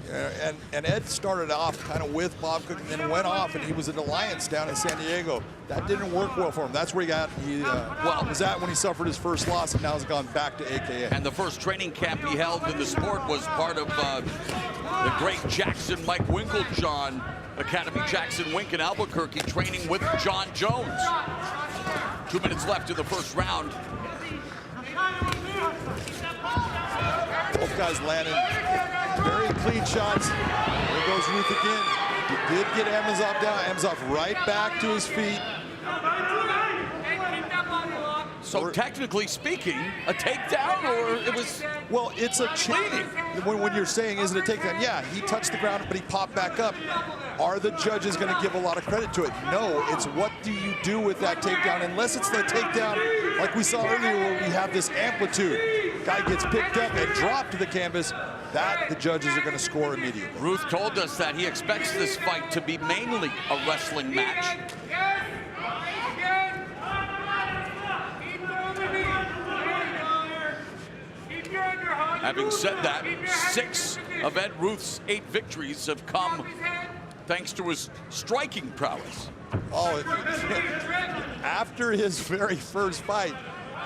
Yeah, and Ed started off kind of with Bob Cook and then went off, and he was at Alliance down in San Diego. That didn't work well for him. That's where he was at when he suffered his first loss, and now has gone back to AKA. And the first training camp he held in the sport was part of the great Jackson Mike Winkeljohn Academy. Jackson Wink in Albuquerque, training with John Jones. 2 minutes left in the first round. Both guys landing very clean shots. There goes Ruth again. He did get Amosov down. Amosov right back to his feet. So technically speaking, a takedown, or it was... Well, it's a cheating. When you're saying, is it a takedown? Yeah, he touched the ground, but he popped back up. Are the judges going to give a lot of credit to it? No, it's what do you do with that takedown? Unless it's the takedown like we saw earlier where we have this amplitude. Guy gets picked up and dropped to the canvas. That the judges are going to score immediately. Ruth told us that he expects this fight to be mainly a wrestling match. Having said that, 6 of Ed Ruth's 8 victories have come thanks to his striking prowess. Oh, after his very first fight,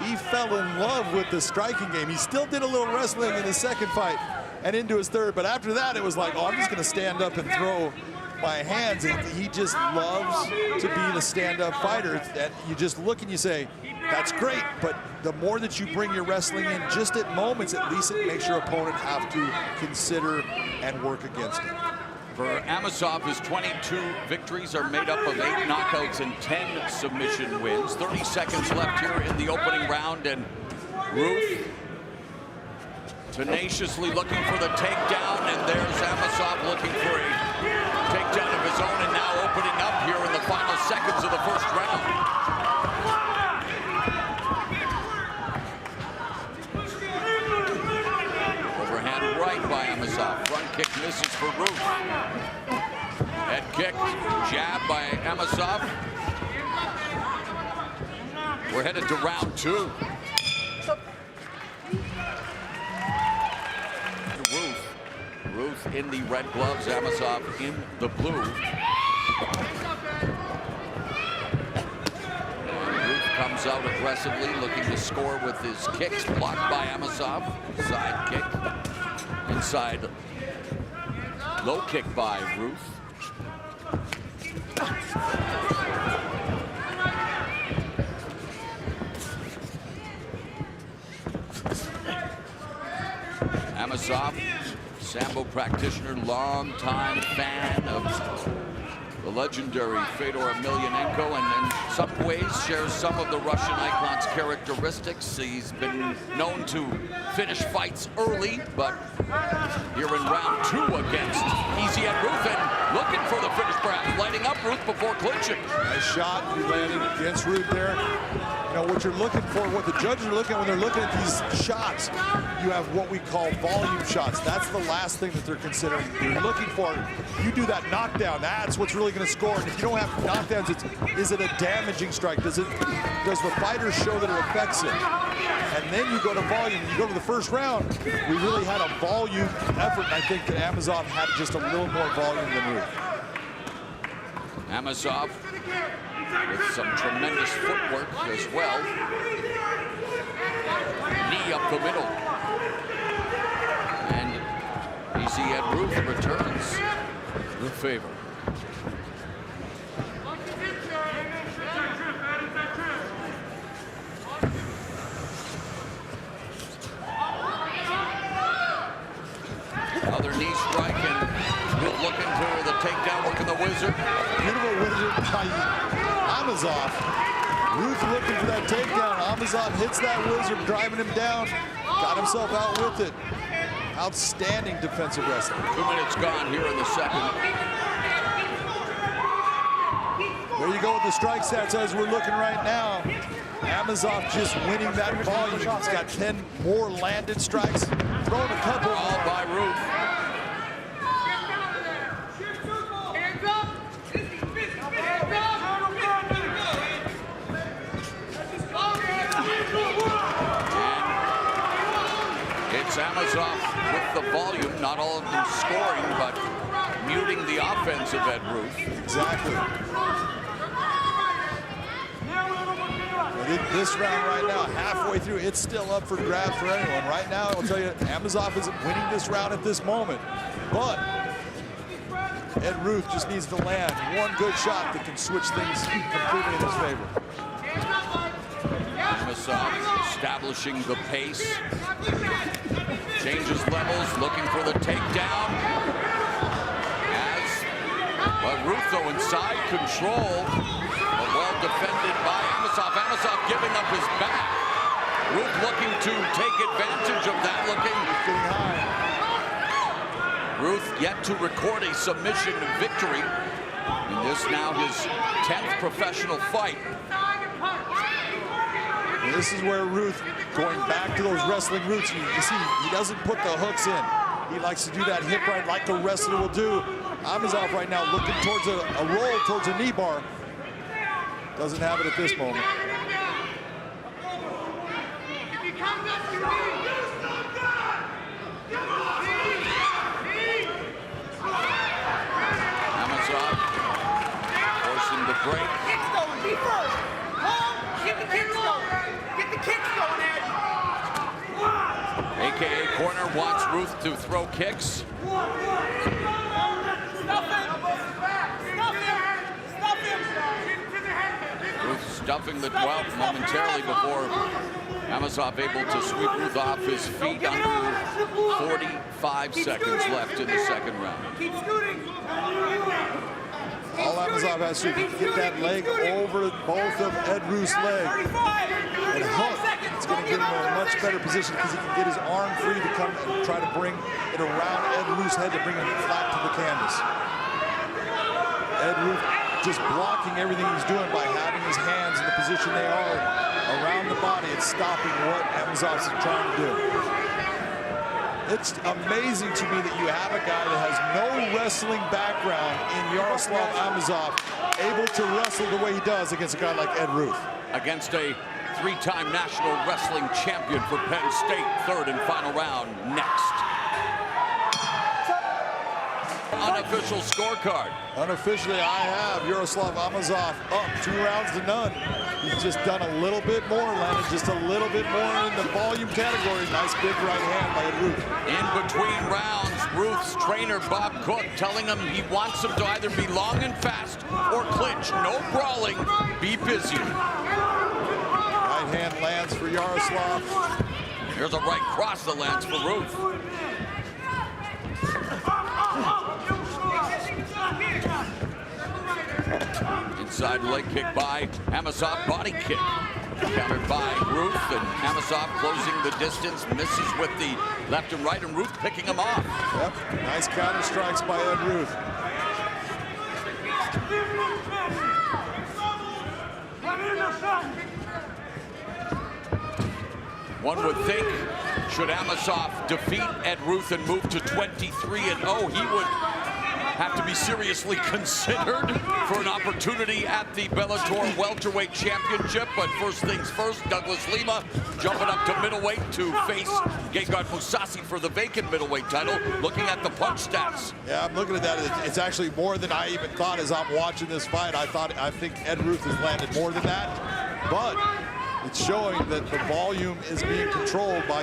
he fell in love with the striking game. He still did a little wrestling in his second fight and into his third, but after that, it was like, oh, I'm just gonna stand up and throw my hands, and he just loves to be the stand-up fighter. That you just look and you say, that's great, but the more that you bring your wrestling in just at moments, at least it makes your opponent have to consider and work against it. For Amosov, his 22 victories are made up of 8 knockouts and 10 submission wins. 30 seconds left here in the opening round, and Ruth tenaciously looking for the takedown, and there's Amosov looking for a takedown of his own, and now opening up here in the final seconds of the first round. misses for Ruth. Head kick, jab by Amosov. We're headed to round 2. Ruth in the red gloves, Amosov in the blue. And Ruth comes out aggressively, looking to score with his kicks, blocked by Amosov. Side kick, inside, low kick by Ruth. Amosov, Sambo practitioner, longtime fan of the legendary Fedor Emelianenko, and in some ways shares some of the Russian icon's characteristics. He's been known to finish fights early, but here in round 2 against Easy Ed Ruth, and looking for the finish, perhaps lighting up Ruth before clinching. Nice shot he landed against Ruth there. You know, what you're looking for, what the judges are looking at when they're looking at these shots, you have what we call volume shots. That's the last thing that they're considering. You're looking for, you do that knockdown, that's what's really going to score. And if you don't have knockdowns, is it a damaging strike? Does the fighter show that it affects it? And then you go to volume. You go to the first round, we really had a volume effort, and I think that Amosov had just a little more volume than Ruth. Amosov with some tremendous footwork as well. Knee up the middle. And Easy Ed Ruth returns the favor. Other knee strike, and Ruth looking for the takedown, working the wizard. Beautiful wizard by Amosov. Ruth looking for that takedown. Amosov hits that wizard, driving him down. Got himself out with it. Outstanding defensive wrestling. 2 minutes gone here in the second. There you go with the strike stats as we're looking right now. Amosov just winning that volume. He's got 10 more landed strikes. Throwing a couple. All by Ruth. It's Amosov with the volume, not all of them scoring, but muting the offense of Ed Ruth. Exactly. This round right now, halfway through, it's still up for grabs for anyone. Right now, I'll tell you, Amosov isn't winning this round at this moment, but Ed Ruth just needs to land one good shot that can switch things completely in his favor. Amosov establishing the pace. Changes levels, looking for the takedown. But Ruth, though, inside control, but well defended by Amosov. Amosov giving up his back. Ruth looking to take advantage of that, Ruth yet to record a submission victory. And this now his 10th professional fight. And this is where Ruth, going back to those wrestling roots, you see, he doesn't put the hooks in. He likes to do that hip right like a wrestler will do. Amosov right now looking towards a roll, towards a knee bar. Doesn't have it at this moment. Amosov forcing the break. Kicks going, be first. Home, get the kicks going. Get the kicks going, Ed. AKA Corner wants Ruth to throw kicks. Ruth stuffing the 12 momentarily before Amosov able to sweep Ruth off his feet under 45 seconds left in the second round. All Amosov has to do is get that leg over both of Ed Ruth's legs and hook. It's going to get him in a much better position because he can get his arm free to come and try to bring it around Ed Ruth's head to bring him flat to the canvas. Ed Ruth just blocking everything he's doing by having his hands in the position they are around the body. It's stopping what Amosov's trying to do. It's amazing to me that you have a guy that has no wrestling background in Yaroslav Amosov able to wrestle the way he does against a guy like Ed Ruth. Against a three-time national wrestling champion for Penn State. Third and final round next. Unofficial scorecard. Unofficially, I have Yaroslav Amosov up 2-0. He's just done a little bit more, landed just a little bit more in the volume category. Nice big right hand by Ed Ruth. In between rounds, Ruth's trainer, Bob Cook, telling him he wants him to either be long and fast or clinch. No brawling, be busy. Right hand lands for Yaroslav. Here's a right cross that lands for Ruth. Inside leg kick by Amosov, body kick. Countered by Ruth, and Amosov closing the distance, misses with the left and right, and Ruth picking him off. Yep, nice counter strikes by Ed Ruth. One would think, should Amosov defeat Ed Ruth and move to 23-0, he would have to be seriously considered for an opportunity at the Bellator Welterweight Championship. But first things first, Douglas Lima jumping up to middleweight to face Gegard Mousasi for the vacant middleweight title. Looking at the punch stats. Yeah, I'm looking at that. It's actually more than I even thought as I'm watching this fight. I think Ed Ruth has landed more than that, but it's showing that the volume is being controlled by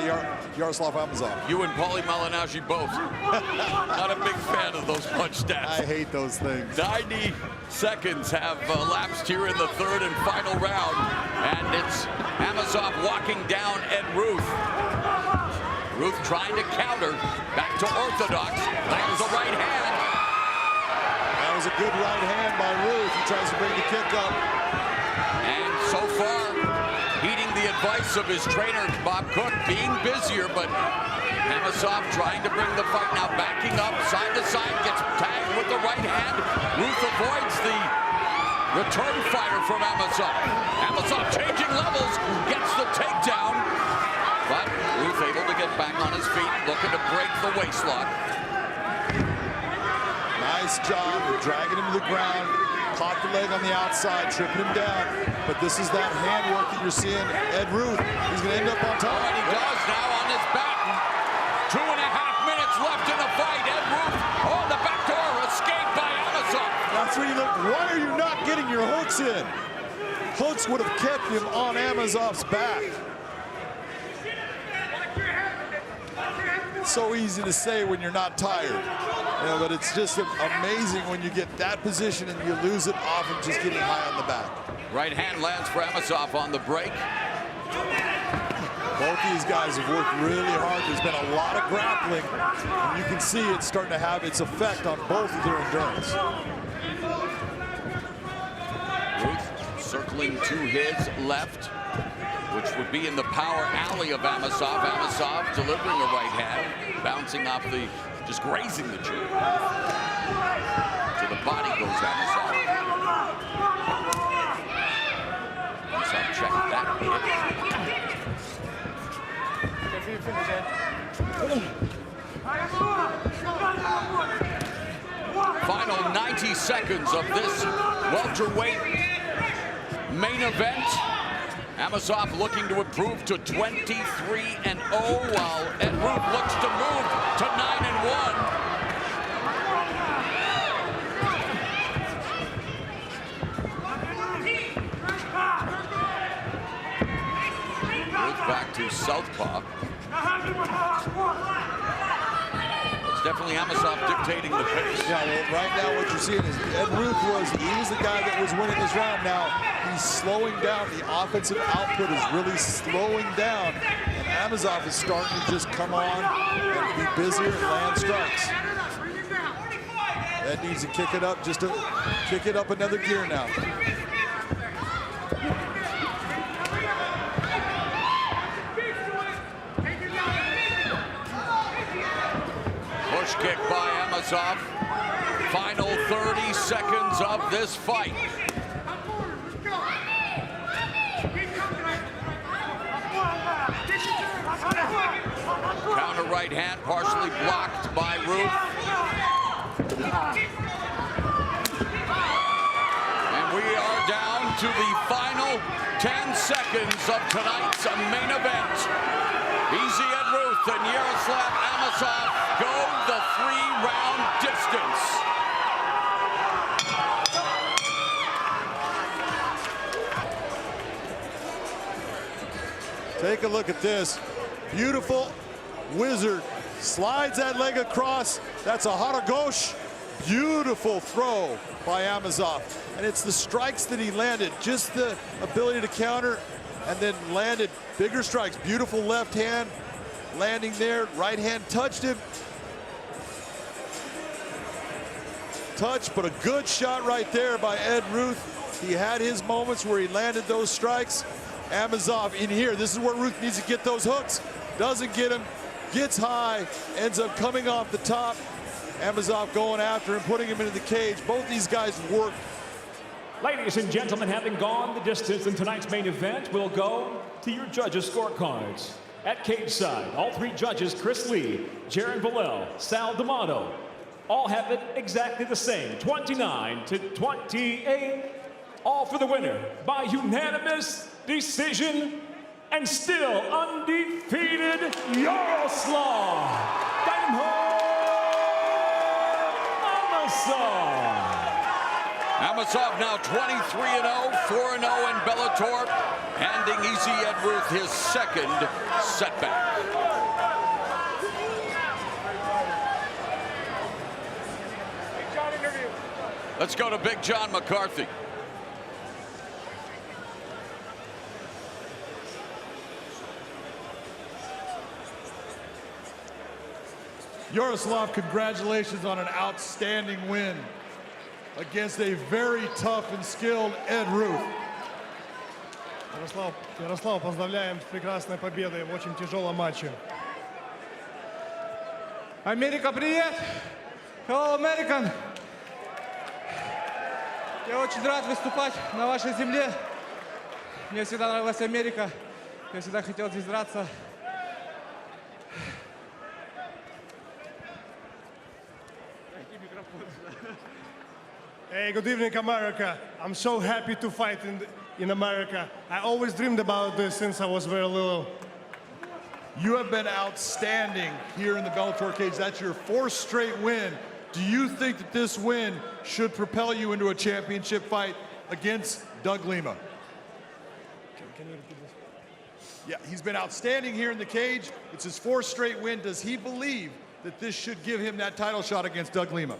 Yaroslav Amosov. You and Paulie Malignaggi both. Not a big fan of those punch stats. I hate those things. 90 seconds have elapsed here in the third and final round, and it's Amosov walking down Ed Ruth. Ruth trying to counter, back to orthodox, lands a right hand. That was a good right hand by Ruth. He tries to bring the kick up. And so far, heeding the advice of his trainer, Bob Cook, being busier, but Amosov trying to bring the fight now, backing up, side to side, gets tagged with the right hand. Ruth avoids the return fire from Amosov. Amosov changing levels, gets the takedown, but Ruth able to get back on his feet, looking to break the waistlock. Nice job of dragging him to the ground. Caught the leg on the outside, tripping him down. But this is that handwork that you're seeing. Ed Ruth, he's going to end up on top. And he does now on his back. 2.5 minutes left in the fight. Ed Ruth on the back door, escaped by Amosov. That's when you look, why are you not getting your hooks in? Hooks would have kept him on Amosov's back. It's so easy to say when you're not tired. You know, but it's just amazing when you get that position and you lose it off of just getting high on the back. Right hand lands for Amosov on the break. Both these guys have worked really hard. There's been a lot of grappling, and you can see it's starting to have its effect on both of their endurance. Ruth circling to his left, which would be in the power alley of Amosov. Amosov delivering a right hand, bouncing off the, just grazing the chin. To the body goes Amosov. Amosov checked that hit. Final 90 seconds of this welterweight main event. Amosov looking to improve to 23-0, while Ed Ruth looks to move to 9-1. Ruth back to southpaw. It's definitely Amosov dictating the pace. Yeah, well, right now what you're seeing is Ed Ruth he was the guy that was winning this round. Now he's slowing down. The offensive output is really slowing down. And Amosov is starting to just come on and be busier and land strikes. Ed needs to kick it up, just to kick it up another gear now. Push kick by Amosov. Final 30 seconds of this fight. Counter right hand, partially blocked by Ruth. And we are down to the final 10 seconds of tonight's main event. Easy Ed Ruth and Yaroslav Amosov go the 3-round distance. Take a look at this. Beautiful wizard. Slides that leg across. That's a Haragosh. Beautiful throw by Amosov. And it's the strikes that he landed. Just the ability to counter and then landed bigger strikes. Beautiful left hand landing there. Right hand touched him. Touch, but a good shot right there by Ed Ruth. He had his moments where he landed those strikes. Amosov in here. This is where Ruth needs to get those hooks. Doesn't get him. Gets high. Ends up coming off the top. Amosov going after him, putting him into the cage. Both these guys work. Ladies and gentlemen, having gone the distance in tonight's main event, we'll go to your judges' scorecards. At cage side, all three judges, Chris Lee, Jaron Vallel, Sal D'Amato, all have it exactly the same, 29-28. All for the winner by unanimous decision, and still undefeated, Yaroslav Amosov. Amosov now 23-0, 4-0 in Bellator, handing Easy Ed Ruth his second setback. Let's go to Big John McCarthy. Yaroslav, congratulations on an outstanding win against a very tough and skilled Ed Ruth. Ярослав, поздравляем с прекрасной победой в очень тяжелом матче. Америка, привет! Hello, American! Я очень рад выступать на вашей земле. Мне всегда нравилась Америка. Я всегда хотел здесь драться. Hey, good evening, America. I'm so happy to fight in America. I always dreamed about this since I was very little. You have been outstanding here in the Bellator cage. That's your 4th straight win. Do you think that this win should propel you into a championship fight against Doug Lima? Can you repeat this? Yeah, he's been outstanding here in the cage. It's his 4th straight win. Does he believe that this should give him that title shot against Doug Lima?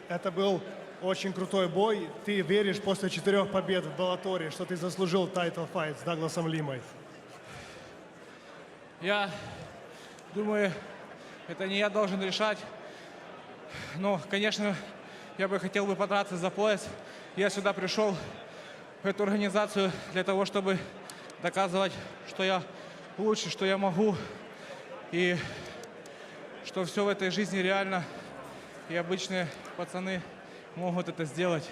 Это был очень крутой бой. Ты веришь после 4 побед в Беллаторе, что ты заслужил title fight с Дагласом Лимой? Я думаю, это не я должен решать. Но, конечно, я бы хотел подраться за пояс. Я сюда пришел, в эту организацию, для того, чтобы доказывать, что я лучше, что я могу. И что все в этой жизни реально. И обычные пацаны могут это сделать.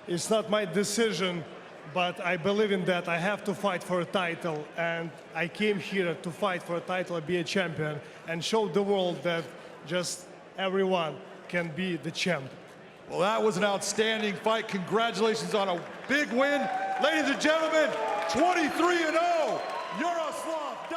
It's not my decision, but I believe in that. I have to fight for a title, and I came here to fight for a title and be a champion and show the world that just everyone can be the champ. Well, that was an outstanding fight. Congratulations on a big win. Ladies and gentlemen, 23-0, Yaroslav